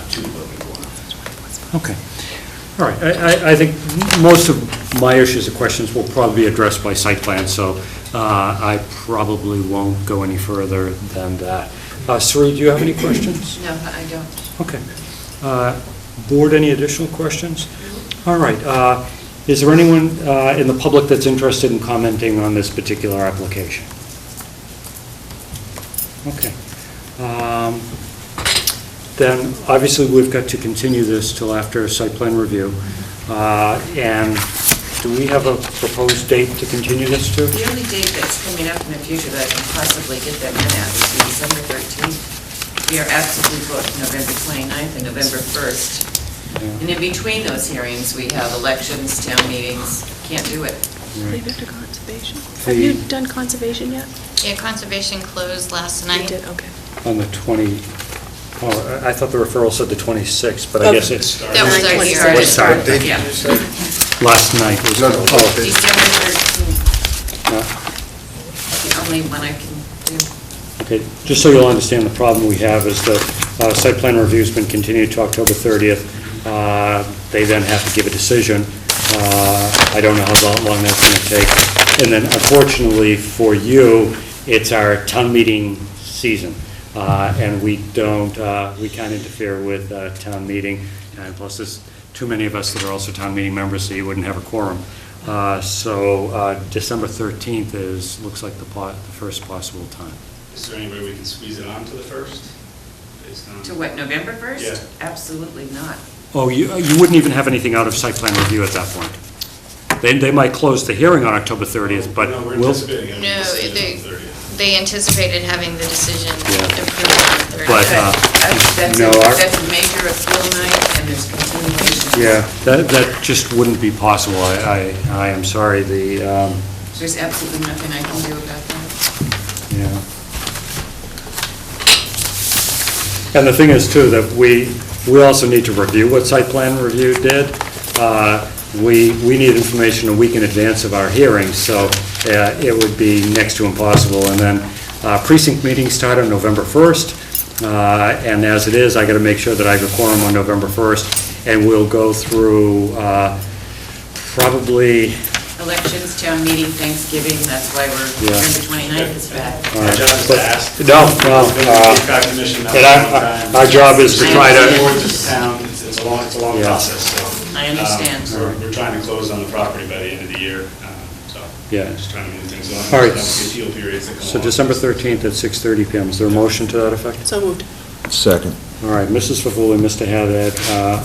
to the building corner. okay. All right, I think most of my issues or questions will probably be addressed by site plan, so I probably won't go any further than that. Sri, do you have any questions? No, I don't. Okay. Board, any additional questions? All right. Is there anyone in the public that's interested in commenting on this particular application? Okay. Then, obviously, we've got to continue this till after site plan review. And do we have a proposed date to continue this to? The only date that's coming up in the future that I can possibly get them in at is December 13th. We are absolutely booked November 29th and November 1st. And in between those hearings, we have elections, town meetings. Can't do it. Leave it to conservation. Have you done conservation yet? Yeah, conservation closed last You night. did, okay. On the 20, oh, I thought the referral said the 26th, but I guess it's That was our It hearing. started, Date, yeah. did you say? last night. Was No, no, oh, December 13th, no. the only one I can do. Okay, just so you'll understand, the problem we have is that site plan review's been continued to October 30th. They then have to give a decision. I don't know how long that's going to take. And then unfortunately for you, it's our town meeting season. And we can't interfere with town meeting. And plus, there's too many of us that are also town meeting members, so you wouldn't have a quorum. So December 13th looks like the first possible time. Is there any way we can squeeze it on to the 1st? Based on- To what, November 1st? Yeah. Absolutely not. Oh, you wouldn't even have anything out of site plan review at that point? They might close the hearing on October 30th, but No, we're we'll... anticipating having No, a decision on the 30th. They anticipated having the decision Yeah. approved on the 30th. But, That's no, that's a major appeal night, and there's continuation. Yeah, that just wouldn't be possible. I am sorry, There's absolutely nothing I can do about that. yeah. And the thing is, too, that we also need to review what site plan review did. We need information a week in advance of our hearing, so it would be next to impossible. And then precinct meetings start on November 1st, and as it is, I got to make sure that I have a quorum on November 1st, and we'll go through probably... Elections, town meeting, Thanksgiving, that's why Yeah. November 29th is bad. all right, Our job is but- to ask. No, And our job is to try to... It's a long Yeah. process, so. I understand. We're trying to close on the property by the end of the year, so. Yeah. Just trying to move things on. All right. There's appeal periods that come So along. December 13th at 6:30 PM. Is there a motion to that effect? So moved. Second. All right, Mrs. Favula, Mr. Haddad,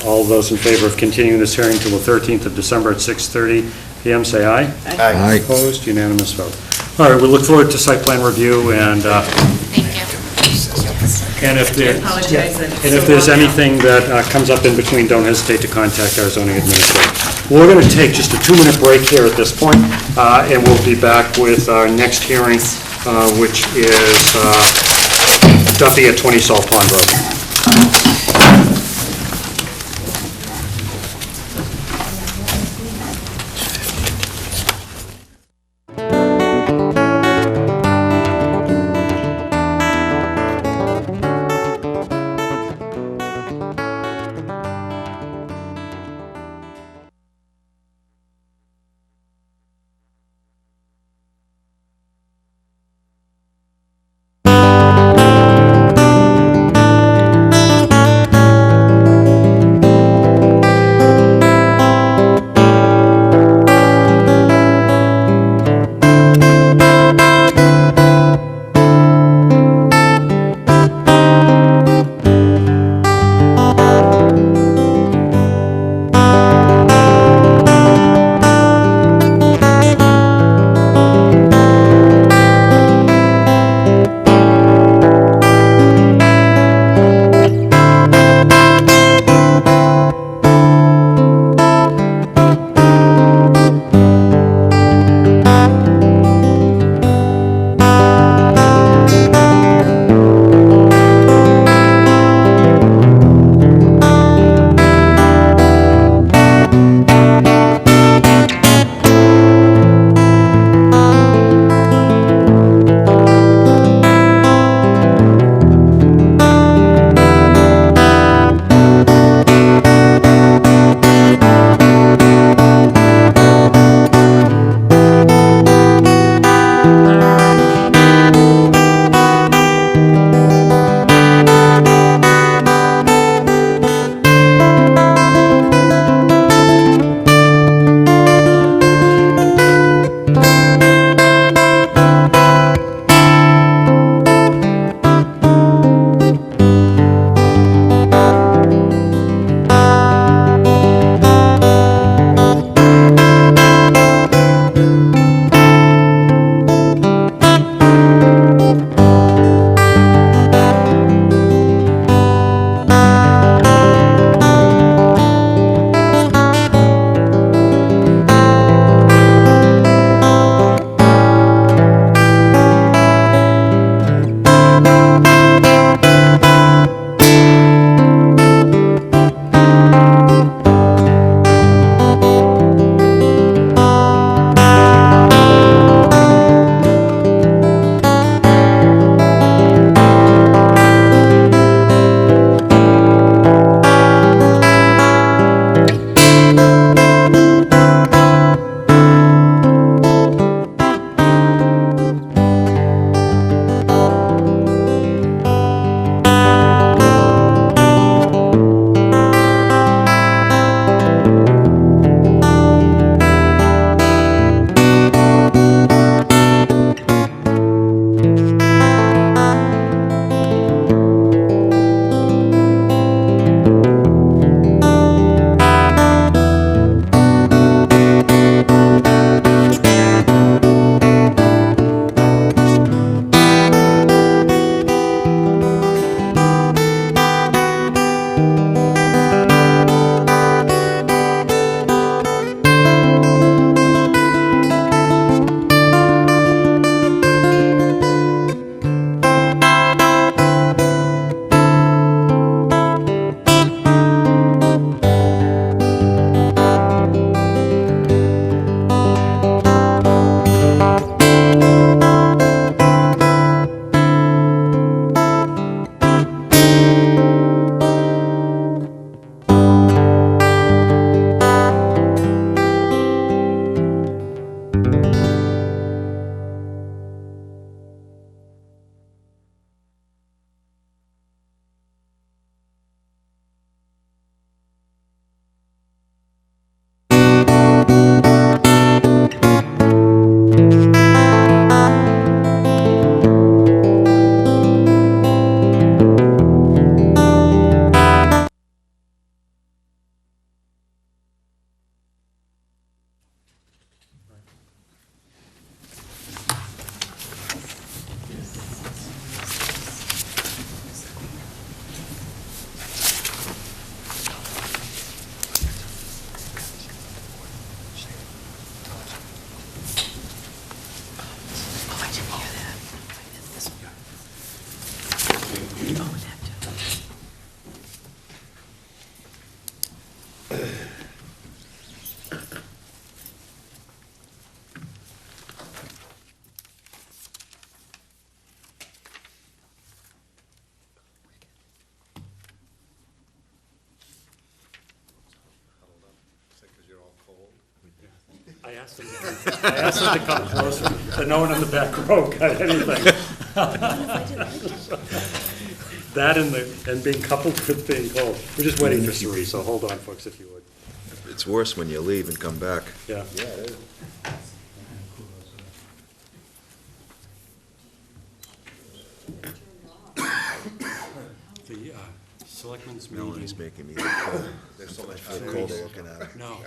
all those in favor of continuing this hearing till the 13th of December at 6:30 PM, say aye. Aye. Opposed, unanimous vote. All right, we look forward to site plan review, and Thank you. and if there, I apologize that it's and if so there's long now. anything that comes up in between, don't hesitate to contact our zoning administrator. We're going to take just a 2-minute break here at this point, and we'll be back with our next hearing, which is Duffy at 20 Salt Pond Road. asked them to come closer, but no one in the back row got anything. That and being coupled with being cold. We're just waiting for Suri, so hold on, folks, if you would. It's worse when you leave and come back. Yeah. The selectmen's meeting. Melanie's making me look cold. There's so much I feel cold looking at her. No.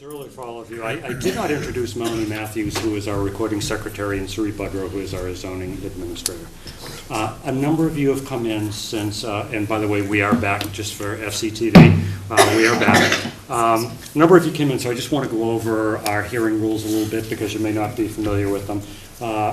Earlier for all of you, I did not introduce Melanie Matthews, who is our recording secretary, and Suri Budrow, who is our zoning administrator. A number of you have come in since, and by the way, we are back just for FCTV. We are back. A number of you came in, so I just want to go over our hearing rules a little bit because you may not be familiar with them.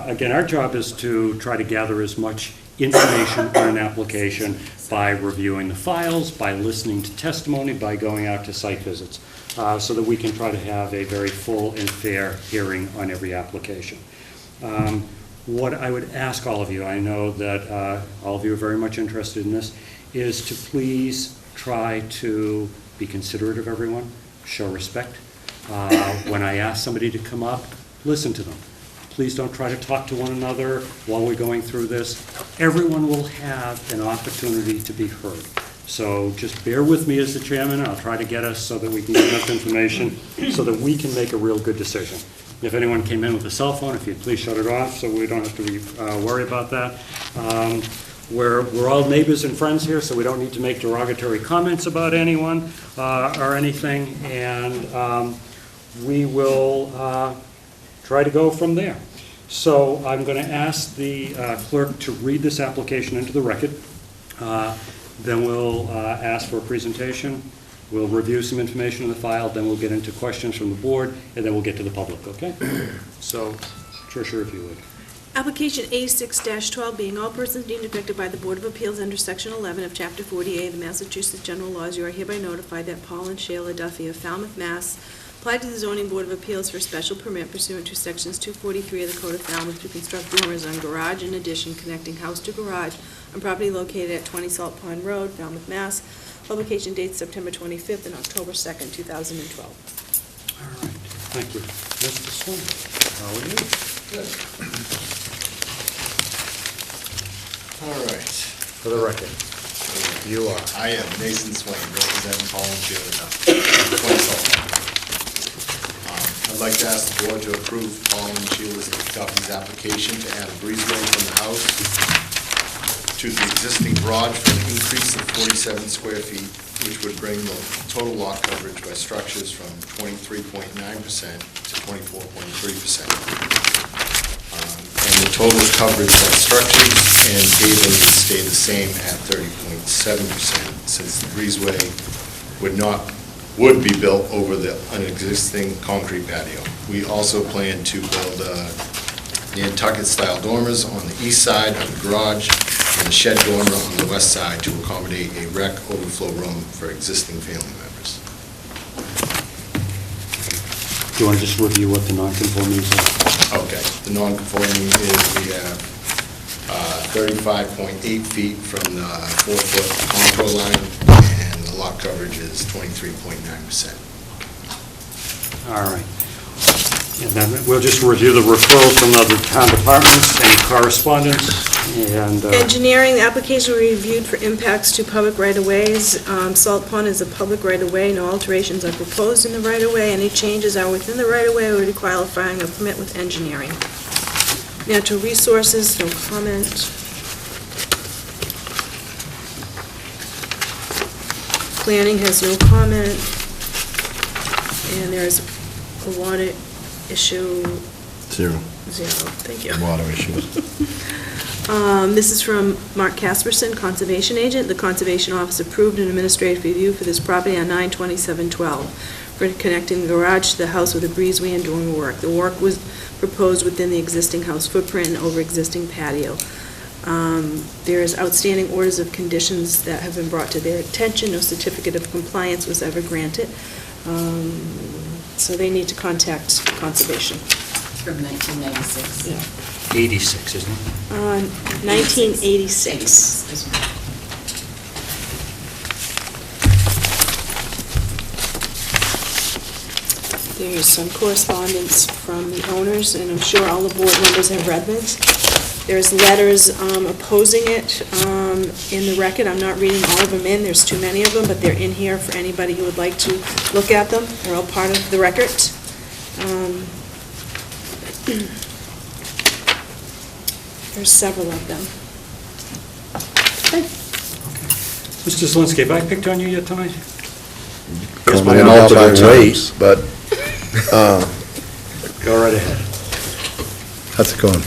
Again, our job is to try to gather as much information on an application by reviewing the files, by listening to testimony, by going out to site visits, so that we can try to have a very full and fair hearing on every application. What I would ask all of you, I know that all of you are very much interested in this, is to please try to be considerate of everyone, show respect. When I ask somebody to come up, listen to them. Please don't try to talk to one another while we're going through this. Everyone will have an opportunity to be heard. So just bear with me as the chairman. I'll try to get us so that we can get enough information so that we can make a real good decision. If anyone came in with a cell phone, if you'd please shut it off so we don't have to worry about that. We're all neighbors and friends here, so we don't need to make derogatory comments about anyone or anything, and we will try to go from there. So I'm going to ask the clerk to read this application into the record. Then we'll ask for a presentation. We'll review some information in the file. Then we'll get into questions from the board, and then we'll get to the public, okay? So, Tricia, if you would. Application A6-12, being all persons deemed affected by the Board of Appeals under Section 11 of Chapter 48 of the Massachusetts General Laws, you are hereby notified that Paul and Shayla Duffy of Falmouth, Mass. applied to the Zoning Board of Appeals for a special permit pursuant to Sections 243 of the Code of Falmouth to construct dormers on garage and addition connecting house to garage on property located at 20 Salt Pond Road, Falmouth, Mass. Publication dates September 25th and October 2nd, 2012. All right, thank you. Mr. Swan, how are you? Good. All right. For the record, you are. I am Mason Swain, representing Paul and Sheila 20 Salt Pond. I'd like to ask the board to approve Paul and Sheila Duffy's application to add a breezeway from the house to the existing garage for an increase of 47 square feet, which would bring the total lot coverage by structures from 23.9% to 24.3%. And the total coverage by structures and paving would stay the same at 30.7%, since the breezeway would be built over an existing concrete patio. We also plan to build Nantucket-style dormers on the east side of the garage and a shed dormer on the west side to accommodate a rec overflow room for existing family members. Do you want to just review what the non-conformities are? Okay. The non-conforming is we have 35.8 feet from the 4-foot contour line, and the lot coverage is 23.9%. All right. And then we'll just review the referrals from other town departments and correspondence. And Engineering, the application will be reviewed for impacts to public right-of-ways. Salt Pond is a public right-of-way. No alterations are proposed in the right-of-way. Any changes are within the right-of-way or require filing a permit with engineering. Natural resources, no comment. Planning has no comment. And there's a water issue. Zero. Thank you. Water issues. This is from Mark Casperson, Conservation Agent. The Conservation Office approved an administrative review for this property on 9/27/12 for connecting the garage to the house with a breezeway and doing work. The work was proposed within the existing house footprint and over existing patio. There is outstanding orders of conditions that have been brought to their attention. No certificate of compliance was ever granted. So they need to contact Conservation. From 1996. Yeah. 86, isn't it? 1986. Excuse me. There's some correspondence from the owners, and I'm sure all the board members have read this. There's letters opposing it in the record. I'm not reading all of them in, there's too many of them, but they're in here for anybody who would like to look at them. They're all part of the record. There's several of them. Mr. Zelinski, have I picked on you yet tonight? Yes, but in not alternate times. ways, but, Go right ahead. how's it going?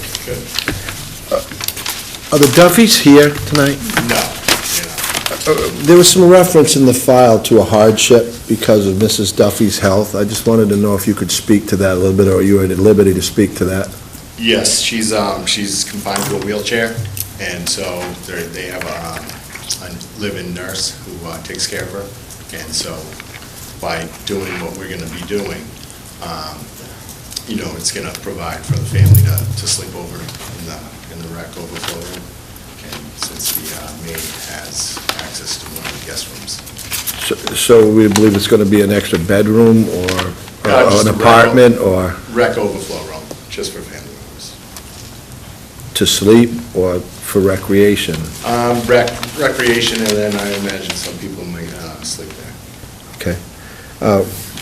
Are the Duffys here tonight? No, There was some reference in the file to a hardship because of Mrs. Duffy's health. I just wanted to know if you could speak to that a little bit, or you were at liberty to speak to that. yes, she's confined to a wheelchair, and so they have a live-in nurse who takes care of her. And so by doing what we're gonna be doing, it's gonna provide for the family to sleep over in the rec overflow room. And since the maid has access to one of the guest rooms. So we believe it's going to be an extra bedroom or Just an a rec- apartment or Rec overflow room, just for family members. to sleep or for recreation? Recreation, and then I imagine some people might sleep there. Okay.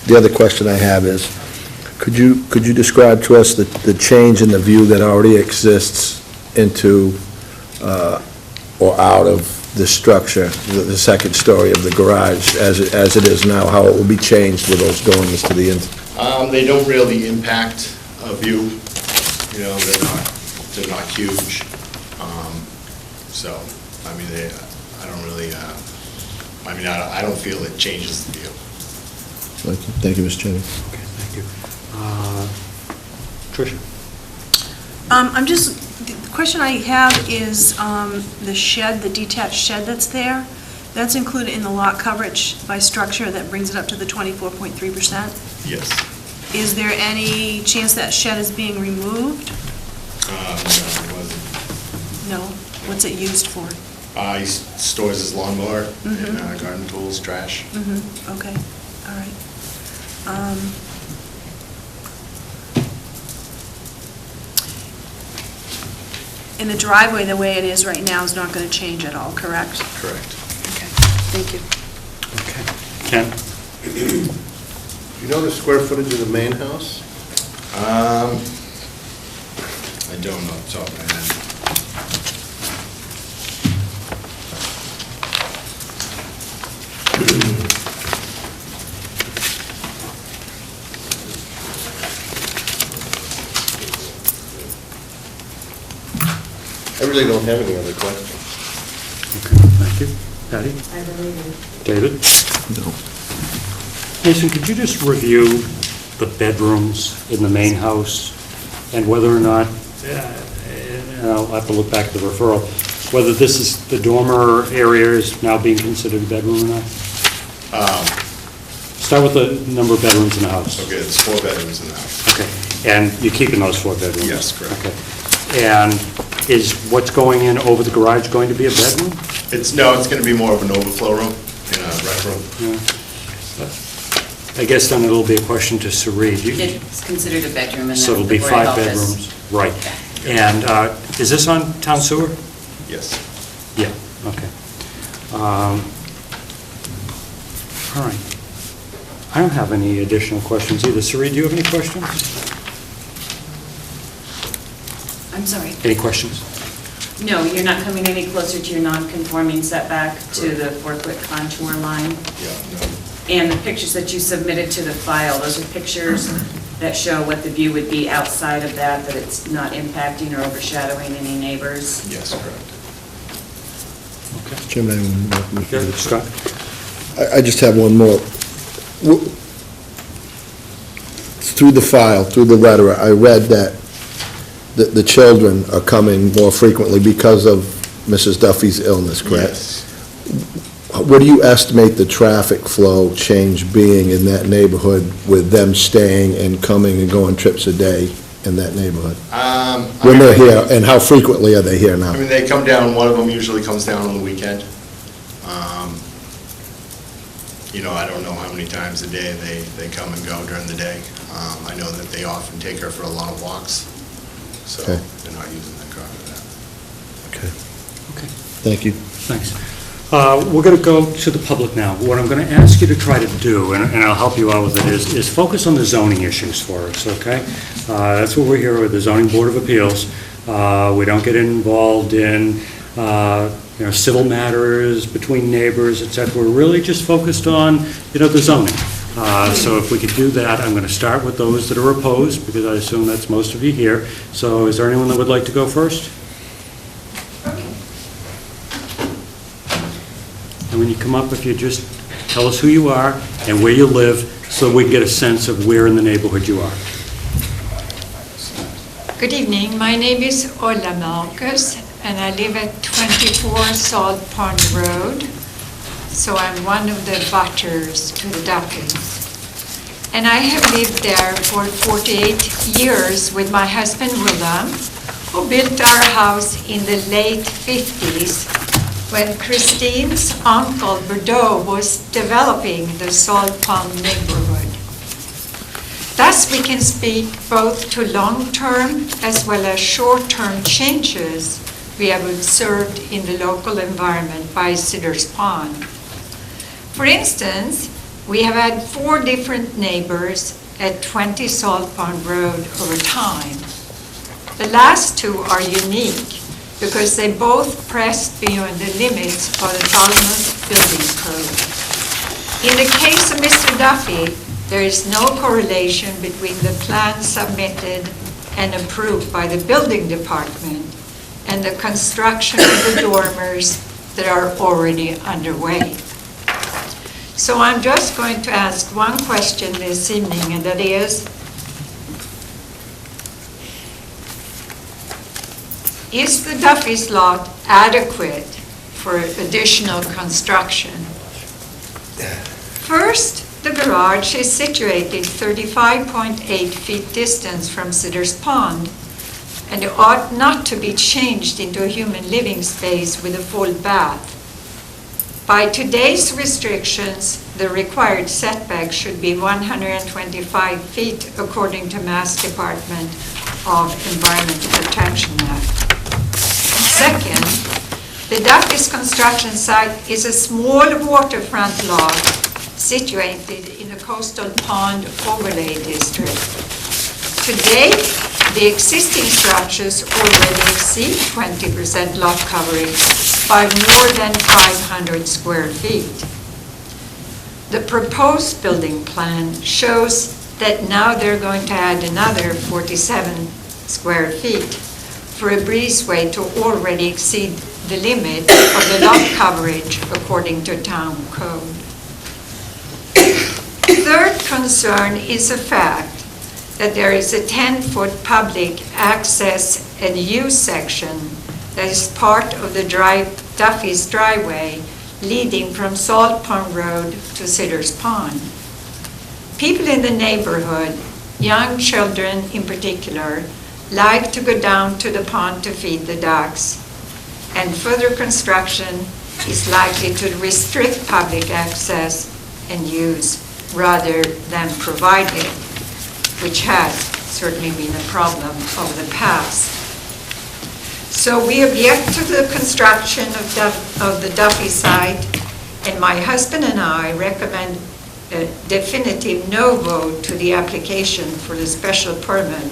The other question I have is, could you describe to us the change in the view that already exists into or out of the structure, the second story of the garage, as it is now, how it will be changed with those dormers to the inside? They don't really impact a view, they're not huge. So, I mean, I don't really, I don't feel it changes the view. Thank you, Mr. Chairman. Okay, thank you. Tricia? The question I have is the shed, the detached shed that's there, that's included in the lot coverage by structure that brings it up to the 24.3%? Yes. Is there any chance that shed is being removed? No, it wasn't. No? What's it used for? He stores his lawnmower and garden tools, trash. Mm-hmm, okay, all right. And the driveway, the way it is right now, is not going to change at all, correct? Correct. Okay, thank you. Okay. Ken? You know the square footage of the main house? I don't know off the top of my head. I really don't have any other questions. Okay, thank you. Patty? I believe it. David? No. Jason, could you just review the bedrooms in the main house and whether or not, and I'll have to look back at the referral, whether this is, the dormer area is now being considered a bedroom or not? Start with the number of bedrooms in the house. Okay, there's 4 bedrooms in the house. Okay, and you're keeping those 4 bedrooms? Yes, correct. Okay. And is what's going in over the garage going to be a bedroom? It's going to be more of an overflow room and a rec room. I guess then it'll be a question to Sari. It's considered a bedroom in So it'll the be Board of 5 Health is- bedrooms, right. And is this on town sewer? Yes. Yeah, okay. All right. I don't have any additional questions either. Sari, do you have any questions? I'm sorry. Any questions? No, you're not coming any closer to your non-conforming setback to the 4-foot contour line? Yeah, no. And the pictures that you submitted to the file, those are pictures that show what the view would be outside of that it's not impacting or overshadowing any neighbors? Yes, correct. Okay. Chairman, Yeah, Scott? I just have one more. Through the file, through the letter, I read that the children are coming more frequently because of Mrs. Duffy's illness, correct? Yes. what do you estimate the traffic flow change being in that neighborhood with them staying and coming and going trips a day in that neighborhood? When they're here, and how frequently are they here now? I mean, they come down, one of them usually comes down on the weekend. I don't know how many times a day they come and go during the day. I know that they often take her for a lot of walks, so Okay. they're not using that car for that. Okay. Okay. Thank you. Thanks. We're going to go to the public now. What I'm going to ask you to try to do, and I'll help you out with it, is focus on the zoning issues for us, okay? That's what we're here with, the Zoning Board of Appeals. We don't get involved in, civil matters between neighbors, et cetera. We're really just focused on, the zoning. So if we could do that, I'm going to start with those that are opposed, because I assume that's most of you here. So is there anyone that would like to go first? And when you come up, if you just tell us who you are and where you live, so we can get a sense of where in the neighborhood you are. Good evening. My name is Ola Malkus, and I live at 24 Salt Pond Road. So I'm one of the butters to the Duffys. And I have lived there for 48 years with my husband Willem, who built our house in the late 50s when Christine's uncle Bordeaux was developing the Salt Pond neighborhood. Thus, we can speak both to long-term as well as short-term changes we have observed in the local environment by Cedars Pond. For instance, we have had 4 different neighbors at 20 Salt Pond Road over time. The last 2 are unique because they both pressed beyond the limits of the Falmouth Building Code. In the case of Mr. Duffy, there is no correlation between the plan submitted and approved by the building department and the construction of the dormers that are already underway. So I'm just going to ask one question this evening, and that is the Duffy's lot adequate for additional construction? First, the garage is situated 35.8 feet distance from Cedars Pond, and it ought not to be changed into a human living space with a full bath. By today's restrictions, the required setback should be 125 feet according to Mass Department of Environmental Protection Act. Second, the Duffy's construction site is a small waterfront lot situated in the Coastal Pond Overlay District. Today, the existing structures already exceed 20% lot coverage by more than 500 square feet. The proposed building plan shows that now they're going to add another 47 square feet for a breezeway to already exceed the limit of the lot coverage according to town code. Third concern is the fact that there is a 10-foot public access and use section that is part of the Duffy's driveway leading from Salt Pond Road to Cedars Pond. People in the neighborhood, young children in particular, like to go down to the pond to feed the ducks, and further construction is likely to restrict public access and use rather than provide it, which has certainly been a problem over the past. So we object to the construction of the Duffy site, and my husband and I recommend a definitive no vote to the application for the special permit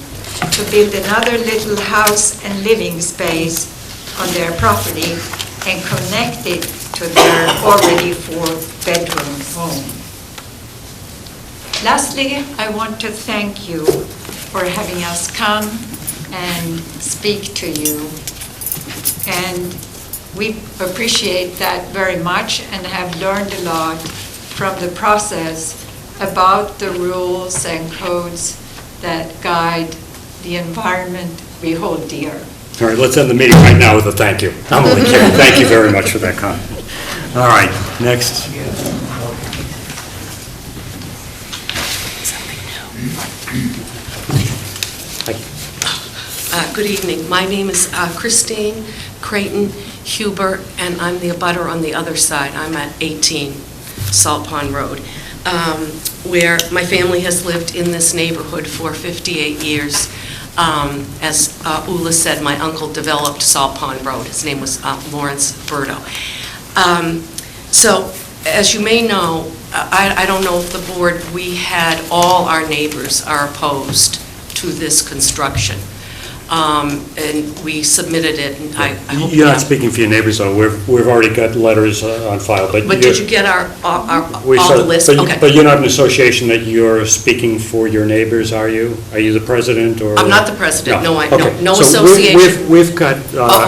to build another little house and living space on their property and connect it to their already 4-bedroom home. Lastly, I want to thank you for having us come and speak to you. And we appreciate that very much and have learned a lot from the process about the rules and codes that guide the environment we hold dear. All right, let's end the meeting right now with a thank you. I'm only kidding. Thank you very much for that comment. All right, next. Good evening. My name is Christine Creighton Huber, and I'm the abutter on the other side. I'm at 18 Salt Pond Road, where my family has lived in this neighborhood for 58 years. As Ula said, my uncle developed Salt Pond Road. His name was Lawrence Berto. So, as you may know, I don't know if the board, we had all our neighbors are opposed to this construction. And we submitted it, and I hope... You're not speaking for your neighbors, though. We've already got letters on file, but... But did you get all the list? Okay. But you're not an association that you're speaking for your neighbors, are you? Are you the president, or... I'm not the president, no, Okay. no So association. we've got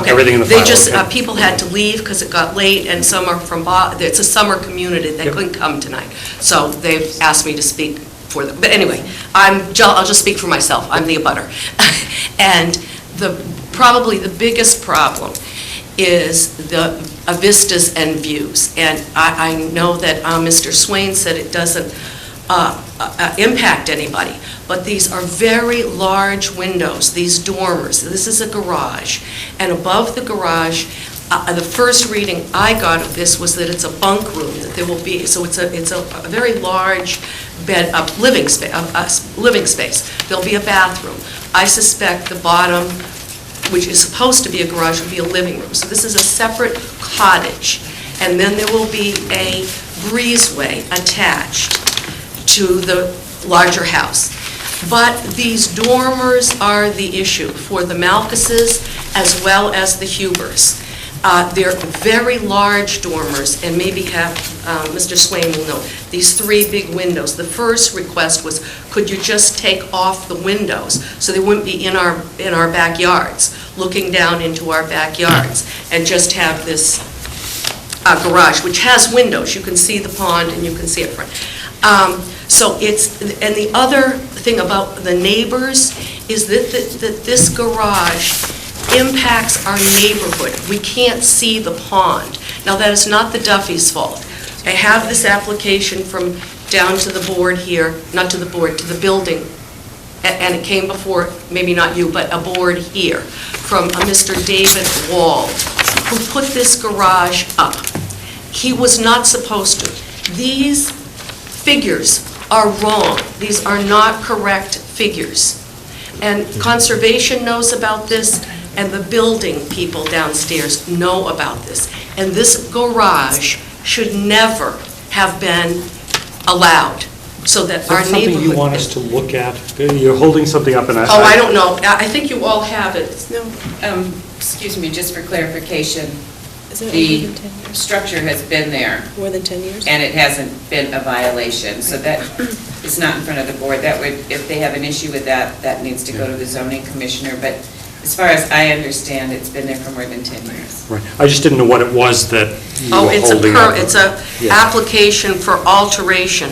everything in the file. They just, okay? people had to leave because it got late, and some are from, it's a summer community, they couldn't come tonight. So they've asked me to speak for them. But anyway, I'll just speak for myself, I'm the abutter. And probably the biggest problem is the vistas and views. And I know that Mr. Swain said it doesn't impact anybody, but these are very large windows, these dormers. This is a garage, and above the garage, the first reading I got of this was that it's a bunk room, that there will be, so it's a very large bed, living space. There'll be a bathroom. I suspect the bottom, which is supposed to be a garage, will be a living room. So this is a separate cottage, and then there will be a breezeway attached to the larger house. But these dormers are the issue for the Malkuses as well as the Hubers. They're very large dormers, and maybe Mr. Swain will know, these three big windows. The first request was, could you just take off the windows so they wouldn't be in our backyards, looking down into our backyards, and just have this garage, which has windows. You can see the pond and you can see it front. So and the other thing about the neighbors is that this garage impacts our neighborhood. We can't see the pond. Now, that is not the Duffy's fault. I have this application from down to the board here, not to the board, to the building, and it came before, maybe not you, but a board here, from a Mr. David Wald, who put this garage up. He was not supposed to. These figures are wrong. These are not correct figures. And Conservation knows about this, and the building people downstairs know about this. And this garage should never have been allowed, so that our neighborhood... Is that something you want us to look at? You're holding something up, and I don't know. I think you all have it. No. Excuse me, just for clarification, the structure has been there. More than 10 years? And it hasn't been a violation, so that is not in front of the board. That would, if they have an issue with that, that needs to go to the zoning commissioner, but as far as I understand, it's been there for more than 10 years. Right. I just didn't know what it was that you were holding up. It's a application for alteration.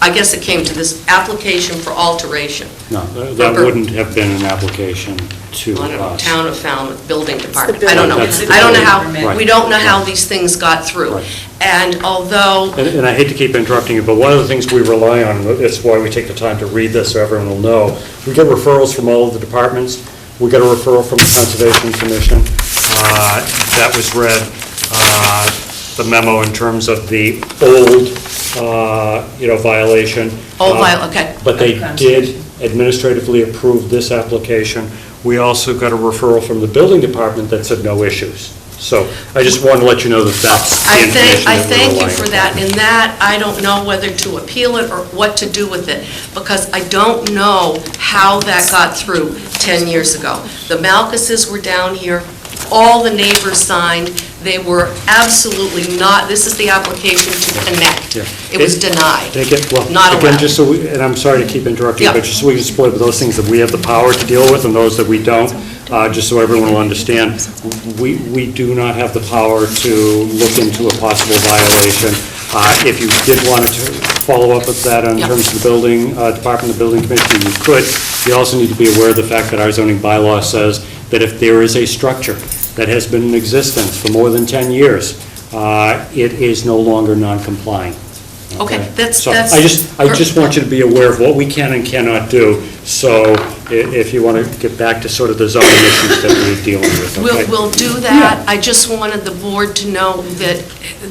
I guess it came to this application for alteration. No, that wouldn't have been an application to us. Town of Falmouth Building Department. I don't know. I don't know how, we don't know how these things got through. Right. And although... And I hate to keep interrupting you, but one of the things we rely on, and it's why we take the time to read this so everyone will know, we get referrals from all of the departments. We got a referral from the Conservation Commission. That was read, the memo in terms of the old, violation. Okay. But they did administratively approve this application. We also got a referral from the building department that said no issues. So I just wanted to let you know that that's the information I that we're thank you relying for upon. that. In that, I don't know whether to appeal it or what to do with it, because I don't know how that got through 10 years ago. The Malkuses were down here, all the neighbors signed, they were absolutely not, this is the application to connect. Yeah. It was denied, not Again, allowed. just so and I'm sorry to keep interrupting you, but just so we can split with those things that we have the power to deal with and those that we don't, just so everyone will understand, we do not have the power to look into a possible violation. If you did want to follow up with that in terms of the building department, the building commissioner, you could. You also need to be aware of the fact that our zoning bylaw says that if there is a structure that has been in existence for more than 10 years, it is no longer non-compliant. Okay, that's... So I just want you to be aware of what we can and cannot do, so if you want to get back to sort of the zoning issues that we're dealing with, okay? We'll do that. I just wanted the board to know that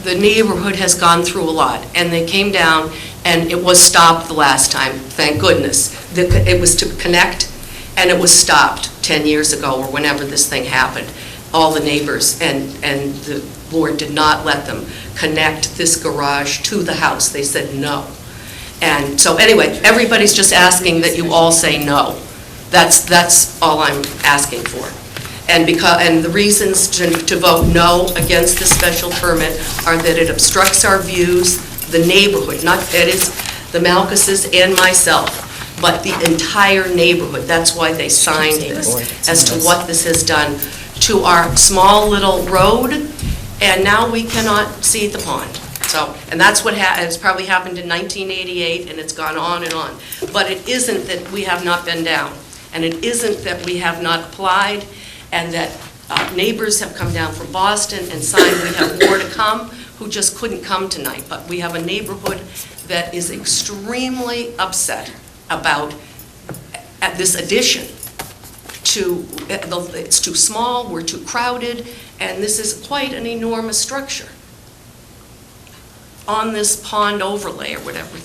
the neighborhood has gone through a lot, and they came down, and it was stopped the last time, thank goodness. It was to connect, and it was stopped 10 years ago, or whenever this thing happened. All the neighbors, and the board did not let them connect this garage to the house. They said no. And so anyway, everybody's just asking that you all say no. That's all I'm asking for. And the reasons to vote no against the special permit are that it obstructs our views, the neighborhood, not, it is the Malkuses and myself, but the entire neighborhood. That's why they signed this, as to what this has done to our small little road, and now we cannot see the pond. So, and that's what it's probably happened in 1988, and it's gone on and on. But it isn't that we have not been down, and it isn't that we have not applied, and that neighbors have come down from Boston and signed. We have more to come who just couldn't come tonight. But we have a neighborhood that is extremely upset about this addition. It's too small, we're too crowded, and this is quite an enormous structure on this pond overlay or whatever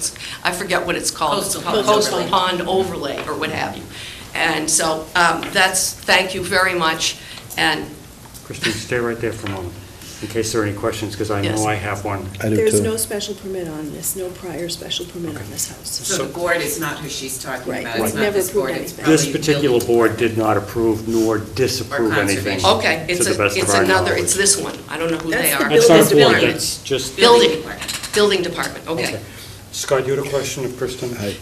I forget what it's called. Coastal pond overlay or what have you. And so thank you very much. And Christine, stay right there for a moment, in case there are any questions, because I know I have one. There's no special permit on this, no prior special permit on this house. So the board is not who she's talking Right. about. Right. It's not Never this board. approved It's anything. This probably particular building board did not approve nor disapprove Or anything. conservation. okay, To the best of our knowledge. it's this one. I don't know who they That's the are. That's not a board, Building. that's just... Building department, okay. Scott, you had a question of Kristen? Hi.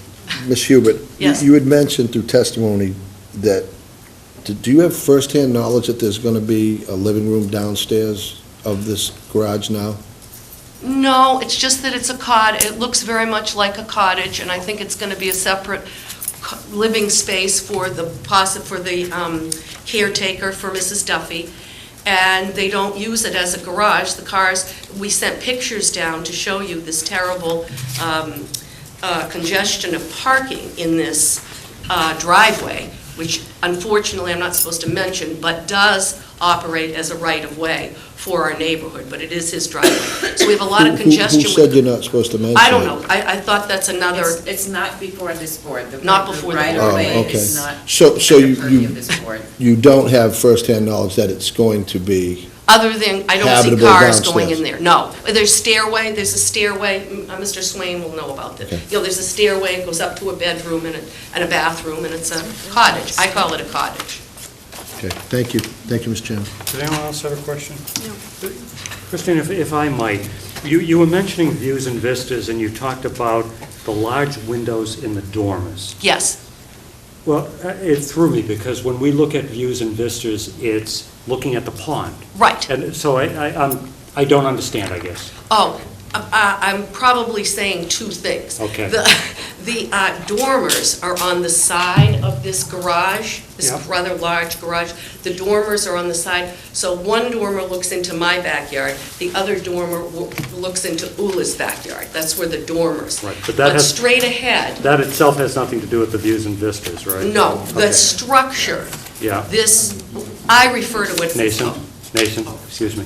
Ms. Hubert, Yes. you had mentioned through testimony that, do you have firsthand knowledge that there's going to be a living room downstairs of this garage now? No, it's just that it's a it looks very much like a cottage, and I think it's going to be a separate living space for the caretaker, for Mrs. Duffy, and they don't use it as a garage. The cars, we sent pictures down to show you this terrible congestion of parking in this driveway, which unfortunately I'm not supposed to mention, but does operate as a right-of-way for our neighborhood, but it is his driveway. So we have a lot of congestion. Who said you're not supposed to mention I don't it? know. I thought that's another... It's not before this board. Not before the board. The right-of-way Oh, okay. is not So under purview of this board. you don't have firsthand knowledge that it's going to be... Other than, I don't see Habitable cars going downstairs. in there. No. There's a stairway, Mr. Swain will know about this. Okay. You know, there's a stairway, it goes up to a bedroom and a bathroom, and it's a cottage. I call it a cottage. Okay, thank you. Thank you, Mr. Chairman. Does anyone else have a question? No. Christine, if I might, you were mentioning views and vistas, and you talked about the large windows in the dormers. Yes. Well, it threw me, because when we look at views and vistas, it's looking at the pond. Right. And so I don't understand, I guess. Oh, I'm probably saying two things. Okay. The dormers are on the side of this garage, this Yeah. rather large garage. The dormers are on the side, so one dormer looks into my backyard, the other dormer looks into Ula's backyard. That's where the dormers. Right, but that has- straight ahead, That itself has nothing to do with the views and vistas, right? no, the Okay. structure, Yeah. I refer to it. Nason, excuse me.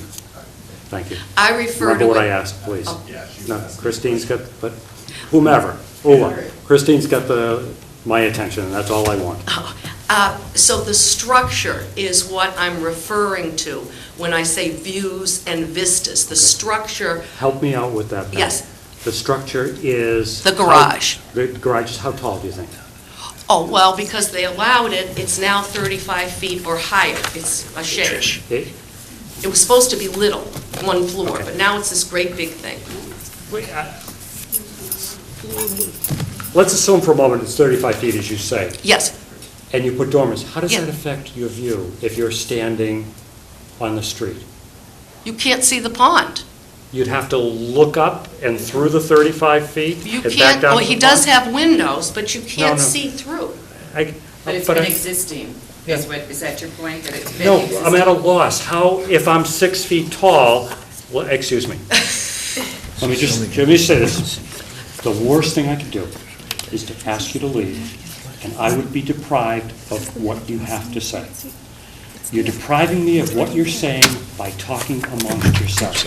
Thank you. I refer to it. Remember what I asked, please. Oh. No, Christine's got, but whomever, Ula, Christine's got my attention, and that's all I want. So the structure is what I'm referring to when I say views and vistas. The structure, Help me out with that, then. Yes. The structure is... The garage. The garage is how tall, do you think? oh, well, because they allowed it, it's now 35 feet or higher. It's a shade. It was supposed to be little, one floor, but now it's this great big thing. Let's assume for a moment it's 35 feet, as you say. Yes. And you put dormers. How does Yeah. that affect your view if you're standing on the street? You can't see the pond. You'd have to look up and through the 35 feet? You and back can't, down well, to he the does pond? have windows, but you can't no. see through. But it's been existing, is that your point, that it's been No, existing? I'm at a loss. How, if I'm 6 feet tall Well, excuse me. Let me say this. The worst thing I could do is to ask you to leave, and I would be deprived of what you have to say. You're depriving me of what you're saying by talking amongst yourselves.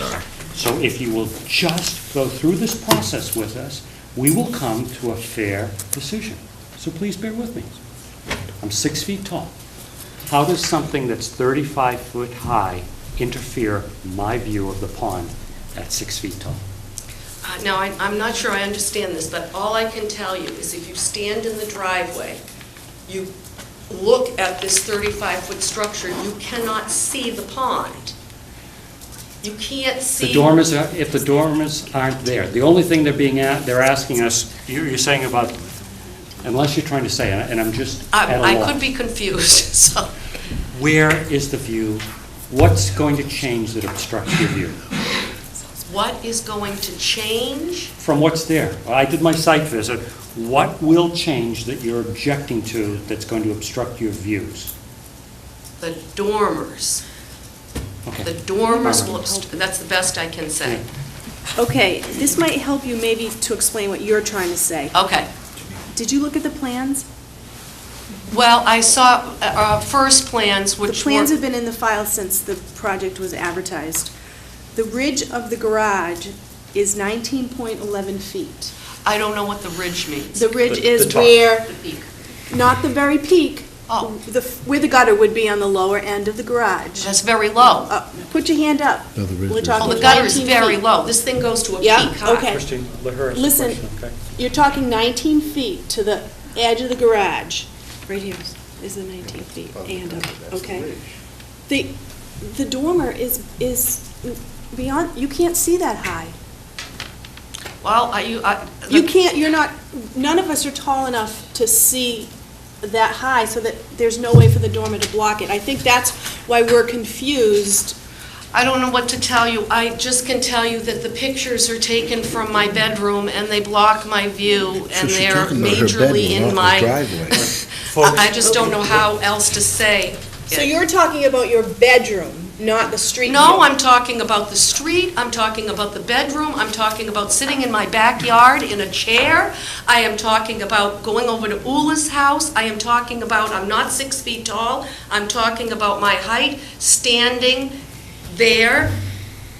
So if you will just go through this process with us, we will come to a fair decision. So please bear with me. I'm 6 feet tall. How does something that's 35 foot high interfere my view of the pond at 6 feet tall? Now, I'm not sure I understand this, but all I can tell you is if you stand in the driveway, you look at this 35-foot structure, you cannot see the pond. You can't see... If the dormers aren't there, the only thing they're asking us, you're saying about, unless you're trying to say, and I'm just at a I loss. could be confused, so... Where is the view? What's going to change that obstructs your view? What is going to change? From what's there. I did my site visit. What will change that you're objecting to that's going to obstruct your views? The dormers. Okay. The dormers will obstruct, that's the best I can say. Okay, this might help you maybe to explain what you're trying to say. Okay. Did you look at the plans? Well, I saw first plans, which The plans were... have been in the file since the project was advertised. The ridge of the garage is 19.11 feet. I don't know what the ridge means. The ridge The is top. where, The peak. not the very peak, Oh, where the gutter would be on the lower end of the garage. that's very low. Put your hand up. No, the ridge We're is- talking Oh, the gutter is 19 very feet. low. This thing goes to a Yeah, peak high. okay. Christine, let her ask the Listen, question, okay? you're talking 19 feet to the edge of the garage. Right here is the 19 feet and up, okay? The dormer is beyond, you can't see that high. Well, You can't, you're not, none of us are tall enough to see that high so that there's no way for the dormer to block it. I think that's why we're confused. I don't know what to tell you. I just can tell you that the pictures are taken from my bedroom and they block my view So and she's they're talking about her majorly bedroom, in not the my... driveway. I just don't know how else to say. So you're talking about your bedroom, not the street No, view. I'm talking about the street, I'm talking about the bedroom, I'm talking about sitting in my backyard in a chair, I am talking about going over to Ula's house, I am talking about, I'm not 6 feet tall, I'm talking about my height, standing there.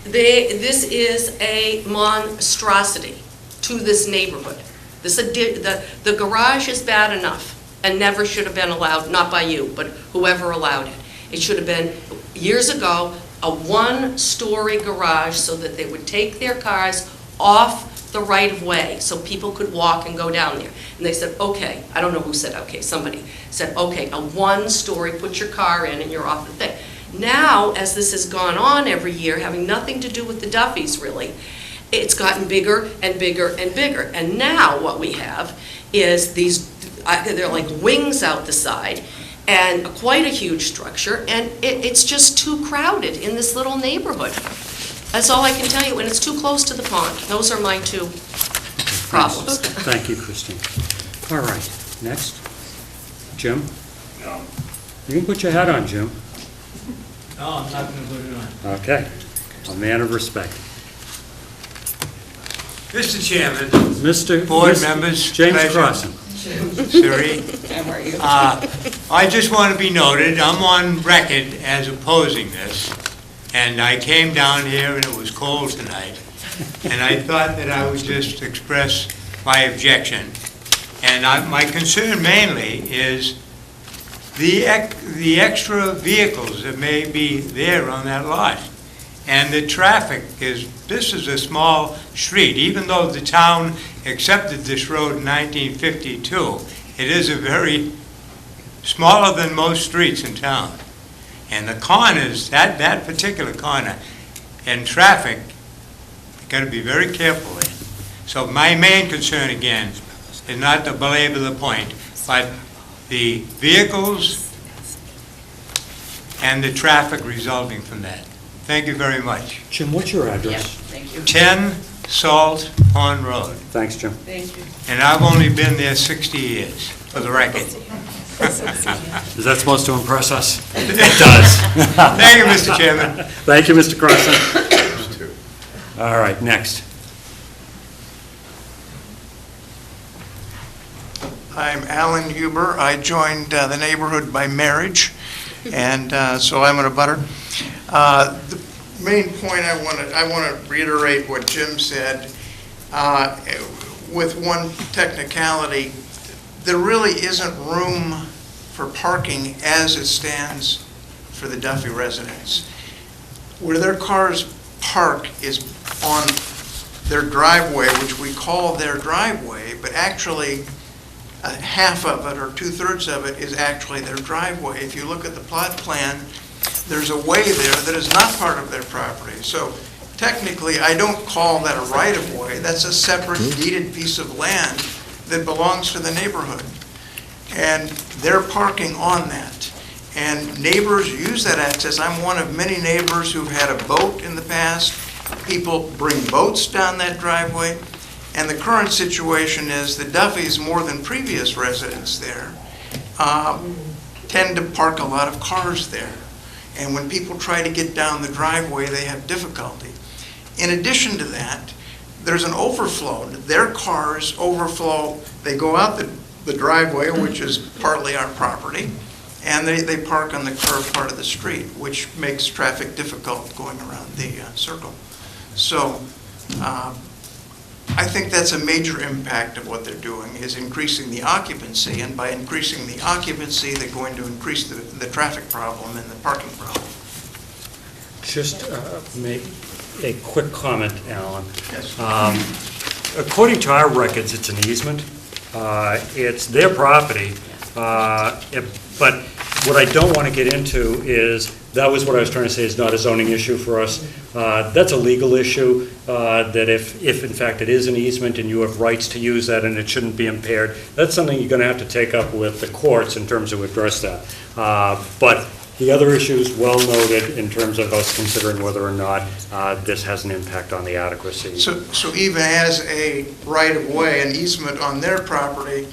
This is a monstrosity to this neighborhood. The garage is bad enough and never should have been allowed, not by you, but whoever allowed it. It should have been, years ago, a one-story garage so that they would take their cars off the right-of-way so people could walk and go down there. And they said, okay, I don't know who said okay, somebody said, okay, a one-story, put your car in and you're off the thing. Now, as this has gone on every year, having nothing to do with the Duffys really, it's gotten bigger and bigger and bigger. And now what we have is these, they're like wings out the side, and quite a huge structure, and it's just too crowded in this little neighborhood. That's all I can tell you, and it's too close to the pond. Those are my two problems. Thank you, Christine. All right, next. Jim? No. You can put your hat on, Jim. No, I'm not going to put it on. Okay. A man of respect. Mr. Chairman, Board members, James pleasure. Crossan. Siri, I just want to be noted, I'm on record as opposing this, and I came down here and it was cold tonight, and I thought that I would just express my objection. And my concern mainly is the extra vehicles that may be there on that lot. And the traffic this is a small street. Even though the town accepted this road in 1952, it is a very smaller than most streets in town. And the corners, that particular corner, and traffic, you've got to be very careful there. So my main concern, again, is not to belabor the point, but the vehicles and the traffic resulting from that. Thank you very much. Jim, what's your address? Thank you. 10 Salt Pond Road. Thanks, Jim. Thank you. And I've only been there 60 years, for the record. Is that supposed to impress us? It does. Thank you, Mr. Chairman. Thank you, Mr. Crossan. All right, next. I'm Alan Huber. I joined the neighborhood by marriage, and so I'm an abutter. The main point I want to reiterate what Jim said. With one technicality, there really isn't room for parking as it stands for the Duffy residents. Where their cars park is on their driveway, which we call their driveway, but actually half of it or 2/3 of it is actually their driveway. If you look at the plot plan, there's a way there that is not part of their property. So technically, I don't call that a right-of-way. That's a separate deeded piece of land that belongs to the neighborhood. And they're parking on that. And neighbors use that access. I'm one of many neighbors who've had a boat in the past. People bring boats down that driveway. And the current situation is the Duffys, more than previous residents there, tend to park a lot of cars there. And when people try to get down the driveway, they have difficulty. In addition to that, there's an overflow. Their cars overflow. They go out the driveway, which is partly our property, and they park on the curved part of the street, which makes traffic difficult going around the circle. So I think that's a major impact of what they're doing, is increasing the occupancy, and by increasing the occupancy, they're going to increase the traffic problem and the parking problem. Just make a quick comment, Alan. Yes. According to our records, it's an easement. It's their property, but what I don't want to get into is, that was what I was trying to say, is not a zoning issue for us. That's a legal issue, that if in fact it is an easement and you have rights to use that and it shouldn't be impaired, that's something you're going to have to take up with the courts in terms of address that. But the other issues, well noted in terms of us considering whether or not this has an impact on the adequacy. So even as a right-of-way, an easement on their property,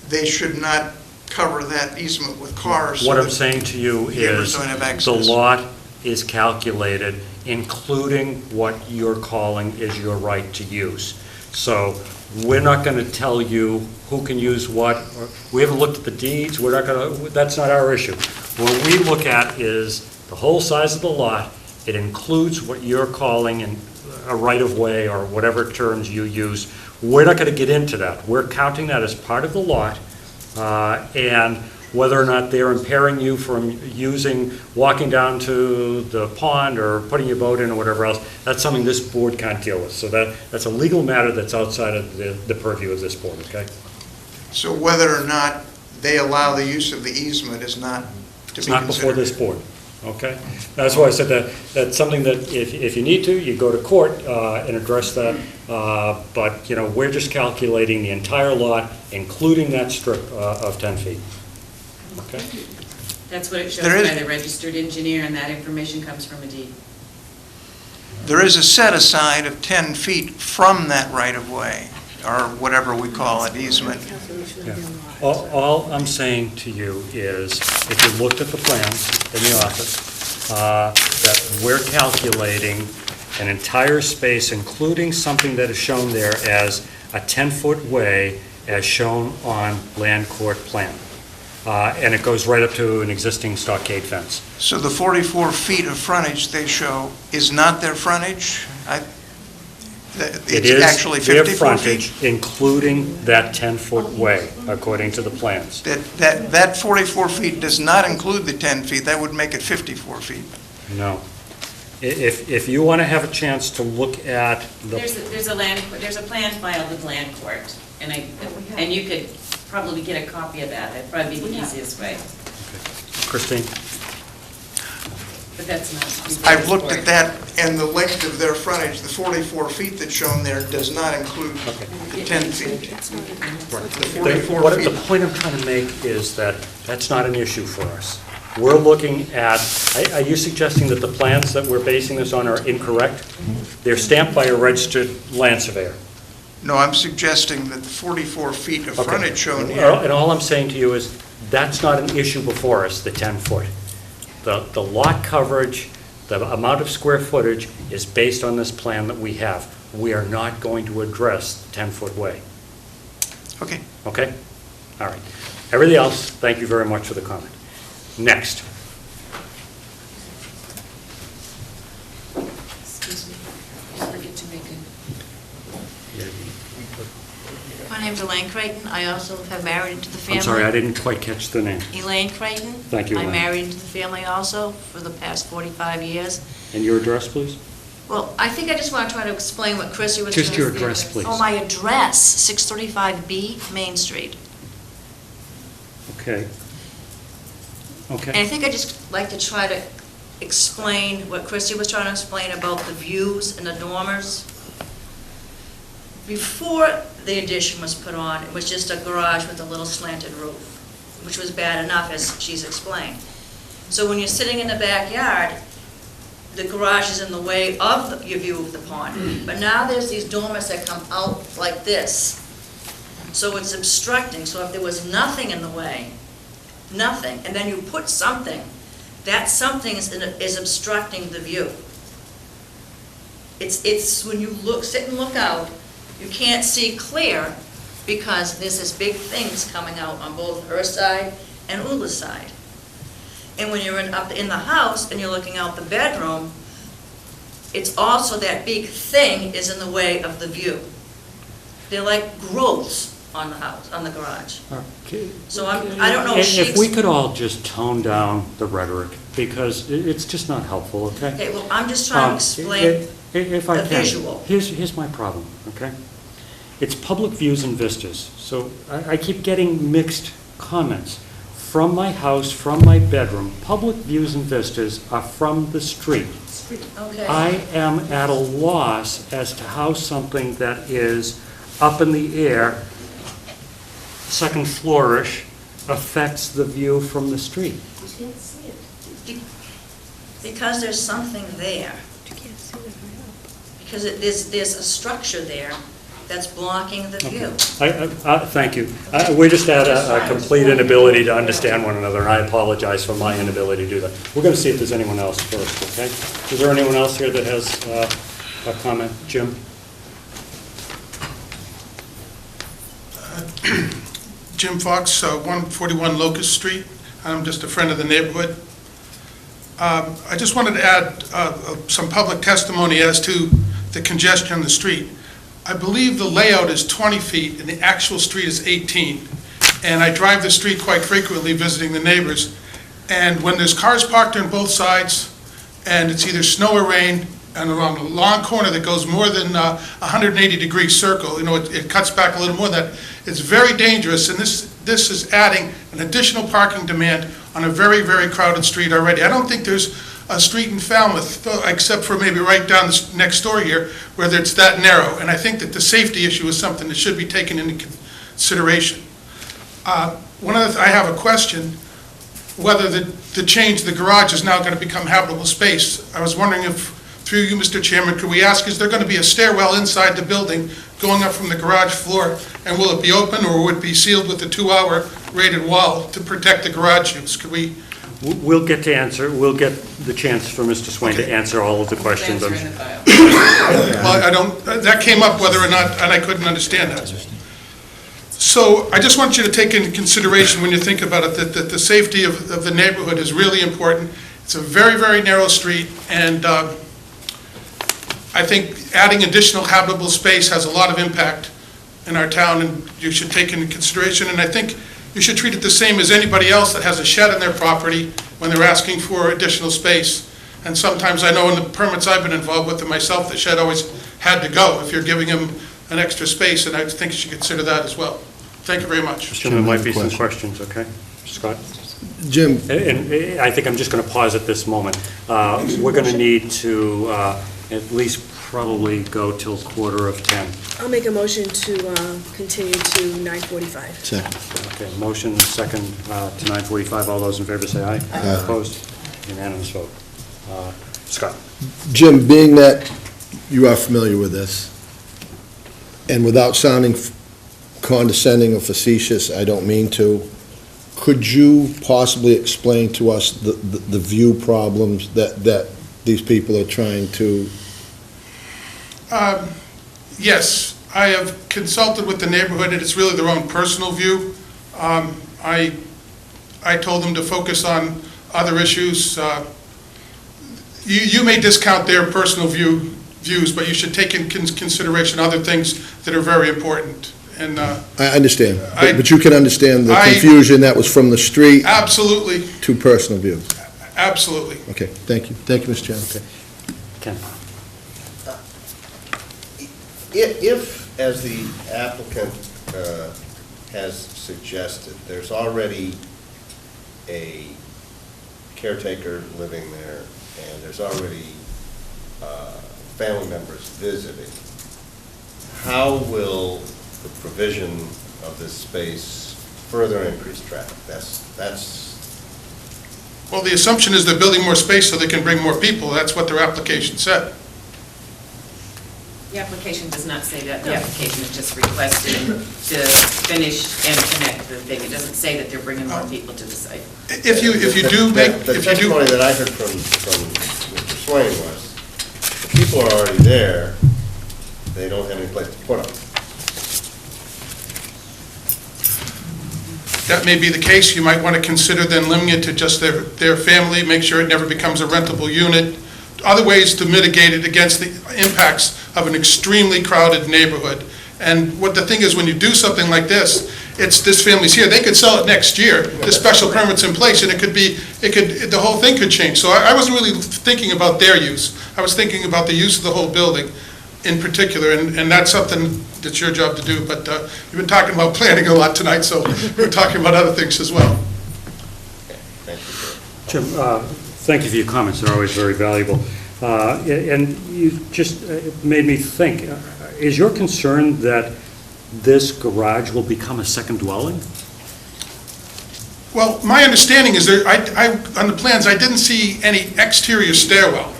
they should not cover that easement with cars. What I'm saying to you is, the lot is calculated including what you're calling is your right to use. So we're not going to tell you who can use what. We haven't looked at the deeds. We're not going to. That's not our issue. What we look at is the whole size of the lot. It includes what you're calling a right-of-way or whatever terms you use. We're not going to get into that. We're counting that as part of the lot, and whether or not they're impairing you from walking down to the pond or putting your boat in or whatever else, that's something this board can't deal with. So that's a legal matter that's outside of the purview of this board, okay? So whether or not they allow the use of the easement is not to be considered. It's not before this board, okay? That's why I said that's something that if you need to, you go to court and address that. But, we're just calculating the entire lot, including that strip of 10 feet. Okay. That's what it shows by the registered engineer, and that information comes from a deed. There is a set-aside of 10 feet from that right-of-way, or whatever we call it, easement. Yeah. All I'm saying to you is, if you looked at the plans in the office, that we're calculating an entire space, including something that is shown there as a 10-foot way, as shown on land court plan. And it goes right up to an existing stockade fence. So the 44 feet of frontage they show is not their frontage? It is actually their 54 frontage, feet? including that 10-foot way, according to the plans. That 44 feet does not include the 10 feet. That would make it 54 feet. No. If you want to have a chance to look at the... There's a plan filed with land court, and you could probably get a copy of that. That'd probably be the easiest way. Christine? But that's not... I've looked at that, and the length of their frontage, the 44 feet that's shown there, does not include the 10 feet. The point I'm trying to make is that that's not an issue for us. We're looking at, are you suggesting that the plans that we're basing this on are incorrect? They're stamped by a registered land surveyor. No, I'm suggesting that the 44 feet of frontage shown here... And all I'm saying to you is, that's not an issue before us, the 10-foot. The lot coverage The amount of square footage is based on this plan that we have. We are not going to address the 10-foot way. Okay. Okay? All right. Everything else, thank you very much for the comment. Next. Excuse me, I forget to make a... My name's Elaine Creighton. I also have married into the family. I'm sorry, I didn't quite catch the name. Elaine Creighton. Thank you, I'm Elaine. married into the family also for the past 45 years. And your address, please? Well, I think I just want to try to explain what Chrissy was trying to Just say. your address, please. Oh, my address, 635B Main Street. Okay. And I Okay. think I'd just like to try to explain what Chrissy was trying to explain about the views and the dormers. Before the addition was put on, it was just a garage with a little slanted roof, which was bad enough, as she's explained. So when you're sitting in the backyard, the garage is in the way of your view of the pond. But now there's these dormers that come out like this. So it's obstructing. So if there was nothing in the way, nothing, and then you put something, that something is obstructing the view. It's when you sit and look out, you can't see clear because there's this big things coming out on both her side and Ula's side. And when you're up in the house and you're looking out the bedroom, it's also that big thing is in the way of the view. They're like growths on the house, on the garage. Okay. So I don't know if If we could all just tone down the rhetoric, because it's just not helpful, okay? Okay, well, I'm just trying to explain If I the can. visual. Here's my problem, okay? It's public views and vistas, so I keep getting mixed comments. From my house, from my bedroom, public views and vistas are from the street. Okay. I am at a loss as to how something that is up in the air, second flourish, affects the view from the street. You can't see it. Because there's something there. You can't see it right up. Because there's a structure there that's blocking the view. Thank you. We just had a complete inability to understand one another, and I apologize for my inability to do that. We're going to see if there's anyone else first, okay? Is there anyone else here that has a comment? Jim? Jim Fox, 141 Locust Street. I'm just a friend of the neighborhood. I just wanted to add some public testimony as to the congestion on the street. I believe the layout is 20 feet and the actual street is 18. And I drive the street quite frequently visiting the neighbors. And when there's cars parked on both sides and it's either snow or rain, and along a long corner that goes more than a 180-degree circle, it cuts back a little more than that, it's very dangerous, and this is adding an additional parking demand on a very, very crowded street already. I don't think there's a street in Falmouth, except for maybe right down the next door here, where it's that narrow, and I think that the safety issue is something that should be taken into consideration. I have a question, whether the change, the garage is now going to become habitable space. I was wondering if, through you, Mr. Chairman, could we ask, is there going to be a stairwell inside the building going up from the garage floor, and will it be open, or will it be sealed with a 2-hour rated wall to protect the garage use? Could we? We'll get the chance for Mr. Swain to answer all of the questions. Answer in the file. Well, that came up whether or not, and I couldn't understand that. So I just want you to take into consideration when you think about it that the safety of the neighborhood is really important. It's a very, very narrow street, and I think adding additional habitable space has a lot of impact in our town, and you should take into consideration. And I think you should treat it the same as anybody else that has a shed on their property when they're asking for additional space. And sometimes I know in the permits I've been involved with myself, the shed always had to go if you're giving them an extra space, and I think you should consider that as well. Thank you very much. Jim, there might be some questions, okay? Scott? Jim? And I think I'm just going to pause at this moment. We're going to need to at least probably go till 9:45. I'll make a motion to continue to 9:45. Second. Okay, motion second to 9:45. All those in favor say aye. Aye. Opposed? Unanimous vote. Scott? Jim, being that you are familiar with this, and without sounding condescending or facetious, I don't mean to, could you possibly explain to us the view problems that these people are trying to, Yes, I have consulted with the neighborhood, and it's really their own personal view. I told them to focus on other issues. You may discount their personal views, but you should take in consideration other things that are very important. And I understand, but you can understand the confusion that was from the street absolutely to personal views. Absolutely. Okay, thank you. Thank you, Mr. Chairman. Okay. Ken? If, as the applicant has suggested, there's already a caretaker living there, and there's already family members visiting, how will the provision of this space further increase traffic? Well, the assumption is they're building more space so they can bring more people. That's what their application said. The application does not say that. The application is just requested to finish and connect the thing. It doesn't say that they're bringing more people to the site. If you do make... The testimony that I heard from Mr. Swain was, the people are already there, they don't have any place to put them. That may be the case. You might want to consider then limiting it to just their family, make sure it never becomes a rentable unit. Other ways to mitigate it against the impacts of an extremely crowded neighborhood. And what the thing is, when you do something like this, it's this family's here, they could sell it next year, the special permit's in place, and the whole thing could change. So I wasn't really thinking about their use. I was thinking about the use of the whole building in particular, and that's something that's your job to do. But you've been talking about planning a lot tonight, so we're talking about other things as well. Jim, thank you for your comments. They're always very valuable. And you just made me think, is your concern that this garage will become a second dwelling? Well, my understanding is on the plans, I didn't see any exterior stairwell.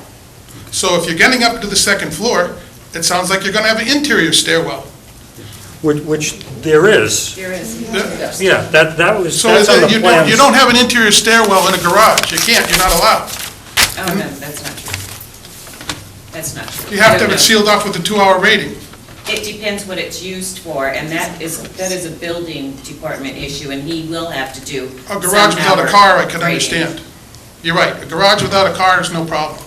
So if you're getting up to the second floor, it sounds like you're going to have an interior stairwell. Which there is. There is. Yeah, that's on the you plans. You don't have an interior stairwell in a garage. You can't. You're not allowed. Oh, no, that's not true. That's not true. You have to have it sealed off with a 2-hour rating. It depends what it's used for, and that is a building department issue, and he will have to do A garage without a car, I can rating. understand. You're right. A garage without a car is no problem.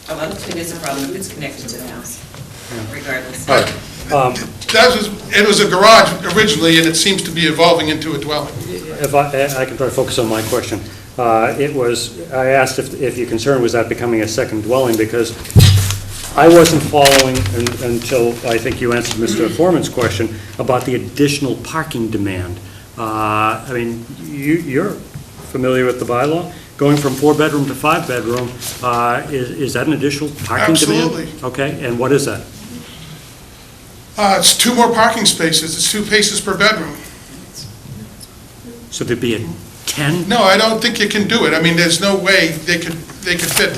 Oh, well, it is a problem if it's connected to the house, regardless. All right. It was a garage originally, and it seems to be evolving into a dwelling. If I can try to focus on my question. I asked if your concern was that becoming a second dwelling, because I wasn't following until I think you answered Mr. Foreman's question about the additional parking demand. I mean, you're familiar with the bylaw? Going from 4-bedroom to 5-bedroom, is that an additional parking demand? Absolutely. Okay, and what is that? It's 2 more parking spaces. It's 2 spaces per bedroom. So there'd be a 10? No, I don't think you can do it. I mean, there's no way they could fit.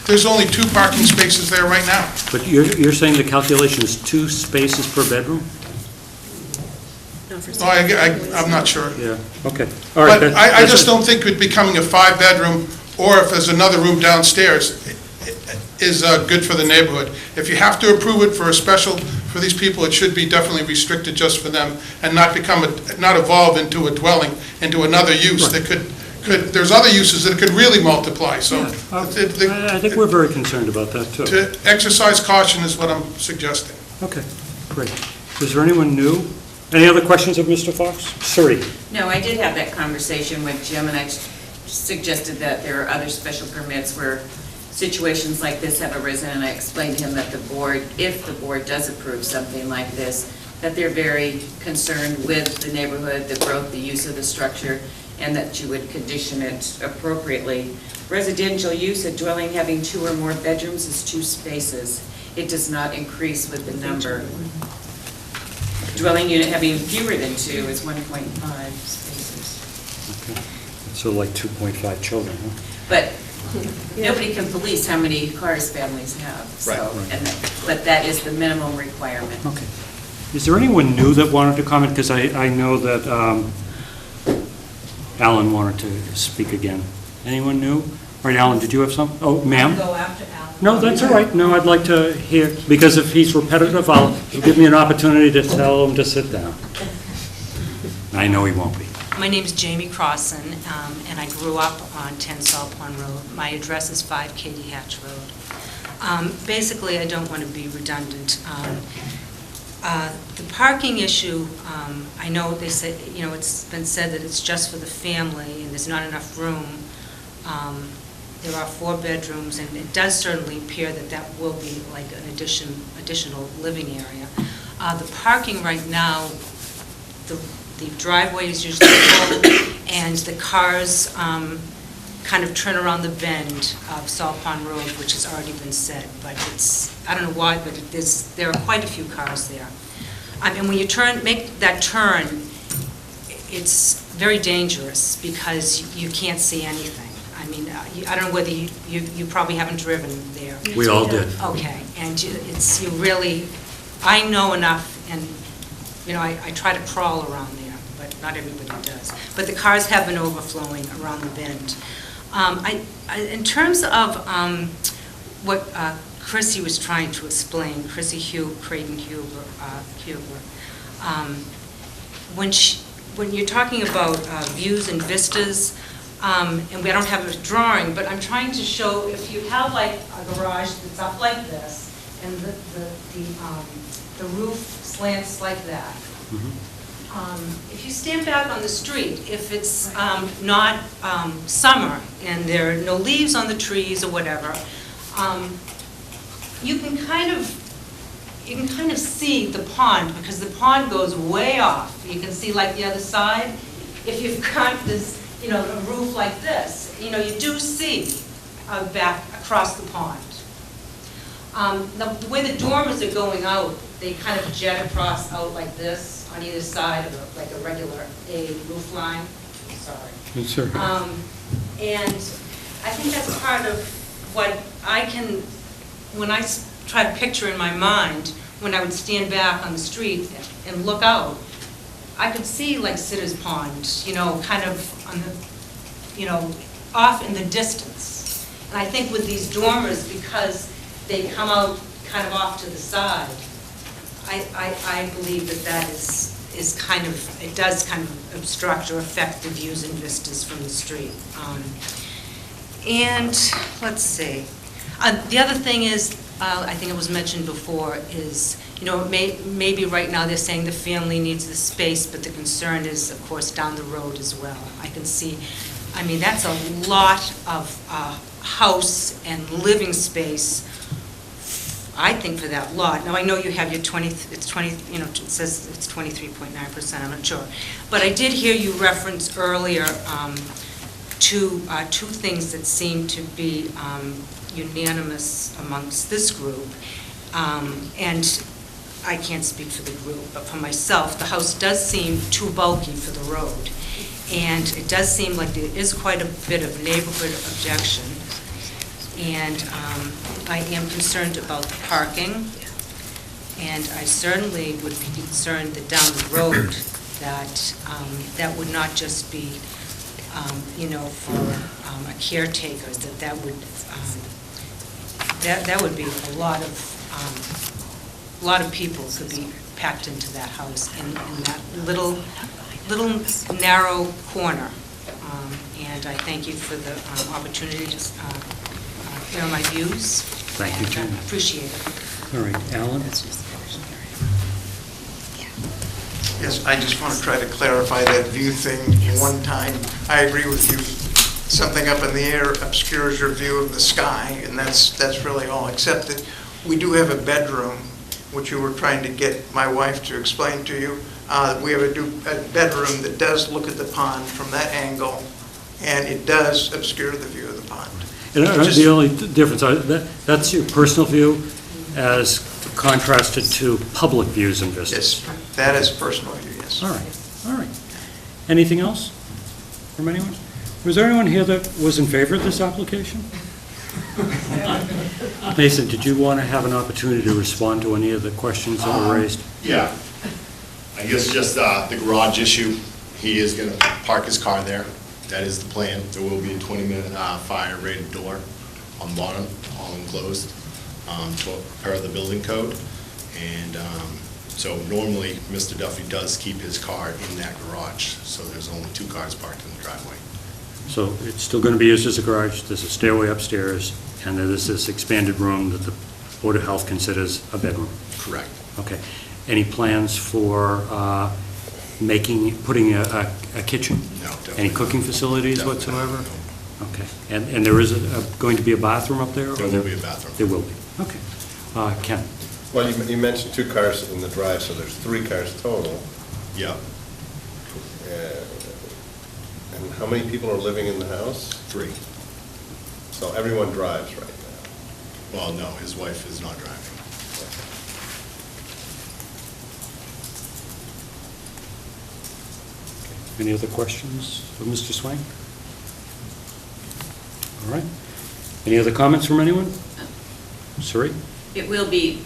There's only 2 parking spaces there right now. But you're saying the calculation is 2 spaces per bedroom? No, I'm not sure. Yeah, okay. All right. But I just don't think it becoming a 5-bedroom, or if there's another room downstairs, is good for the neighborhood. If you have to approve it for a special, for these people, it should be definitely restricted just for them, and not evolve into a dwelling, into another use that could, there's other uses that could really multiply, so. I think we're very concerned about that, too. To exercise caution is what I'm suggesting. Okay, great. Is there anyone new? Any other questions of Mr. Fox? Suri? No, I did have that conversation with Jim, and I suggested that there are other special permits where situations like this have arisen, and I explained to him that the board, if the board does approve something like this, that they're very concerned with the neighborhood, the growth, the use of the structure, and that you would condition it appropriately. Residential use, a dwelling having 2 or more bedrooms is 2 spaces. It does not increase with the number. Dwelling unit having fewer than 2 is 1.5 spaces. Okay. So like 2.5 children, huh? But nobody can police how many cars families have, so, but that is the minimum requirement. Okay. Is there anyone new that wanted to comment? Because I know that Alan wanted to speak again. Anyone new? All right, Alan, did you have some? Oh, ma'am? Go after Alan. No, that's all right. No, I'd like to hear, because if he's repetitive, it'll give me an opportunity to tell him to sit down. I know he won't be. My name's Jamie Crossan, and I grew up on 10 Salt Pond Road. My address is 5 Katy Hatch Road. Basically, I don't want to be redundant. The parking issue, I know they say, you know, it's been said that it's just for the family and there's not enough room. There are 4 bedrooms, and it does certainly appear that that will be like an additional living area. The parking right now, the driveway is usually full, and the cars kind of turn around the bend of Salt Pond Road, which has already been said, but it's, I don't know why, but there are quite a few cars there. And when you make that turn, it's very dangerous because you can't see anything. I mean, I don't know whether you probably haven't driven there. We all did. Okay, and you really, I know enough, and, you know, I try to crawl around there, but not everybody does. But the cars have been overflowing around the bend. In terms of what Chrissy was trying to explain, Creighton Huber, when you're talking about views and vistas, and we don't have a drawing, but I'm trying to show, if you have like a garage that's up like this, and the roof slants like that. If you stand back on the street, if it's not summer and there are no leaves on the trees or whatever, you can kind of see the pond, because the pond goes way off. You can see like the other side. If you've got this, you know, a roof like this, you know, you do see back across the pond. The way the dormers are going out, they kind of jet across out like this on either side of like a regular roof line. Sorry. Yes, sir. And I think that's part of what I can, when I try to picture in my mind, when I would stand back on the street and look out, I could see like Sitter's Pond, you know, kind of on the, you know, off in the distance. And I think with these dormers, because they come out kind of off to the side, I believe that is kind of, it does kind of obstruct or affect the views and vistas from the street. And let's see. The other thing is, I think it was mentioned before, is, you know, maybe right now they're saying the family needs the space, but the concern is, of course, down the road as well. I can see, I mean, that's a lot of house and living space, I think, for that lot. Now, I know you have your 20, you know, it says it's 23.9%, I'm not sure. But I did hear you reference earlier two things that seem to be unanimous amongst this group. And I can't speak for the group, but for myself, the house does seem too bulky for the road. And it does seem like there is quite a bit of neighborhood objection. And I am concerned about the parking. And I certainly would be concerned that down the road that that would not just be, you know, for a caretaker, that would be a lot of people could be packed into that house in that little narrow corner. And I thank you for the opportunity to hear my views. Thank you, Jim. Appreciate it. All right, Alan? Yes, I just want to try to clarify that view thing one time. I agree with you. Something up in the air obscures your view of the sky, and that's really all, except that we do have a bedroom, which you were trying to get my wife to explain to you. We have a bedroom that does look at the pond from that angle, and it does obscure the view of the pond. And the only difference, that's your personal view as contrasted to public views and vistas? Yes, that is personal view, yes. All right. Anything else from anyone? Was there anyone here that was in favor of this application? Nathan, did you want to have an opportunity to respond to any of the questions that were raised? Yeah. I guess just the garage issue. He is going to park his car there. That is the plan. There will be a 20-minute fire-rated door on the bottom, all enclosed, per the building code. And so normally, Mr. Duffy does keep his car in that garage, so there's only 2 cars parked in the driveway. So it's still going to be used as a garage, there's a stairway upstairs, and there's this expanded room that the Board of Health considers a bedroom? Correct. Okay. Any plans for putting a kitchen? No, definitely. Any cooking facilities Definitely whatsoever? no. Okay. And there is going to be a bathroom up there? There will be a bathroom. There will be. Okay. Ken? Well, you mentioned 2 cars in the drive, so there's 3 cars total. Yeah. And how many people are living in the house? 3. So everyone drives right now? Well, no, his wife is not driving. Any other questions of Mr. Swain? All right. Any other comments from anyone? Suri? It will be,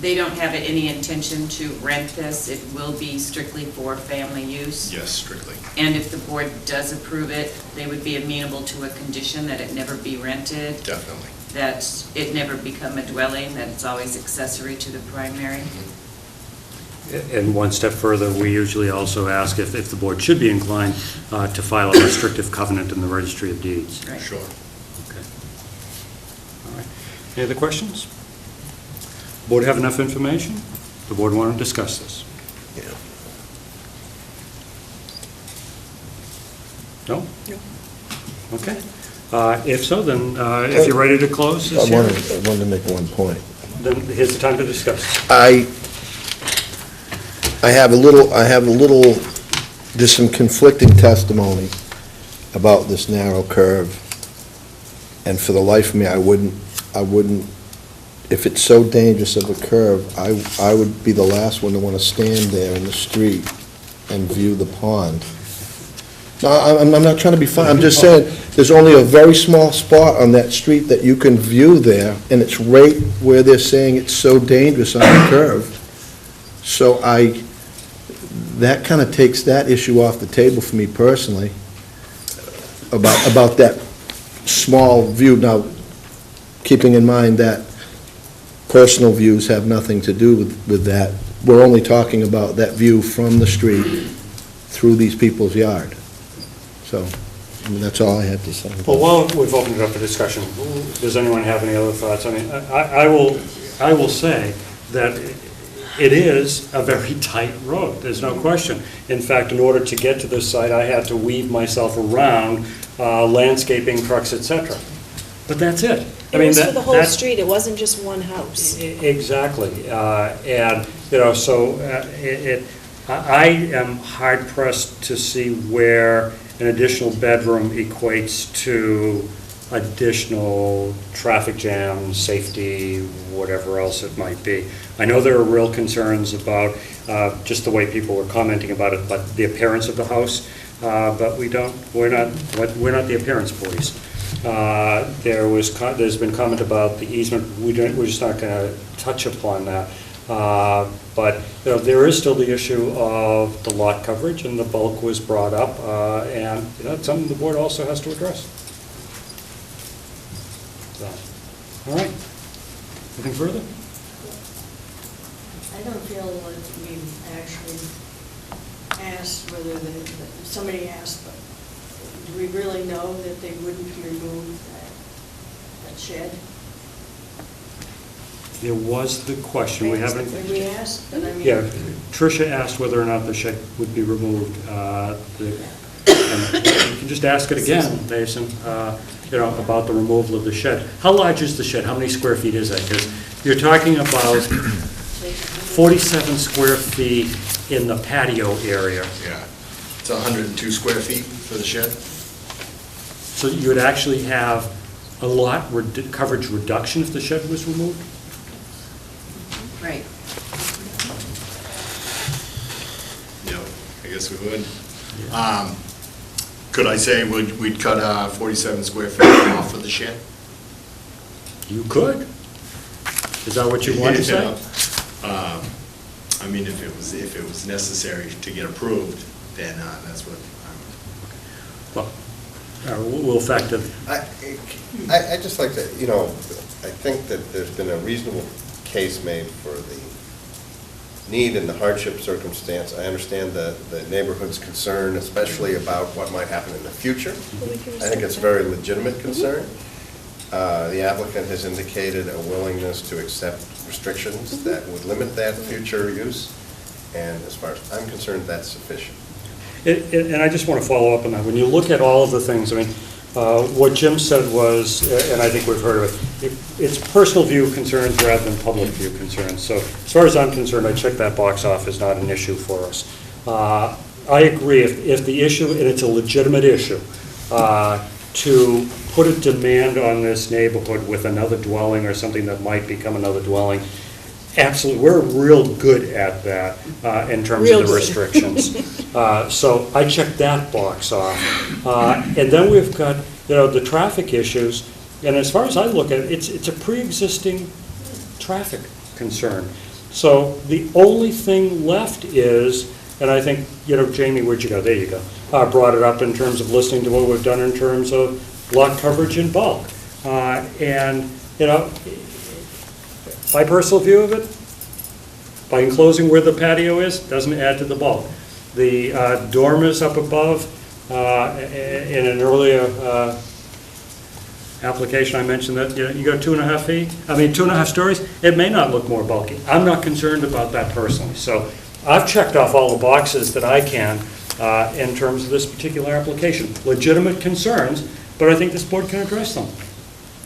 they don't have any intention to rent this. It will be strictly for family use. Yes, strictly. And if the board does approve it, they would be amenable to a condition that it never be rented. Definitely. That it never become a dwelling, that it's always accessory to the primary. And one step further, we usually also ask if the board should be inclined to file a restrictive covenant in the Registry of Deeds. Right. Sure. Okay. All right. Any other questions? Board have enough information? The board want to discuss this? Yeah. No? No. Okay. If so, then if you're ready to close this I hearing, wanted to make one point. then here's the time to discuss. I have a little, there's some conflicting testimony about this narrow curve, and for the life of me, I wouldn't, if it's so dangerous of a curve, I would be the last one to want to stand there in the street and view the pond. No, I'm not trying to be funny, I'm just saying, there's only a very small spot on that street that you can view there, and it's right where they're saying it's so dangerous on the curve. So that kind of takes that issue off the table for me personally, about that small view. Now, keeping in mind that personal views have nothing to do with that. We're only talking about that view from the street through these people's yard. So, I mean, that's all I had to say. Well, while we've opened it up for discussion, does anyone have any other thoughts? I mean, I will say that it is a very tight road, there's no question. In fact, in order to get to this site, I had to weave myself around landscaping, trucks, etc. But that's it. It was for the whole street, it wasn't just one house. Exactly. And, so I am hard-pressed to see where an additional bedroom equates to additional traffic jam, safety, whatever else it might be. I know there are real concerns about just the way people were commenting about it, but the appearance of the house, but we're not the appearance police. There's been comment about the easement. We're just not going to touch upon that. But there is still the issue of the lot coverage, and the bulk was brought up, and it's something the board also has to address. So, all right. Anything further? I don't feel like we've actually asked whether somebody asked, but do we really know that they wouldn't remove that shed? There was the question. We haven't. We asked, but I mean. Yeah, Tricia asked whether or not the shed would be removed. And you can just ask it again, Mason, about the removal of the shed. How large is the shed? How many square feet is that? Because you're talking about 47 square feet in the patio area. Yeah, it's 102 square feet for the shed. So you would actually have a lot coverage reduction if the shed was removed? Right. Yeah, I guess we would. Could I say we'd cut 47 square feet off of the shed? You could. Is that what you want to say? I mean, if it was necessary to get approved, then that's what Well, we'll factor. I just like to, I think that there's been a reasonable case made for the need and the hardship circumstance. I understand the neighborhood's concern, especially about what might happen in the future. I think it's a very legitimate concern. The applicant has indicated a willingness to accept restrictions that would limit that future use, and as far as I'm concerned, that's sufficient. And I just want to follow up on that. When you look at all of the things, I mean, what Jim said was, and I think we've heard of it, it's personal view concerns rather than public view concerns. So as far as I'm concerned, I check that box off as not an issue for us. I agree, if the issue, and it's a legitimate issue, to put a demand on this neighborhood with another dwelling or something that might become another dwelling, absolutely, we're real good at that in terms of the restrictions. So I checked that box off. And then we've got, the traffic issues, and as far as I look at it, it's a pre-existing traffic concern. So the only thing left is, and I think, Jamie, where'd you go? There you go. Brought it up in terms of listening to what we've done in terms of lot coverage in bulk. And, my personal view of it, by enclosing where the patio is, doesn't add to the bulk. The dormers up above, in an earlier application, I mentioned that you got 2.5 feet, 2.5 stories, it may not look more bulky. I'm not concerned about that personally. So I've checked off all the boxes that I can in terms of this particular application. Legitimate concerns, but I think this board can address them.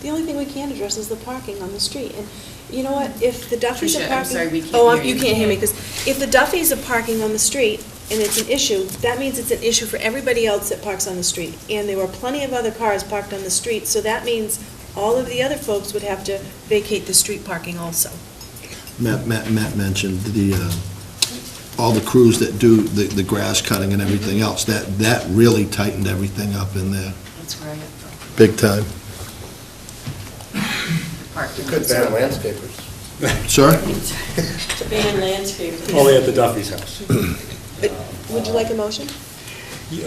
The only thing we can address is the parking on the street. And you know what, if the Duffys are parking... I'm sorry, we can't hear you. You can't hear me, because if the Duffys are parking on the street and it's an issue, that means it's an issue for everybody else that parks on the street. And there were plenty of other cars parked on the street, so that means all of the other folks would have to vacate the street parking also. Matt mentioned all the crews that do the grass cutting and everything else. That really tightened everything up in there. That's where I get from. Big time. You could ban landscapers. Sir? To ban landscaping. Only at the Duffy's house. Would you like a motion?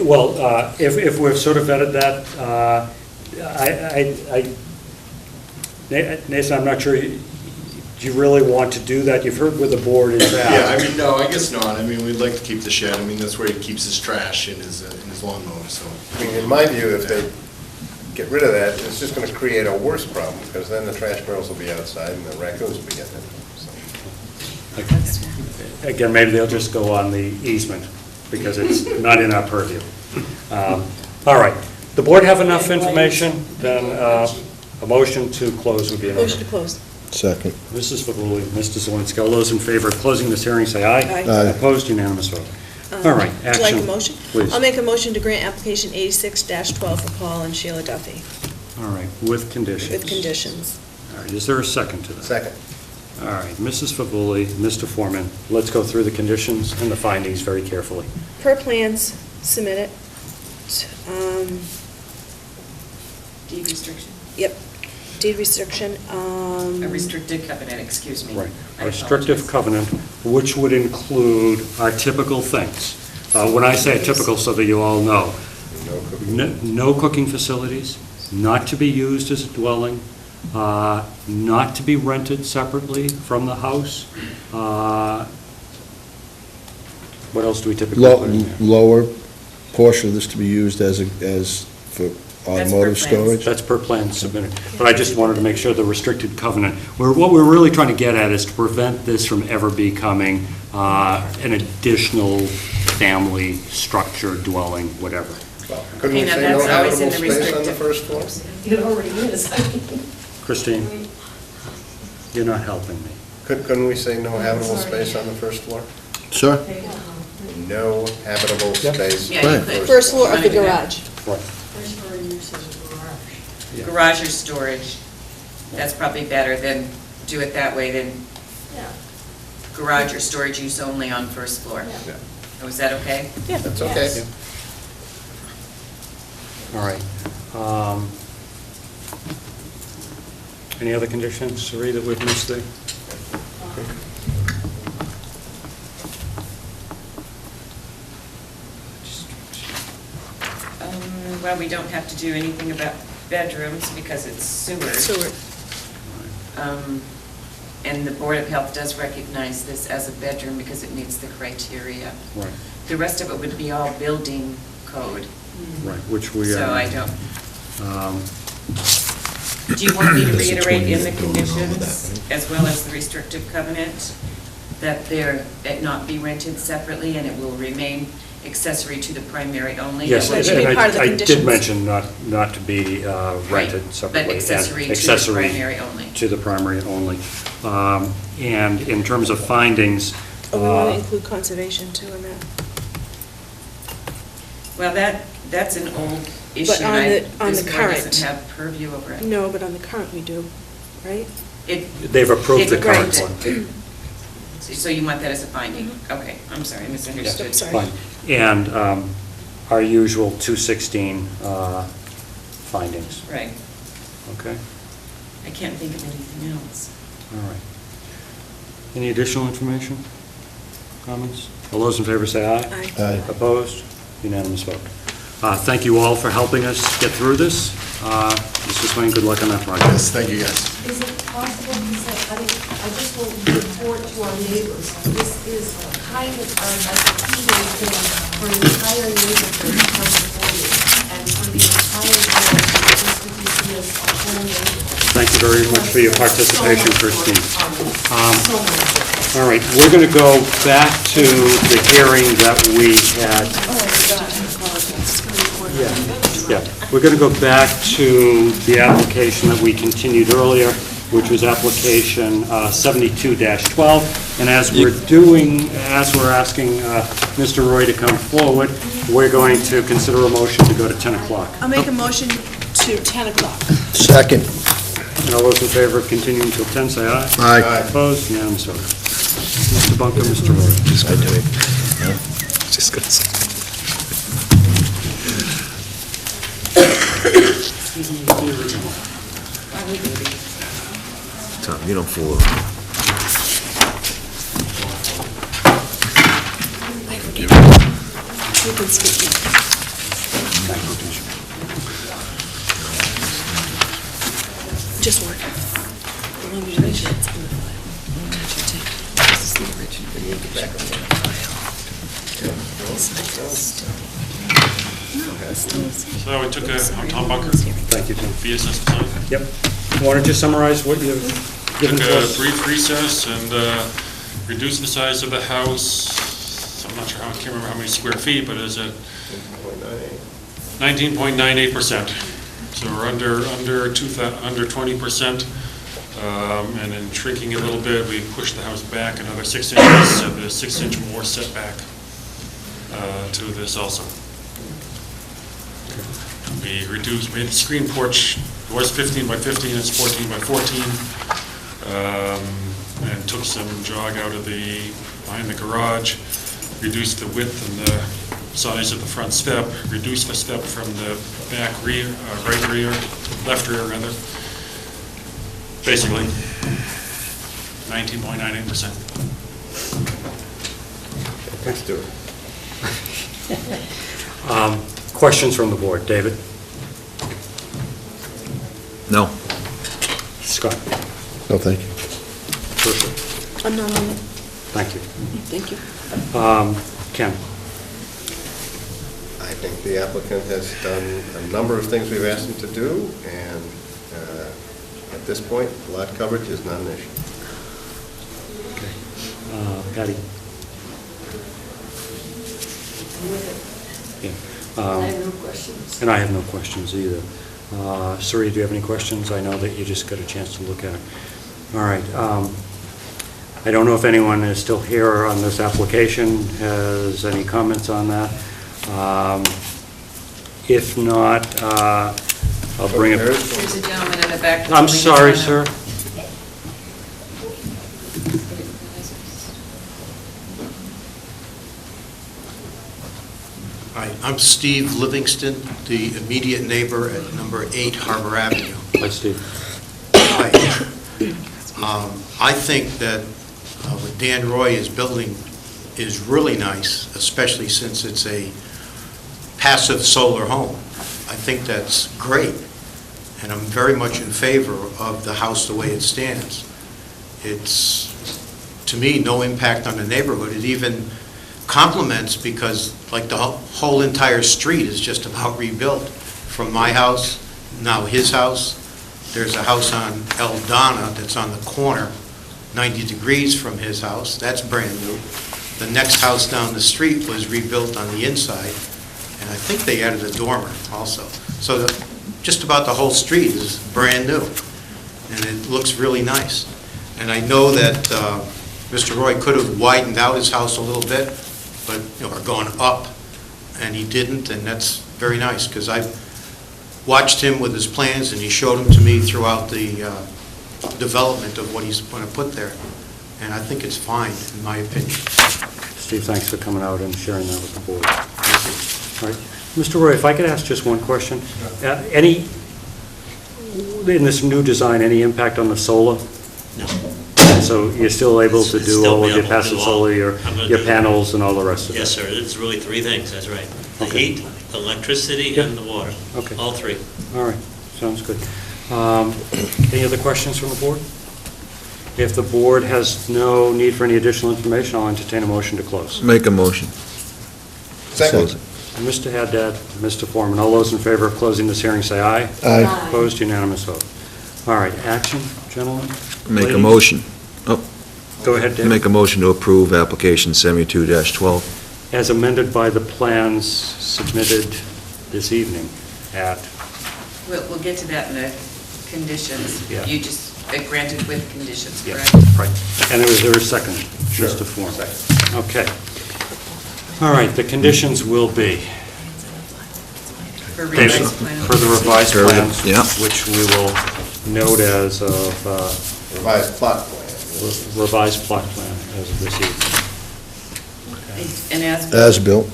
Well, if we've sort of vetted that, Nathan, I'm not sure, do you really want to do that? You've heard where the board is at. Yeah, no, I guess not. We'd like to keep the shed. That's where he keeps his trash in his lawnmower, so. In my view, if they get rid of that, it's just going to create a worse problem, because then the trash barrels will be outside and the raccoons will be getting in. So. Again, maybe they'll just go on the easement, because it's not in our purview. All right. The board have enough information, then a motion to close would be in order. Motion to close. Second. Mrs. Faguli, Mr. Zelinski, all those in favor of closing this hearing, say aye. Aye. Opposed, unanimous vote. All right, action. Would you like a motion? Please. I'll make a motion to grant application 86-12 for Paul and Sheila Duffy. All right, with conditions. With conditions. All right, is there a second to that? Second. All right, Mrs. Faguli, Mr. Foreman, let's go through the conditions and the findings very carefully. Per plans submitted. Deed restriction? Yep, deed restriction. A restricted covenant, excuse me. Right, I a restrictive covenant, which would include our typical things. When I say typical, so that you all know, no cooking facilities, not to be used as a dwelling, not to be rented separately from the house. What else do we typically put in there? Lower portion of this to be used as for automotive storage? That's per plan submitted. But I just wanted to make sure the restricted covenant, what we're really trying to get at is to prevent this from ever becoming an additional family structure, dwelling, whatever. Well, couldn't we say no habitable space on the first floor? It already is. Christine, you're not helping me. Couldn't we say no habitable space on the first floor? Sure. No habitable space. Yeah, you could. First floor of the garage. Right. First floor use is a garage. Garage or storage, that's probably better than do it that way than Yeah. garage or storage use only on first floor. Yeah. Oh, is that okay? Yeah. That's okay. Yes. All right. Any other conditions, Sari, that we've missed there? Well, we don't have to do anything about bedrooms because it's sewer. And the Board of Health does recognize this as a bedroom because it meets the criteria. Right. The rest of it would be all building code. Right, which we... So I don't... Do you want me to reiterate in the conditions, as well as the restrictive covenant, that it not be rented separately and it will remain accessory to the primary only? Yes, That should be part of the I conditions. did mention not to be rented separately. But accessory and to the primary only. To the primary only. And in terms of findings... Oh, we want to include conservation too in that. Well, that's an old issue. But on the This board current. doesn't have purview over it. No, but on the current we do, right? They've approved the current one. So you want that as a finding? Okay, I'm sorry, I misunderstood. Fine. And our usual 216 findings. Right. Okay, I can't think of anything else. all right. Any additional information, comments? All those in favor say aye. Aye. Aye. Opposed? Unanimous vote. Thank you all for helping us get through this. Mr. Swain, good luck on that project. Yes, thank you, guys. Is it possible to say, I just want to report to our neighbors, this is kind of like a key thing for the entire neighborhood to come before you, and for the entire world, just to see as a whole neighborhood. Thank you very much for your participation, Christine. So much. All right, we're going to go back to the hearing that we had. Oh, I forgot. Yeah, we're going to go back to the application that we continued earlier, which was application 72-12. And as we're asking Mr. Roy to come forward, we're going to consider a motion to go to 10 o'clock. I'll make a motion to 10 o'clock. Second. And all those in favor of continuing till 10, say aye. Aye. Opposed? Unanimous vote. Mr. Bunker, Mr. Roy. Just gonna do it. Just gonna say. Tom, you don't fool. You can skip it. Just one. The one you mentioned, it's in the file. This is the original, but you can check it in the file. So now we took I'm Tom Bunker, Thank you, Tim. VSS Design. Yep. Why don't you summarize what you've given Took to a us? brief recess and reduced the size of the house. I'm not sure I can't remember how many square feet, but it's at 19.98%. So we're under 20%. And then shrinking it a little bit, we pushed the house back another 6 inches, so there's 6 inch more setback to this also. We made the screen porch, it was 15 by 15, it's 14 by 14, and took some jog out of behind the garage, reduced the width and the size of the front step, reduced the step from the back rear, right rear, left rear rather. Basically, 19.98%. Let's do it. Questions from the board. David? No. Scott? No, thank you. Tricia? I'm not on it. Thank you. Thank you. Ken? I think the applicant has done a number of things we've asked him to do, and at this point, lot coverage is not an issue. Okay. Patty? Yeah. I have no questions. And I have no questions either. Suri, do you have any questions? I know that you just got a chance to look at it. All right. I don't know if anyone is still here on this application, has any comments on that. If not, I'll bring it. There's a gentleman in the back. I'm sorry, sir. Hi, I'm Steve Livingston, the immediate neighbor at number 8 Harbor Avenue. Hi, Steve. Hi. I think that what Dan Roy is building is really nice, especially since it's a passive solar home. I think that's great, and I'm very much in favor of the house the way it stands. It's, to me, no impact on the neighborhood. It even complements, because like the whole entire street is just about rebuilt. From my house, now his house, there's a house on Eldana that's on the corner, 90 degrees from his house, that's brand new. The next house down the street was rebuilt on the inside, and I think they added a dormer also. So just about the whole street is brand new, and it looks really nice. And I know that Mr. Roy could have widened out his house a little bit, but, or gone up, and he didn't, and that's very nice, because I've watched him with his plans, and he showed them to me throughout the development of what he's going to put there. And I think it's fine, in my opinion. Steve, thanks for coming out and sharing that with the board. All right. Mr. Roy, if I could ask just one question. In this new design, any impact on the solar? No. So you're still able to do all of your passive solar, your panels and all the rest of it? Yes, sir. It's really three things, that's right. The Okay. heat, the electricity, Yep. and the water. Okay. All three. All right, sounds good. Any other questions from the board? If the board has no need for any additional information, I'll entertain a motion to close. Make a motion. Second. Mr. Haddad, Mr. Foreman, all those in favor of closing this hearing, say aye. Aye. Opposed, unanimous vote. All right, action, gentlemen? Make a Ladies? motion. Go ahead, David. Make a motion to approve application 72-12. As amended by the plans submitted this evening at, We'll get to that in the conditions. Yeah. You just granted with conditions, yeah, correct? right. And is there a second? Sure. Mr. Foreman. Second. Okay. All right, the conditions will be For David, revised plans. for the revised plans, Yeah. which we will note as of, Revised plot plan. revised plot plan as of this evening. And as. As built.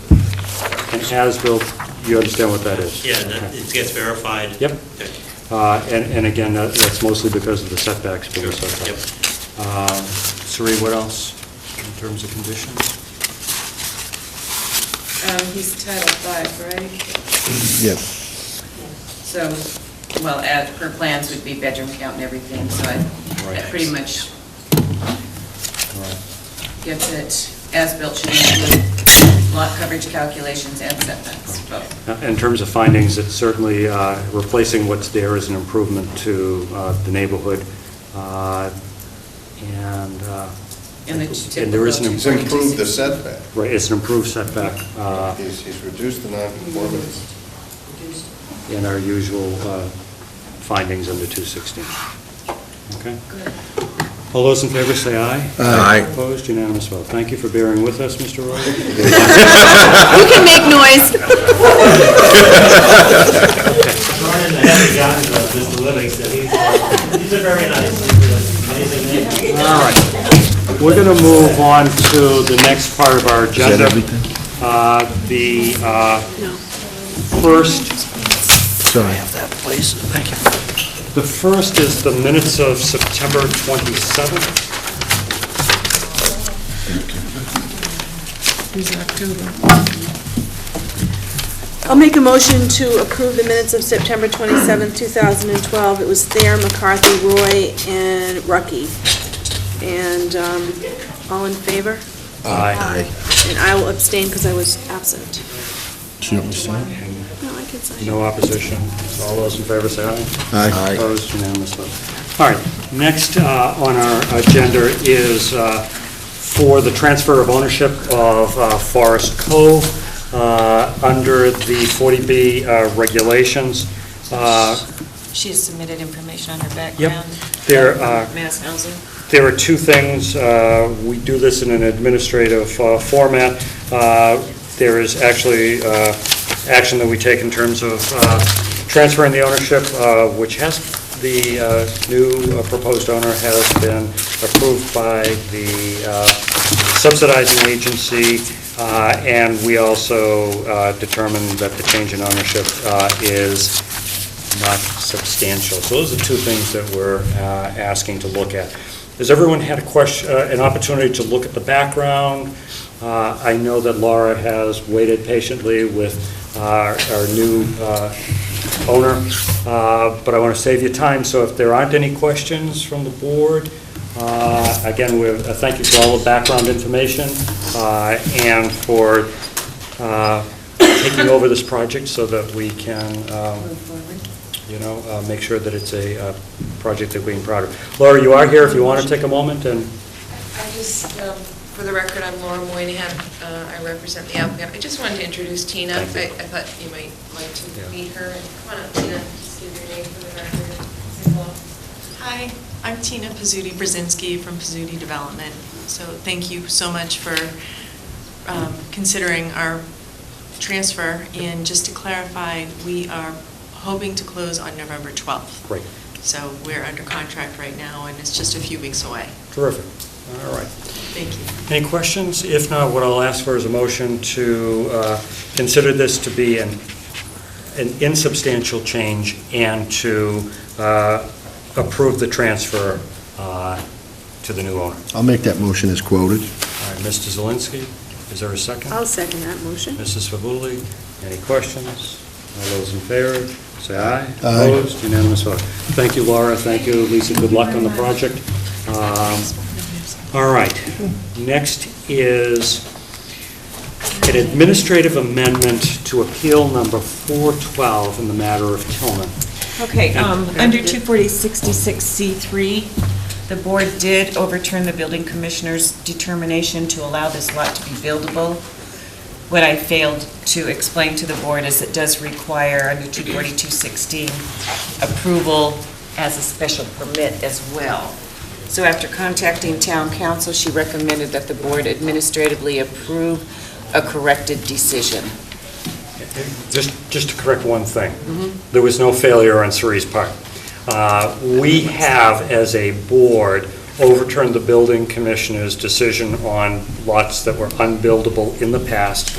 And as-built, you understand what that is? Yeah, that, it gets verified. Yep. Okay. And again, that's mostly because of the setbacks being Sure. set Yep. up. Sari, what else in terms of conditions? He's Title V, right? Yeah. So, well, as per plans would be bedroom count and everything, so that pretty much gets it. As-built should include lot coverage calculations and setbacks, both. In terms of findings, it's certainly replacing what's there is an improvement to the neighborhood. And there is an He's improved the setback. Right, it's an improved setback. He's reduced the non-conformity. In our usual findings under 216. Okay? All those in favor say aye. Aye. Opposed, unanimous vote. Thank you for bearing with us, Mr. Roy. You can make noise. Sorry, I haven't gotten to Mr. Livingston. These are very nice. Amazing name. All right. We're going to move on to the next part of our agenda. Is that everything? The first... Sorry. I have that, please. Thank you. The first is the minutes of September 27th. I'll make a motion to approve the minutes of September 27th, 2012. It was Thayer, McCarthy, Roy, and Rucky. And all in favor? Aye. And I will abstain because I was absent. Do you want me to sign? No, I can sign. No opposition. So all those in favor say aye. Aye. Opposed, unanimous vote. All right, next on our agenda is for the transfer of ownership of Forest Cove under the 40B regulations. She has submitted information on her Yep. background. There, Mass Housing. There are two things. We do this in an administrative format. There is actually action that we take in terms of transferring the ownership, which has, the new proposed owner has been approved by the subsidizing agency, and we also determined that the change in ownership is not substantial. So those are two things that we're asking to look at. Has everyone had an opportunity to look at the background? I know that Laura has waited patiently with our new owner, but I want to save you time, so if there aren't any questions from the board, again, thank you for all the background information and for taking over this project so that we can, make sure that it's a project that we're proud of. Laura, you are here if you want to take a moment and... I just, for the record, I'm Laura Moynihan. I represent the applicant. I just wanted to introduce Tina. I thought you might like to meet her. Come on up, Tina. Just give your name for the record. Say hello. Hi, I'm Tina Pizzuti-Brzezinski from Pizzuti Development. So thank you so much for considering our transfer. And just to clarify, we are hoping to close on November 12th. Great. So we're under contract right now, and it's just a few weeks away. Terrific. All right. Thank you. Any questions? If not, what I'll ask for is a motion to consider this to be an insubstantial change and to approve the transfer to the new owner. I'll make that motion as quoted. All right, Mr. Zelinski, is there a second? I'll second that motion. Mrs. Favuli, any questions? All those in favor, say aye. Aye. Opposed? Unanimous vote. Thank you, Laura. Thank you, Lisa. Good luck on the project. All right. Next is an administrative amendment to appeal number 412 in the matter of Tillman. Okay, under 240-66C3, the board did overturn the building commissioner's determination to allow this lot to be buildable. What I failed to explain to the board is it does require, under 242-16, approval as a special permit as well. So after contacting town council, she recommended that the board administratively approve a corrected decision. Just to correct one thing. There was no failure on Cerie's part. We have, as a board, overturned the building commissioner's decision on lots that were unbuildable in the past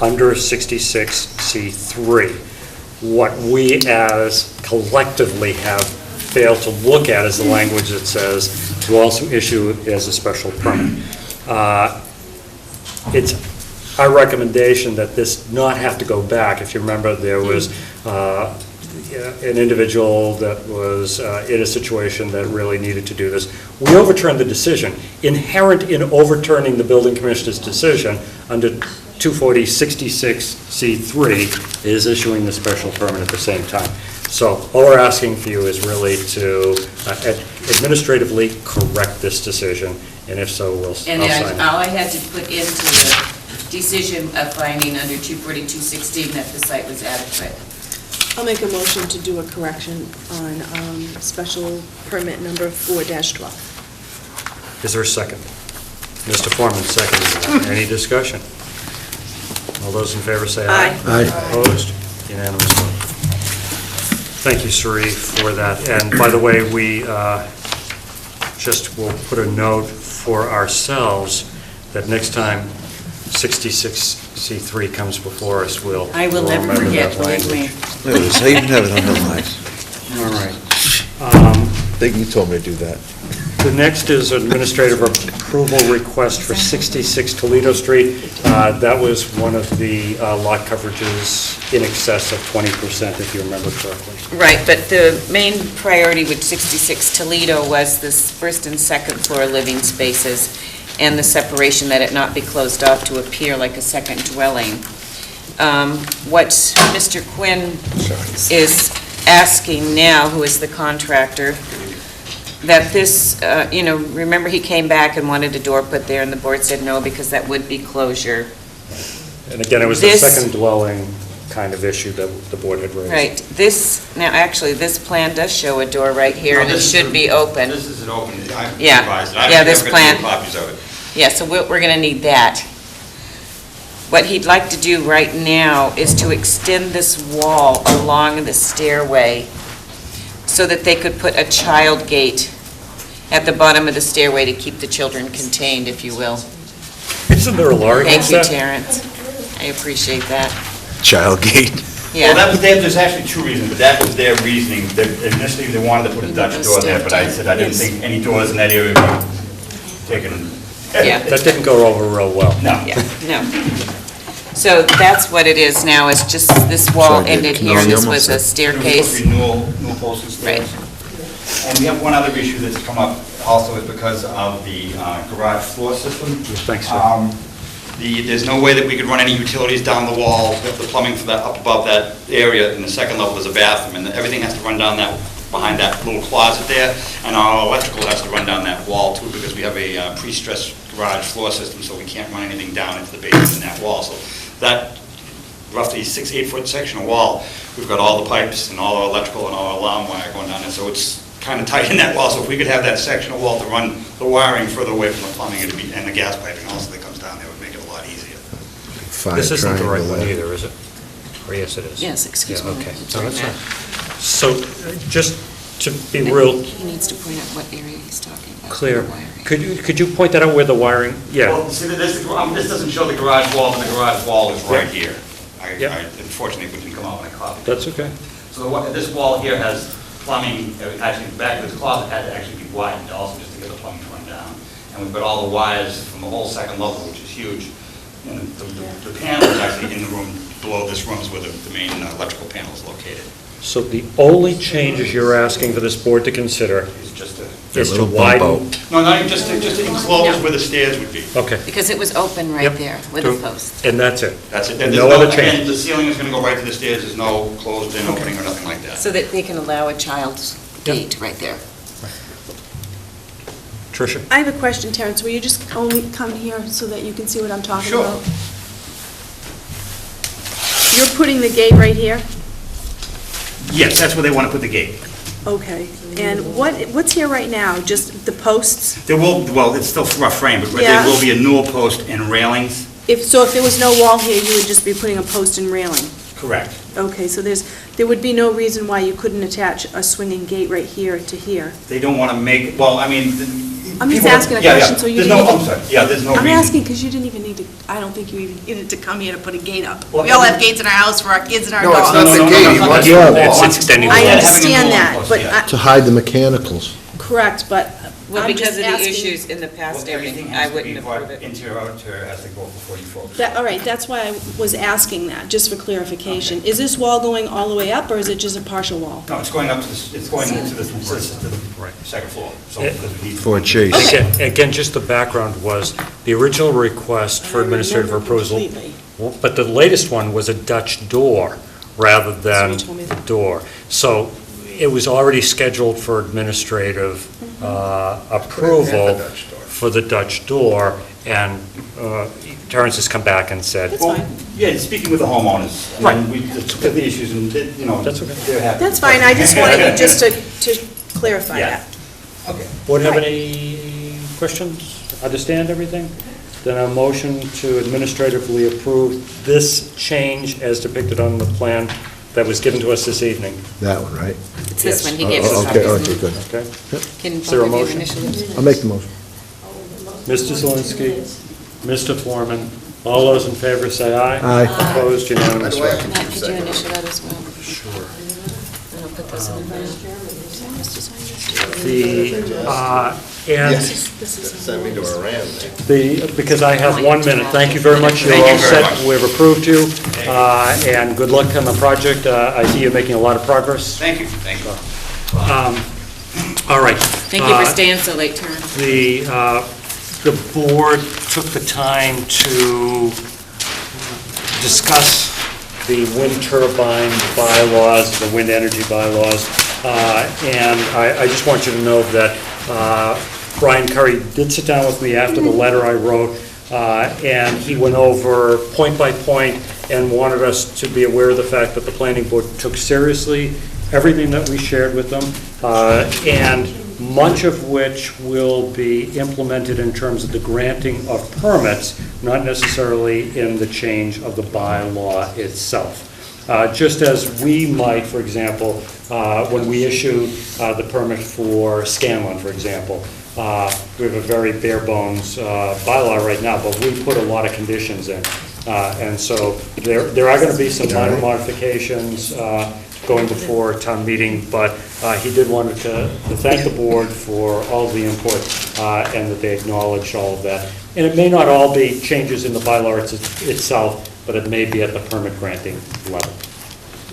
under 66C3. What we as collectively have failed to look at is the language that says to also issue as a special permit. It's our recommendation that this not have to go back. If you remember, there was an individual that was in a situation that really needed to do this. We overturned the decision. Inherent in overturning the building commissioner's decision under 240-66C3 is issuing the special permit at the same time. So all we're asking for you is really to administratively correct this decision, and if so, I'll sign it. And all I had to put into the decision of finding under 242-16 that the site was adequate. I'll make a motion to do a correction on special permit number 4-12. Is there a second? Mr. Foreman, second. Any discussion? All those in favor say aye. Aye. Opposed? Unanimous vote. Thank you, Cerie, for that. And by the way, we just will put a note for ourselves that next time 66C3 comes before us, I will never forget, believe me. Look at this, I even have it underlined. All right. I think you told me to do that. The next is administrative approval request for 66 Toledo Street. That was one of the lot coverages in excess of 20%, if you remember correctly. Right, but the main priority with 66 Toledo was this first and second floor living spaces and the separation, that it not be closed off to appear like a second dwelling. What Mr. Quinn is asking now, who is the contractor, that this, remember he came back and wanted a door put there, and the board said no, because that would be closure. And again, it was the second dwelling kind of issue that the board had raised. Right. This plan does show a door right here, and it should be open. This isn't open. I Yeah. revised it. Yeah, this plan. I've got copies of it. Yeah, so we're going to need that. What he'd like to do right now is to extend this wall along the stairway so that they could put a child gate at the bottom of the stairway to keep the children contained, if you will. Isn't there a law against Thank that? you, Terrence. I appreciate that. Child gate. Yeah. Well, there's actually two reasons, but that was their reasoning. Initially, they wanted to put a Dutch door there, but I said I didn't think any doors in that area would be taken. Yeah. That didn't go over real well. No. Yeah, no. So that's what it is now, it's just this wall Sorry, ended David. here, No, this you was a almost staircase. New posts and stairs. And we have one other issue that's come up also is because of the garage floor system. Thanks, sir. There's no way that we could run any utilities down the wall, we have the plumbing for that, up above that area, and the second level is a bathroom, and everything has to run down that, behind that little closet there, and our electrical has to run down that wall too, because we have a pre-stressed garage floor system, so we can't run anything down into the basement in that wall. So that roughly 6-8 foot section of wall, we've got all the pipes and all our electrical and all our alarm wire going down there, so it's kind of tight in that wall. So if we could have that section of wall to run the wiring further away from the plumbing, it'd be, and the gas piping also that comes down there, would make it a lot easier. This isn't the right triangle one there. either, is it? Or yes, it is? Yes, excuse Yeah, me. okay. It's No, right that's now. fine. So, just to be real He needs to point out what area he's talking about. clear, the wiring. could you point that out where the wiring, yeah, Well, see, this doesn't show the garage wall, but the garage wall is right here. Yeah. I unfortunately it didn't come out when I copied. that's okay. So this wall here has plumbing, actually, the back of this closet had to actually be widened also just to get the plumbing to run down. And we've got all the wires from the whole second level, which is huge. And the panel is actually in the room, below this room is where the main electrical panel is located. So the only changes you're asking for this board to consider It's just a, is to little bump widen? no, not even just to enclose where the stairs would be. Okay, Because it was open right Yep. there with a Two. post. and that's it? That's it. No other And change? the ceiling is gonna go right to the stairs, there's no closed-in opening or nothing like that. So that they can allow a child's Yep. gate right there. Tricia? I have a question, Terrence. Will you just only come here so that you can see what I'm talking Sure. about? You're putting the gate right here? Yes, that's where they want to put the gate. Okay. And what's here right now? Just the posts? There will, well, it's still rough frame, but there Yeah. will be a newel post and railings. If there was no wall here, you would just be putting a post and railing? Correct. Okay, so there would be no reason why you couldn't attach a swinging gate right here to here? They don't want to make, well, I mean. I'm just people- asking a yeah, yeah. question, so you There's didn't... no, I'm sorry, yeah, there's no reason. I'm asking because you didn't even need to, I don't think you even needed to come here to put a gate up. Well, We all have gates in our house for our kids and our No, it's dogs. not the gate, he wants the Yeah, wall. it's extending the I wall. understand that, but To hide the mechanicals. correct, but Well, I'm because just of the asking... issues in the past, Everything I has to be wouldn't brought approve it. into or out to as they go before you folks. All right, that's why I was asking that, just for clarification. Is this wall going all the way up, or is it just a partial wall? No, it's going up to this, it's going into the second floor, so because we need. For a chase. Again, just the background was, the original request for administrative approval, Completely. but the latest one was a Dutch door rather than told me the door. So it was already scheduled for administrative approval Dutch door. for the Dutch door, and Terrence has come back and said, That's Well, fine. yeah, speaking with the homeowners, and we looked at the issues and, you know. That's okay. They're happy. That's fine, I just wanted you just to clarify Yeah. that. Okay. board have Right. any questions? Understand everything? Then a motion to administratively approve this change as depicted on the plan that was given to us this evening. That one, right? It's this Yes. one, he gave us Okay, copies. okay, good. Okay? Can Is there a both of you motion? initial it? I'll make the motion. Mr. Zelinski, Mr. Foreman, all those in favor say aye. Aye. Opposed, unanimous. By the way, I can Matt, keep could you second. initial that as well? Sure. And I'll put this in the The, and Yes, send me to Iran. because I have 1 minute, thank you very much. You're Thank you all very set. much. We've approved you, and good luck on the project. I see you're making a lot of progress. Thank you, thank you. All right. Thank you for staying so late, Terrence. The board took the time to discuss the wind turbine bylaws, the wind energy bylaws, and I just want you to know that Brian Curry did sit down with me after the letter I wrote, and he went over point by point and wanted us to be aware of the fact that the planning board took seriously everything that we shared with them, and much of which will be implemented in terms of the granting of permits, not necessarily in the change of the bylaw itself. Just as we might, for example, when we issued the permit for Scanlon, for example, we have a very bare bones bylaw right now, but we put a lot of conditions in. And so there are going to be some minor modifications going before town meeting, but he did want to thank the board for all of the input and that they acknowledged all of that. And it may not all be changes in the bylaw itself, but it may be at the permit granting level.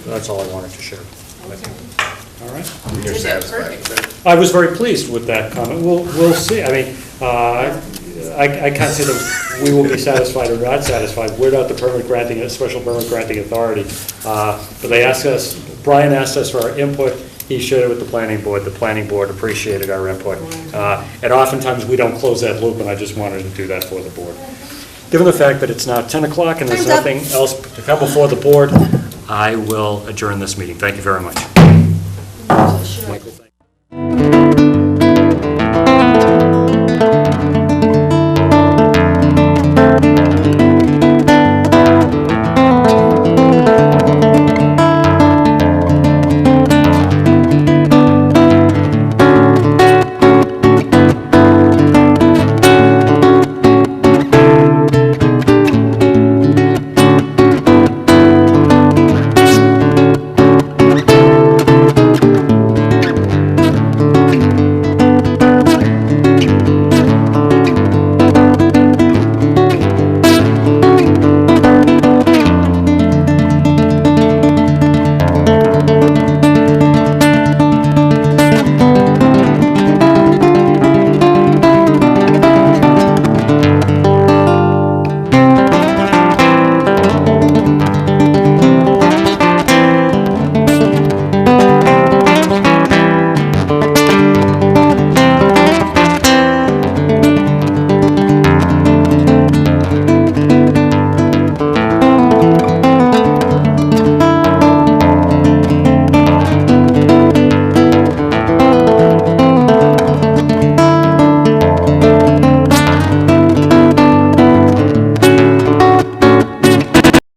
That's all I wanted to share. All right? You're satisfied? I was very pleased with that comment. We'll see. I mean, I can't say that we will be satisfied or not satisfied. We're not the permit granting, special permit granting authority. But they asked us, Brian asked us for our input. He shared it with the planning board. The planning board appreciated our input. And oftentimes, we don't close that loop, and I just wanted to do that for the board. Given the fact that it's now 10 o'clock and there's nothing else to come before the board, I will adjourn this meeting. Thank you very much.